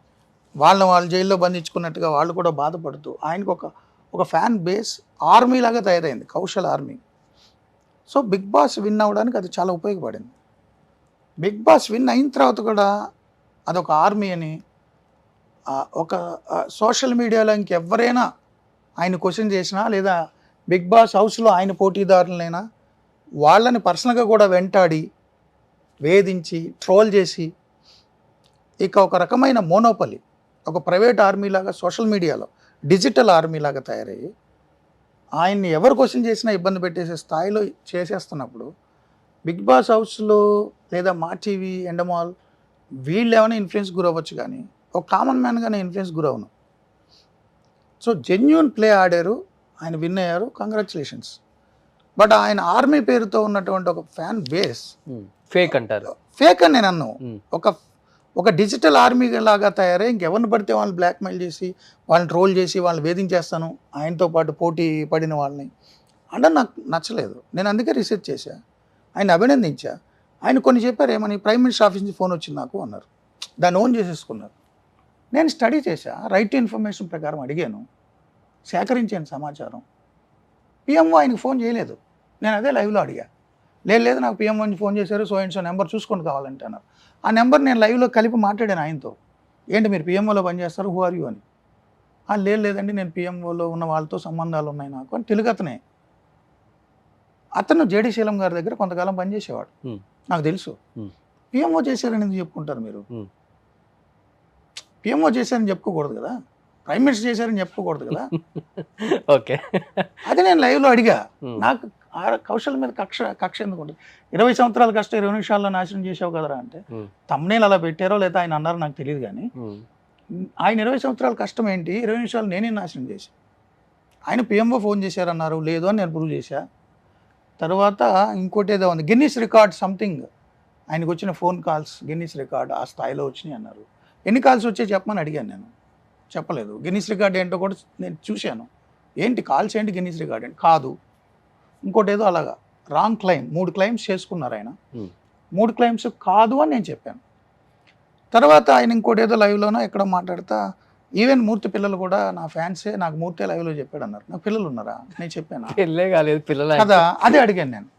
వాళ్ళు జైల్లో బంధించుకున్నట్టుగా వాళ్ళు కూడా బాధపడుతూ ఆయనకు ఒక ఫ్యాన్ బేస్ ఆర్మీ లాగా తయారైంది, Kaushal army. So Bigg Boss win అవ్వడానికి అది చాలా ఉపయోగపడింది. బిగ్ బాస్ విన్ అయిన తర్వాత కూడా అదొక ఆర్మీ అని ఒక సోషల్ మీడియాలో ఇంకెవరైనా ఆయన క్వశ్చన్ చేసినా లేదా బిగ్ బాస్ హౌస్లో ఆయన పోటీదారులైనా వాళ్ళని పర్సనల్గా కూడా వెంటాడి వేధించి ట్రోల్ చేసి ఇక ఒక రకమైన మోనోపలి, ఒక ప్రైవేట్ ఆర్మీ లాగా సోషల్ మీడియాలో డిజిటల్ ఆర్మీ లాగా తయారయ్యి ఆయన్ని ఎవరు క్వశ్చన్ చేసినా ఇబ్బంది పెట్టేసే స్థాయిలో చేసేస్తున్నప్పుడు బిగ్ బాస్ హౌస్లో లేదా మా టీవీ ఎండమాల్ వీళ్ళు ఏమైనా ఇన్ఫ్లుయెన్స్ గురవ్వచ్చు, కానీ ఒక కామన్ మ్యాన్గానే ఇన్ఫ్లుయెన్స్ గురవును. సో జెన్యూన్ ప్లే ఆడారు, ఆయన విన్ అయ్యారు, కంగ్రాచులేషన్స్. బట్ ఆయన ఆర్మీ పేరుతో ఉన్నటువంటి ఒక ఫ్యాన్ బేస్ ఫేక్ అంటారు. ఫేక్ అని నేను అన్నాను. ఒక డిజిటల్ ఆర్మీ లాగా తయారై ఇంకెవరిని పడితే వాళ్ళని బ్లాక్మెయిల్ చేసి వాళ్ళని ట్రోల్ చేసి వాళ్ళని వేధించేస్తాను ఆయనతో పాటు పోటీ పడిన వాళ్ళని అంటే నాకు నచ్చలేదు. నేను అందుకే రీసెర్చ్ చేశా, ఆయన అభినందించా. ఆయన కొన్ని చెప్పారు, ఏమని ప్రైమ్ మినిస్టర్ ఆఫీస్ నుంచి ఫోన్ వచ్చింది నాకు అన్నారు, దాన్ని ఓన్ చేసేసుకున్నారు. నేను స్టడీ చేశా, రైట్ టు ఇన్ఫర్మేషన్ ప్రకారం అడిగాను, సేకరించాను సమాచారం. పిఎంఓ ఆయనకు ఫోన్ చేయలేదు. నేను అదే లైవ్లో అడిగా, లేదు నాకు పిఎంఓ నుంచి ఫోన్ చేశారు, సో అండ్ సో నెంబర్ చూసుకొని కావాలంటే అన్నారు. ఆ నెంబర్ నేను లైవ్లో కలిపి మాట్లాడాను ఆయనతో, ఏంటి మీరు పిఎంఓలో పనిచేస్తారు, హూ ఆర్ యూ అని. లేదండి నేను పిఎంఓలో ఉన్న వాళ్ళతో సంబంధాలు ఉన్నాయి నాకు అని తెలుగు అతనే. అతను జేడీ శీలం గారి దగ్గర కొంతకాలం పనిచేసేవాడు, నాకు తెలుసు. పిఎంఓ చేశారని ఎందుకు చెప్పుకుంటారు మీరు? పిఎంఓ చేశారని చెప్పుకోకూడదు కదా, ప్రైమ్ మినిస్టర్ చేశారని చెప్పుకోకూడదు కదా. ఓకే, అది నేను లైవ్లో అడిగా. నాకు కౌశల్ మీద కక్ష ఎందుకు ఉంటుంది? 20 సంవత్సరాల కష్టం 20 నిమిషాల్లో నాశనం చేసావు కదరా అంటే తమ్నేల్ అలా పెట్టారో లేదా ఆయన అన్నారో నాకు తెలియదు, కానీ ఆయన 20 సంవత్సరాల కష్టం ఏంటి, 20 నిమిషాలు నేనే నాశనం చేశా. ఆయన పిఎంఓ ఫోన్ చేశారన్నారు, లేదు అని నేను ప్రూవ్ చేశా. తర్వాత ఇంకోటి ఏదో ఉంది, గిన్నీస్ రికార్డ్ సంథింగ్, ఆయనకు వచ్చిన ఫోన్ కాల్స్ గిన్నీస్ రికార్డ్ ఆ స్థాయిలో వచ్చినాయి అన్నారు. ఎన్ని కాల్స్ వచ్చాయి చెప్పమని అడిగాను, నేను చెప్పలేదు. గిన్నీస్ రికార్డ్ ఏంటో కూడా నేను చూశాను. ఏంటి కాల్స్ ఏంటి, గిన్నీస్ రికార్డ్ ఏంటి కాదు, ఇంకోటి ఏదో అలాగా రాంగ్ క్లైమ్ 3 క్లైమ్స్ చేసుకున్నారు ఆయన. 3 క్లైమ్స్ కాదు అని నేను చెప్పాను. తర్వాత ఆయన ఇంకోటి ఏదో లైవ్లోనో ఎక్కడో మాట్లాడుతా ఈవెన్ మూర్తి పిల్లలు కూడా నా ఫ్యాన్సే, నాకు మూర్తి లైవ్లో చెప్పాడు అన్నారు. నాకు పిల్లలు ఉన్నారా? నేను చెప్పాను పెళ్ళే కాలేదు పిల్లలు కదా, అదే అడిగాను నేను.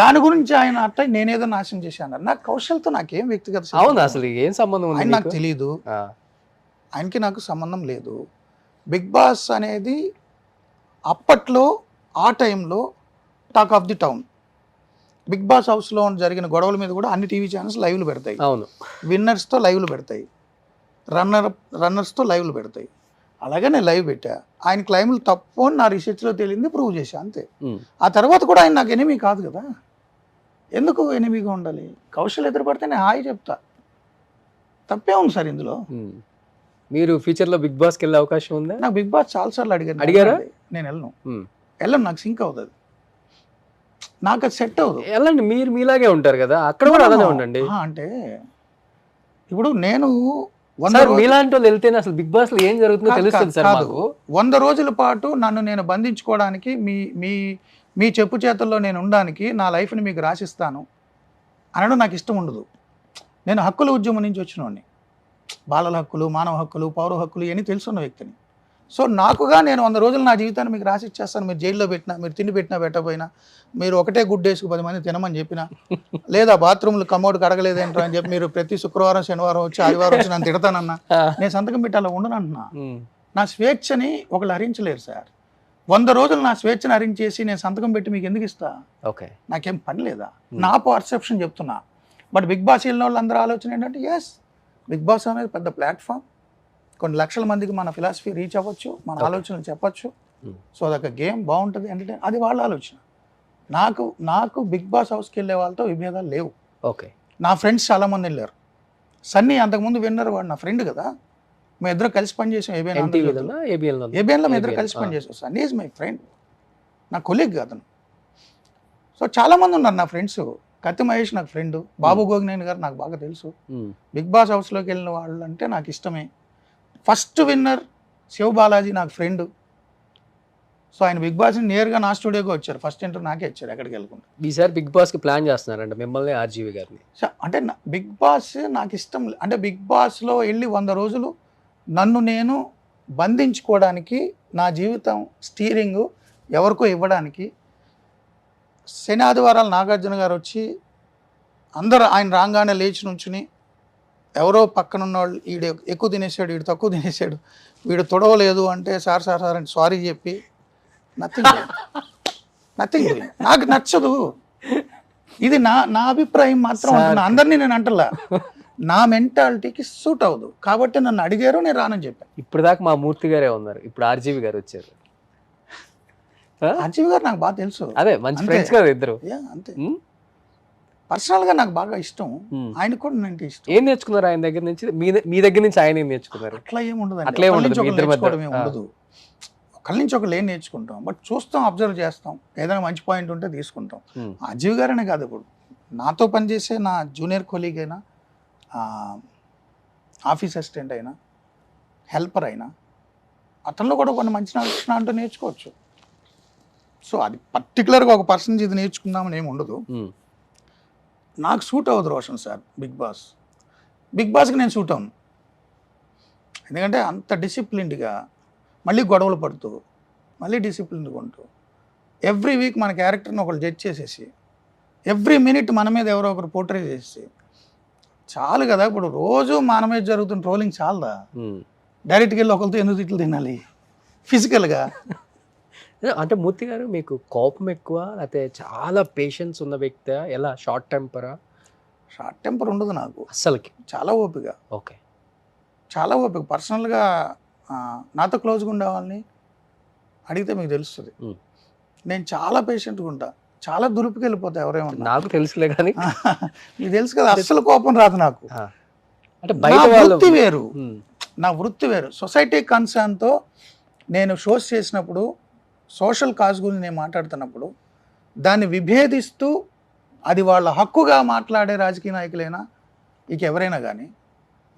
దాని గురించి ఆయన అట్లా నేనేదో నాశనం చేశాను అన్నారు. నాకు కౌశల్తో నాకేం వ్యక్తిగత అవును, అసలు ఏం సంబంధం ఉంది ఆయన నాకు తెలియదు, ఆయనకి నాకు సంబంధం లేదు. బిగ్ బాస్ అనేది అప్పట్లో ఆ టైంలో talk of the town. Bigg Boss హౌస్లో జరిగిన గొడవల మీద కూడా అన్ని టీవీ ఛానల్స్ లైవ్లు పెడతాయి. అవును, విన్నర్స్తో లైవ్లు పెడతాయి, రన్నర్స్తో లైవ్లు పెడతాయి. అలాగే నేను లైవ్ పెట్టా. ఆయన క్లైమ్లు తప్పు అని నా రీసెర్చ్లో తేలింది, ప్రూవ్ చేశా అంతే. ఆ తర్వాత కూడా ఆయన నాకు ఎనిమీ కాదు కదా, ఎందుకు ఎనిమీగా ఉండాలి? కౌశల్ ఎదురుపడితే నేను హాయ్ చెప్తా, తప్పే ఉంది సార్ ఇందులో. మీరు ఫ్యూచర్లో బిగ్ బాస్కి వెళ్ళే అవకాశం ఉందా? నాకు బిగ్ బాస్ చాలాసార్లు అడిగారా? నేను వెళ్ళను, నాకు సింక్ అవుతుంది, నాకు అది సెట్ అవ్వదు. వెళ్ళండి, మీరు మీలాగే ఉంటారు కదా, అక్కడ కూడా అలానే ఉండండి. అంటే ఇప్పుడు నేను మీలాంటి వాళ్ళు వెళ్తేనే అసలు బిగ్ బాస్ లో ఏం జరుగుతుందో తెలుస్తుంది సార్ మాకు. 100 రోజుల పాటు నన్ను నేను బంధించుకోవడానికి మీ చెప్పు చేతుల్లో నేను ఉండడానికి నా లైఫ్ని మీకు రాసిస్తాను అనడం నాకు ఇష్టం ఉండదు. నేను హక్కుల ఉద్యమం నుంచి వచ్చినోడిని, బాలల హక్కులు, మానవ హక్కులు, పౌర హక్కులు ఇవన్నీ తెలుసున్న వ్యక్తిని. సో నాకుగా నేను 100 రోజులు నా జీవితాన్ని మీకు రాసిచ్చేస్తాను. మీరు జైల్లో పెట్టినా, మీరు తిండి పెట్టినా పెట్టకపోయినా, మీరు ఒకటే గుడ్ డేస్కి 10 మంది తినమని చెప్పినా, లేదా బాత్రూమ్లు కమోడ్ కడగలేదేంటో అని చెప్పి మీరు ప్రతి శుక్రవారం శనివారం వచ్చి ఆదివారం వచ్చి నన్ను తిడతానన్నా, నేను సంతకం పెట్టి అలా ఉండను అంటున్నా. నా స్వేచ్ఛని ఒకళ్ళు హరించలేరు సార్. 100 రోజులు నా స్వేచ్ఛను హరించేసి నేను సంతకం పెట్టి మీకు ఎందుకు ఇస్తా? ఓకే, నాకేం పని లేదా? నా పర్సెప్షన్ చెప్తున్నా. బట్ బిగ్ బాస్ వెళ్ళిన వాళ్ళు అందరూ ఆలోచన ఏంటంటే, ఎస్ బిగ్ బాస్ అనేది పెద్ద ప్లాట్ఫామ్, కొన్ని లక్షల మందికి మన ఫిలాసఫీ రీచ్ అవ్వచ్చు, మన ఆలోచనలు చెప్పచ్చు. సో అదొక గేమ్ బాగుంటుంది ఎంటర్టైన్, అది వాళ్ళ ఆలోచన. నాకు బిగ్ బాస్ హౌస్కి వెళ్ళే వాళ్ళతో విభేదాలు లేవు. ఓకే, నా ఫ్రెండ్స్ చాలామంది వెళ్ళారు. సన్నీ అంతకుముందు విన్నర్, వాడు నా ఫ్రెండ్ కదా, మేము ఇద్దరు కలిసి పనిచేసాం. ఏబిఎన్లో మేము ఇద్దరు కలిసి పనిచేసాం. సన్నీ ఈజ్ మై ఫ్రెండ్, నా కొలీగ్ అతను. సో చాలామంది ఉన్నారు నా ఫ్రెండ్స్. కత్తి మహేష్ నాకు ఫ్రెండ్, బాబు గోగినేని గారు నాకు బాగా తెలుసు. బిగ్ బాస్ హౌస్లోకి వెళ్ళిన వాళ్ళు అంటే నాకు ఇష్టమే. ఫస్ట్ విన్నర్ శివ బాలాజీ నాకు ఫ్రెండ్. సో ఆయన బిగ్ బాస్ని నేరుగా నా స్టూడియోకి వచ్చారు, ఫస్ట్ ఇంటర్వ్యూ నాకే ఇచ్చారు ఎక్కడికి వెళ్ళకుండా. ఈసారి బిగ్ బాస్కి ప్లాన్ చేస్తున్నారంట మిమ్మల్ని, ఆర్జీవి గారిని. అంటే బిగ్ బాస్ నాకు ఇష్టం. అంటే బిగ్ బాస్లో వెళ్ళి 100 రోజులు నన్ను నేను బంధించుకోవడానికి, నా జీవితం స్టీరింగ్ ఎవరికో ఇవ్వడానికి. శని ఆదివారాలు నాగార్జున గారు వచ్చి అందరూ ఆయన రాగానే లేచి నుంచుని, ఎవరో పక్కన ఉన్న వాళ్ళు వీడు ఎక్కువ తినేసాడు, వీడు తక్కువ తినేసాడు, వీడు తొడవలేదు అంటే సార్ అని సారీ చెప్పి నథింగ్ నాకు నచ్చదు. ఇది నా అభిప్రాయం మాత్రం అంటున్నా, అందరినీ నేను అంటలా. నా మెంటాలిటీకి సూట్ అవ్వదు కాబట్టి నన్ను అడిగారు, నేను రానని చెప్పాను. ఇప్పుడు దాకా మా మూర్తి గారే ఉన్నారు, ఇప్పుడు ఆర్జీవి గారు వచ్చారు. ఆర్జీవి గారు నాకు బాగా తెలుసు, అదే మంచి ఫ్రెండ్స్ కదా ఇద్దరు. అంతే, పర్సనల్గా నాకు బాగా ఇష్టం, ఆయనకు కూడా నేను ఇష్టం. ఏం నేర్చుకున్నారు ఆయన దగ్గర నుంచి? మీ దగ్గర నుంచి ఆయన ఏం నేర్చుకున్నారు? అట్లా ఏముండదు, అట్లే ఉండదు, ఒకళ్ళ నుంచి ఒకళ్ళు ఏం నేర్చుకుంటాం, బట్ చూస్తాం, అబ్జర్వ్ చేస్తాం, ఏదైనా మంచి పాయింట్ ఉంటే తీసుకుంటాం. ఆర్జీవి గారనే కాదు, ఇప్పుడు నాతో పనిచేసే నా జూనియర్ కొలీగ్ అయినా, ఆఫీస్ అసిస్టెంట్ అయినా, హెల్పర్ అయినా, అతనిలో కూడా కొన్ని మంచి లక్షణాలు అంటూ నేర్చుకోవచ్చు. సో అది పర్టికులర్గా ఒక పర్సన్ ఇది నేర్చుకుందామని ఏమి ఉండదు. నాకు సూట్ అవ్వదు రోషన్ సార్ బిగ్ బాస్కి నేను సూట్ అవ్వను. ఎందుకంటే అంత డిసిప్లిన్డ్గా, మళ్ళీ గొడవలు పడుతూ, మళ్ళీ డిసిప్లిన్డ్గా ఉంటూ, ఎవ్రీ వీక్ మన క్యారెక్టర్ని ఒకళ్ళు జడ్జ్ చేసేసి, ఎవ్రీ మినిట్ మన మీద ఎవరో ఒకరు పోర్ట్రే చేసి చాలు కదా. ఇప్పుడు రోజు మన మీద జరుగుతున్న ట్రోలింగ్ చాలదా? డైరెక్ట్గా వెళ్ళి ఒకరితో ఎందుకు తిట్లు తినాలి ఫిజికల్గా? అంటే మూర్తి గారు మీకు కోపం ఎక్కువ, లేకపోతే చాలా పేషెన్స్ ఉన్న వ్యక్తి, ఎలా? షార్ట్ టెంపరా? షార్ట్ టెంపర్ ఉండదు నాకు అస్సలకి, చాలా ఓపిక. ఓకే, చాలా ఓపిక. పర్సనల్గా నాతో క్లోజ్గా ఉండే వాళ్ళని అడిగితే మీకు తెలుస్తుంది, నేను చాలా పేషెంట్గా ఉంటా, చాలా దురుపుకి వెళ్ళిపోతా ఎవరేమన్నా. నాకు తెలుసులే కానీ మీకు తెలుసు కదా, అస్సలు కోపం రాదు నాకు. అంటే నా వృత్తి వేరు. సొసైటీ కన్సర్న్తో నేను షోస్ చేసినప్పుడు, సోషల్ కాజ్ గురించి నేను మాట్లాడుతున్నప్పుడు, దాన్ని విభేదిస్తూ అది వాళ్ళ హక్కుగా మాట్లాడే రాజకీయ నాయకులైనా ఇక ఎవరైనా కానీ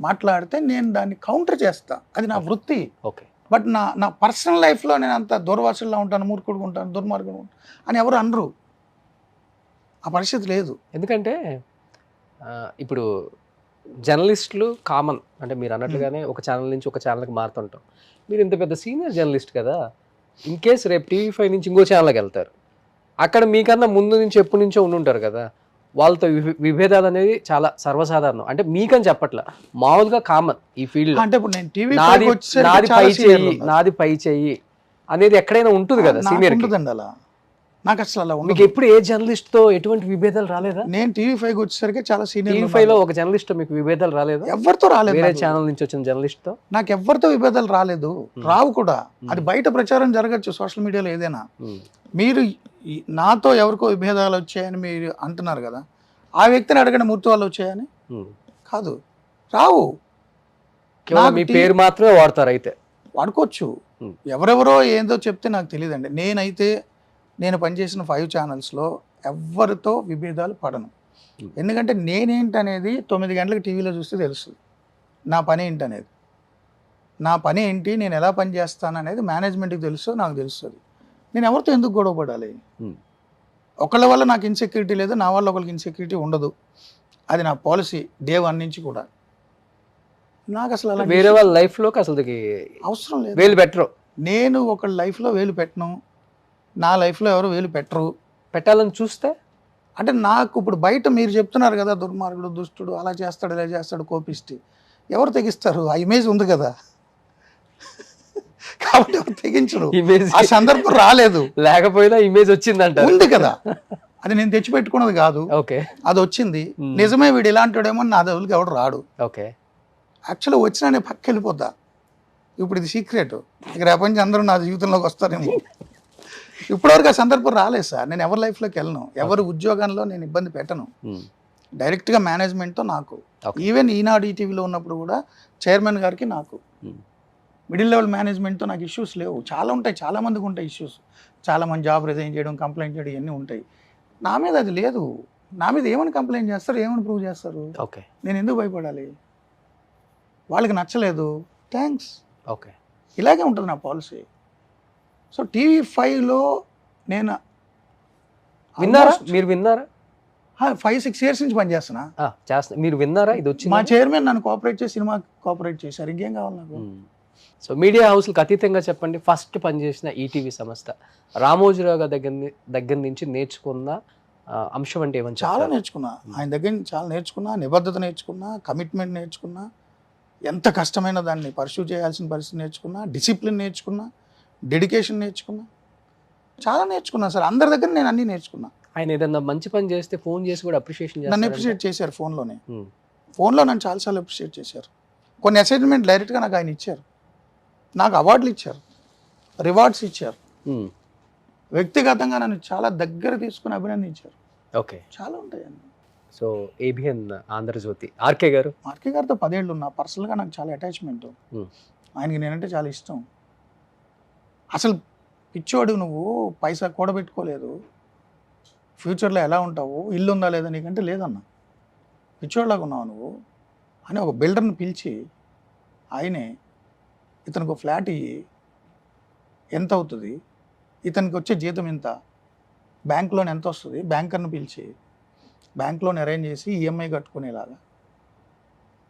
మాట్లాడితే నేను దాన్ని కౌంటర్ చేస్తా, అది నా వృత్తి. ఓకే, బట్ నా పర్సనల్ లైఫ్లో నేను అంత దూర్వాసుల్లో ఉంటాను, మూర్ఖుడుగా ఉంటాను, దుర్మార్గుడు అని ఎవరు అనరు. ఆ పరిస్థితి లేదు. ఎందుకంటే ఇప్పుడు జర్నలిస్టులు కామన్ అంటే మీరు అన్నట్లుగానే ఒక ఛానల్ నుంచి ఒక ఛానల్కి మారుతుంటాం. మీరు ఇంత పెద్ద సీనియర్ జర్నలిస్ట్ కదా, ఇన్ కేస్ రేపు TV5 నుంచి ఇంకో ఛానల్కి వెళ్తారు, అక్కడ మీకన్నా ముందు నుంచి ఎప్పటి నుంచో ఉండుంటారు కదా, వాళ్ళతో విభేదాలు అనేది చాలా సర్వసాధారణం. అంటే మీకని చెప్పట్లా, మామూలుగా కామన్ ఈ ఫీల్డ్. అంటే ఇప్పుడు నేను టీవీ నాది పై చెయ్యి అనేది ఎక్కడైనా ఉంటుంది కదా సీనియర్. ఉంటుందండి అలా. నాకు అసలు అలా మీకు ఎప్పుడు ఏ జర్నలిస్ట్ తో ఎటువంటి విభేదాలు రాలేదా? నేను టీవీ5 వచ్చేసరికి చాలా సీనియర్. TV5 లో ఒక జర్నలిస్ట్ తో మీకు విభేదాలు రాలేదు? ఎవరితో రాలేదు. వేరే ఛానల్ నుంచి వచ్చిన జర్నలిస్ట్ తో నాకు ఎవరితో విభేదాలు రాలేదు, రావు కూడా. అది బయట ప్రచారం జరగచ్చు సోషల్ మీడియాలో ఏదైనా. మీరు నాతో ఎవరికో విభేదాలు వచ్చాయని మీరు అంటున్నారు కదా, ఆ వ్యక్తిని అడగండి మూర్తి వాళ్ళు వచ్చాయని. కాదు, రావు. మీ పేరు మాత్రమే వాడతారు అయితే. వాడుకోవచ్చు. ఎవరెవరో ఏందో చెప్తే నాకు తెలియదండి. నేను పనిచేసిన 5 ఛానల్స్లో ఎవరితో విభేదాలు పడను. ఎందుకంటే నేనేంటనేది 9 గంటలకు టీవీలో చూస్తే తెలుస్తుంది. నా పని ఏంటనేది, నా పని ఏంటి, నేను ఎలా పని చేస్తాను అనేది మేనేజ్మెంట్కి తెలుసు, నాకు తెలుస్తుంది. నేను ఎవరితో ఎందుకు గొడవ పడాలి? ఒకళ్ళ వల్ల నాకు ఇన్సెక్యూరిటీ లేదు, నా వల్ల ఒకరికి ఇన్సెక్యూరిటీ ఉండదు. అది నా పాలసీ డే 1 నుంచి కూడా. నాకు అసలు అలా వేరే వాళ్ళ లైఫ్లోకి అసలు అవసరం లేదు. వేలు పెట్టరు. నేను ఒకళ్ళ లైఫ్లో వేలు పెట్టను, నా లైఫ్లో ఎవరు వేలు పెట్టరు. పెట్టాలని చూస్తే అంటే నాకు ఇప్పుడు బయట మీరు చెప్తున్నారు కదా, దుర్మార్గుడు, దుష్టుడు, అలా చేస్తాడు, ఇలా చేస్తాడు, కోపిష్టి, ఎవరు తెగిస్తారు? ఆ ఇమేజ్ ఉంది కదా, కాబట్టి ఎవరు తెగించరు. ఆ సందర్భం రాలేదు, లేకపోయినా ఇమేజ్ వచ్చిందంట, ఉంది కదా. అది నేను తెచ్చిపెట్టుకున్నది కాదు, ఓకే, అది వచ్చింది. నిజమే, వీడు ఇలాంటివాడేమో నా దేవుడికి ఎవడు రాడు. ఓకే, యాక్చువల్గా వచ్చినా నేను పక్క వెళ్ళిపోతా. ఇప్పుడు ఇది సీక్రెట్, ఇక రేపటి నుంచి అందరూ నా జీవితంలోకి వస్తారేమో. ఇప్పటివరకు ఆ సందర్భం రాలేదు సార్. నేను ఎవరి లైఫ్లోకి వెళ్ళను, ఎవరి ఉద్యోగంలో నేను ఇబ్బంది పెట్టను. డైరెక్ట్గా మేనేజ్మెంట్తో నాకు. ఈవెన్ ఈనాడు ఈటీవీలో ఉన్నప్పుడు కూడా చైర్మన్ గారికి నాకు, మిడిల్ లెవెల్ మేనేజ్మెంట్తో నాకు ఇష్యూస్ లేవు. చాలా ఉంటాయి, చాలామందికి ఉంటాయి ఇష్యూస్. చాలామంది జాబ్ రిజైన్ చేయడం, కంప్లైంట్ చేయడం, ఇవన్నీ ఉంటాయి. నా మీద అది లేదు. నా మీద ఏమని కంప్లైంట్ చేస్తారు, ఏమని ప్రూవ్ చేస్తారు? ఓకే, నేను ఎందుకు భయపడాలి? వాళ్ళకి నచ్చలేదు, థ్యాంక్స్, ఓకే, ఇలాగే ఉంటుంది నా పాలసీ. సో TV5లో నేను విన్నారా? మీరు విన్నారా? 5-6 years నుంచి పనిచేస్తున్నా. మీరు విన్నారా ఇది వచ్చింది? మా చైర్మన్ నన్ను కోఆపరేట్ చేసి సినిమా కోఆపరేట్ చేశారు, ఇంకేం కావాలి నాకు? సో మీడియా హౌస్లకు అతీతంగా చెప్పండి, ఫస్ట్ పనిచేసిన ఈటీవీ సంస్థ రామోజీరావు గారి దగ్గర నుంచి నేర్చుకున్న అంశం అంటే ఏమని? చాలా నేర్చుకున్నా, ఆయన దగ్గర నుంచి చాలా నేర్చుకున్నా. నిబద్ధత నేర్చుకున్నా, కమిట్మెంట్ నేర్చుకున్నా, ఎంత కష్టమైన దాన్ని పర్సూ చేయాల్సిన పరిస్థితి నేర్చుకున్నా, డిసిప్లిన్ నేర్చుకున్నా, డెడికేషన్ నేర్చుకున్నా, చాలా నేర్చుకున్నా సార్. అందరి దగ్గర నేను అన్నీ నేర్చుకున్నా. ఆయన ఏదన్నా మంచి పని చేస్తే ఫోన్ చేసి కూడా అప్రిషియేషన్ చేస్తారు. నన్ను అప్రిషియేట్ చేశారు ఫోన్లోనే. ఫోన్లో నన్ను చాలాసార్లు అప్రిషియేట్ చేశారు. కొన్ని అసైన్మెంట్ డైరెక్ట్గా నాకు ఆయన ఇచ్చారు, నాకు అవార్డులు ఇచ్చారు, రివార్డ్స్ ఇచ్చారు. వ్యక్తిగతంగా నన్ను చాలా దగ్గర తీసుకుని అభినందించారు. ఓకే, చాలా ఉంటాయండి. సో ABN ఆంధ్రజ్యోతి ఆర్కే గారితో 10 ఏళ్ళు ఉన్నా. పర్సనల్గా నాకు చాలా అటాచ్మెంట్, ఆయనకి నేనంటే చాలా ఇష్టం. అసలు పిచ్చోడు, నువ్వు పైసా కూడబెట్టుకోలేదు, ఫ్యూచర్లో ఎలా ఉంటావు, ఇల్లు ఉందా లేదా నీకంటే లేదన్నా, పిచ్చోడ్లాగా ఉన్నావు నువ్వు అని ఒక బిల్డర్ని పిలిచి ఆయనే ఇతనికి ఒక ఫ్లాట్ ఇయ్యి, ఎంత అవుతుంది, ఇతనికి వచ్చే జీతం ఎంత, బ్యాంక్ లోన్ ఎంత వస్తుంది, బ్యాంకర్ని పిలిచి బ్యాంక్ లోన్ అరేంజ్ చేసి EMI కట్టుకునేలాగా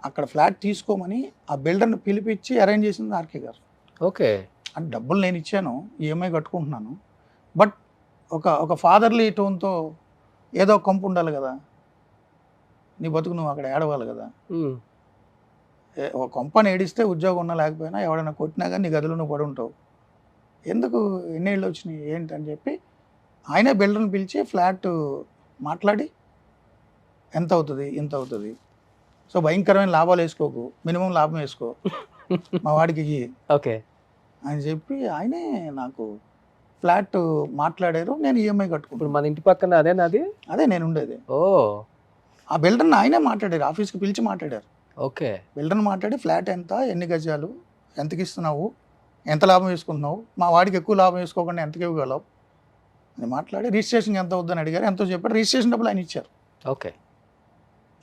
అక్కడ ఫ్లాట్ తీసుకోమని ఆ బిల్డర్ని పిలిపించి అరేంజ్ చేసింది ఆర్కే గారు. ఓకే, అంటే డబ్బులు నేను ఇచ్చాను, EMI కట్టుకుంటున్నాను, బట్ ఒక ఫాదర్లీ టోన్తో ఏదో కంపు ఉండాలి కదా, నీ బతుకు నువ్వు అక్కడ ఏడవాలి కదా. ఒక కొంపని ఏడిస్తే ఉద్యోగం ఉన్నా లేకపోయినా ఎవడైనా కొట్టినా కానీ నీ గదిలో నువ్వు పడి ఉంటావు, ఎందుకు ఎన్నేళ్ళు వచ్చినాయి ఏంటని చెప్పి ఆయనే బిల్డర్ని పిలిచి ఫ్లాట్ మాట్లాడి ఎంత అవుతుంది, ఇంత అవుతుంది, సో భయంకరమైన లాభాలు వేసుకోకు, మినిమం లాభం వేసుకో, మా వాడికి ఇయ్యి ఓకే అని చెప్పి ఆయనే నాకు ఫ్లాట్ మాట్లాడారు. నేను EMI కట్టుకుంటాను. ఇప్పుడు మన ఇంటి పక్కన అదే నేను ఉండేది. ఓ, ఆ బిల్డర్ని ఆయనే మాట్లాడారు, ఆఫీస్కి పిలిచి మాట్లాడారు. ఓకే, బిల్డర్ని మాట్లాడి ఫ్లాట్ ఎంత, ఎన్ని గజాలు, ఎంతకి ఇస్తున్నావు, ఎంత లాభం వేసుకుంటున్నావు, మా వాడికి ఎక్కువ లాభం వేసుకోకుండా ఎంతకి ఇవ్వగలవు అని మాట్లాడి రిజిస్ట్రేషన్కి ఎంత అవుద్దని అడిగారు. ఎంతో చెప్పారు. రిజిస్ట్రేషన్ డబ్బులు ఆయన ఇచ్చారు. ఓకే,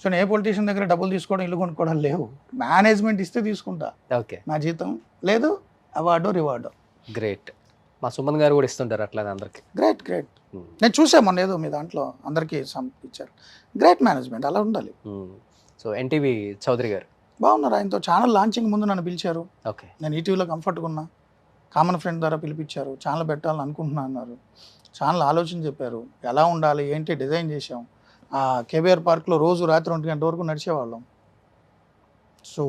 సో నేను ఏ పొలిటీషియన్ దగ్గర డబ్బులు తీసుకోవడం, ఇల్లు కొనుక్కోవడం లేవు. మేనేజ్మెంట్ ఇస్తే తీసుకుంటా, ఓకే, నా జీతం లేదు అవార్డు రివార్డు. గ్రేట్. మా సుమన్ గారు కూడా ఇస్తుంటారు అట్లా అందరికి. గ్రేట్. నేను చూసాను మొన్న ఏదో మీ దాంట్లో అందరికీ ఇచ్చారు. గ్రేట్ మేనేజ్మెంట్, అలా ఉండాలి. సో ఎన్టీవీ చౌదరి గారు బాగున్నారు. ఆయనతో ఛానల్ లాంచింగ్ ముందు నన్ను పిలిచారు. ఓకే. నేను ఈటీవీలో కంఫర్ట్గా ఉన్నా, కామన్ ఫ్రెండ్ ద్వారా పిలిపించారు. ఛానల్ పెట్టాలని అనుకుంటున్నా అన్నారు. ఛానల్ ఆలోచన చెప్పారు, ఎలా ఉండాలి ఏంటి డిజైన్ చేసాం. ఆ కేబీఆర్ పార్క్లో రోజు రాత్రి 1 గంట వరకు నడిచేవాళ్ళం. సో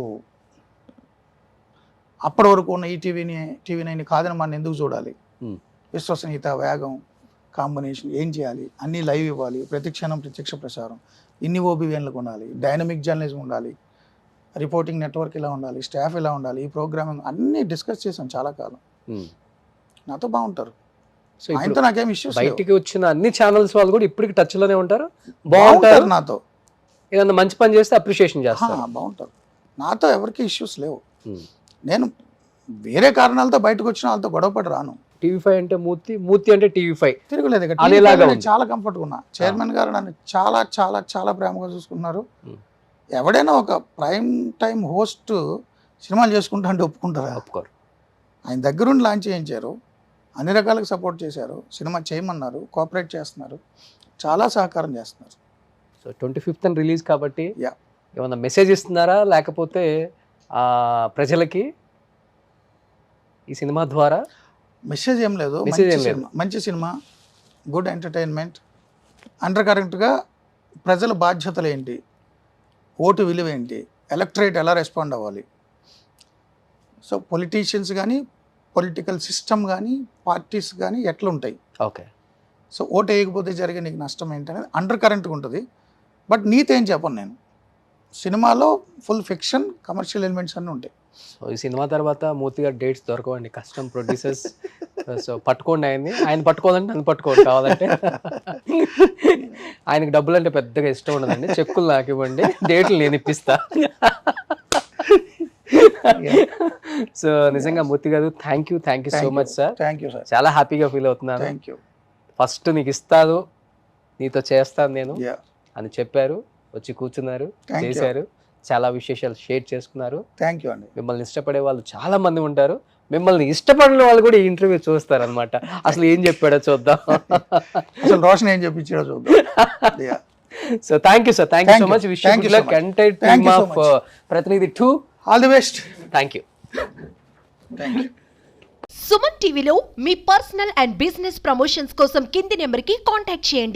అప్పటి వరకు ఉన్న ఈ టీవీ9 కాదని మనం ఎందుకు చూడాలి? విశ్వసనీయత, వేగం, కాంబినేషన్ ఏం చేయాలి, అన్నీ లైవ్ ఇవ్వాలి, ప్రతి క్షణం ప్రత్యక్ష ప్రసారం, ఇన్ని ఓబీవీఎన్లకు ఉండాలి, డైనమిక్ జర్నలిజం ఉండాలి, రిపోర్టింగ్ నెట్వర్క్ ఇలా ఉండాలి, స్టాఫ్ ఇలా ఉండాలి, ఈ ప్రోగ్రామింగ్ అన్నీ డిస్కస్ చేసాం చాలా కాలం. నాతో బాగుంటారు. సో ఆయనతో నాకేం ఇష్యూస్ బయటికి వచ్చిన అన్ని ఛానల్స్ వాళ్ళు కూడా ఇప్పటికి టచ్ లోనే ఉంటారు, బాగుంటారు. నాతో ఏదన్నా మంచి పని చేస్తే అప్రిషియేషన్ చేస్తారు, బాగుంటారు. నాతో ఎవరికి ఇష్యూస్ లేవు. నేను వేరే కారణాలతో బయటకు వచ్చిన వాళ్ళతో గొడవపడి రాను. టీవీ5 అంటే మూర్తి అంటే టీవీ5 తిరగలేదు. చాలా కంఫర్ట్గా ఉన్నా. చైర్మన్ గారు నన్ను చాలా చాలా చాలా ప్రేమగా చూసుకున్నారు. ఎవడైనా ఒక ప్రైమ్ టైం హోస్ట్ సినిమాలు చేసుకుంటా అంటే ఒప్పుకుంటారా? ఒప్పుకోరు. ఆయన దగ్గరుండి లాంచ్ చేయించారు, అన్ని రకాలకు సపోర్ట్ చేశారు, సినిమా చేయమన్నారు, కోఆపరేట్ చేస్తున్నారు, చాలా సహకారం చేస్తున్నారు. సో 25th రిలీజ్ కాబట్టి ఏమన్నా మెసేజ్ ఇస్తున్నారా, లేకపోతే ప్రజలకి ఈ సినిమా ద్వారా? మెసేజ్ ఏం లేదు. మంచి సినిమా, గుడ్ ఎంటర్టైన్మెంట్. అండర్ కరెంట్గా ప్రజల బాధ్యతలు ఏంటి, ఓటు విలువ ఏంటి, ఎలక్టరేట్ ఎలా రెస్పాండ్ అవ్వాలి, సో పొలిటీషియన్స్ కానీ పొలిటికల్ సిస్టమ్ కానీ పార్టీస్ కానీ ఎట్లుంటాయి, ఓకే, సో ఓటు వేయకపోతే జరిగే నీకు నష్టం ఏంటనేది అండర్ కరెంట్గా ఉంటుంది. బట్ నీతో ఏం చెప్పను నేను. సినిమాలో ఫుల్ ఫిక్షన్, కమర్షియల్ ఎలిమెంట్స్ అన్నీ ఉంటాయి. సో ఈ సినిమా తర్వాత మూర్తిగా డేట్స్ దొరకవండి, కష్టం. ప్రొడ్యూసర్స్ సో పట్టుకోండి ఆయన పట్టుకోవాలంటే నన్ను పట్టుకోండి కావాలంటే. ఆయనకి డబ్బులు అంటే పెద్దగా ఇష్టం ఉండదండి, చెక్కులు నాకు ఇవ్వండి, డేట్లు నేను ఇప్పిస్తా. సో నిజంగా మూర్తి గారు thank you so much sir. Thank you sir. చాలా హ్యాపీగా ఫీల్ అవుతున్నాను. Thank you. ఫస్ట్ నీకు ఇస్తాను, నీతో చేస్తాను నేను అని చెప్పారు, వచ్చి కూర్చున్నారు, చేశారు, చాలా విశేషాలు షేర్ చేసుకున్నారు. థ్యాంక్ యూ అండి. మిమ్మల్ని ఇష్టపడే వాళ్ళు చాలా మంది ఉంటారు, మిమ్మల్ని ఇష్టపడిన వాళ్ళు కూడా ఈ ఇంటర్వ్యూ చూస్తారు అనమాట. అసలు ఏం చెప్పాడో చూద్దాం, అసలు రోషన్ ఏం చెప్పించాడో చూద్దాం. So thank you sir, thank you so much. Wish you good luck, entire team of ప్రతినిధి 2. All the best. Thank you. Suman టీవీలో మీ పర్సనల్ అండ్ బిజినెస్ ప్రమోషన్స్ కోసం కింది నెంబర్కి కాంటాక్ట్ చేయండి.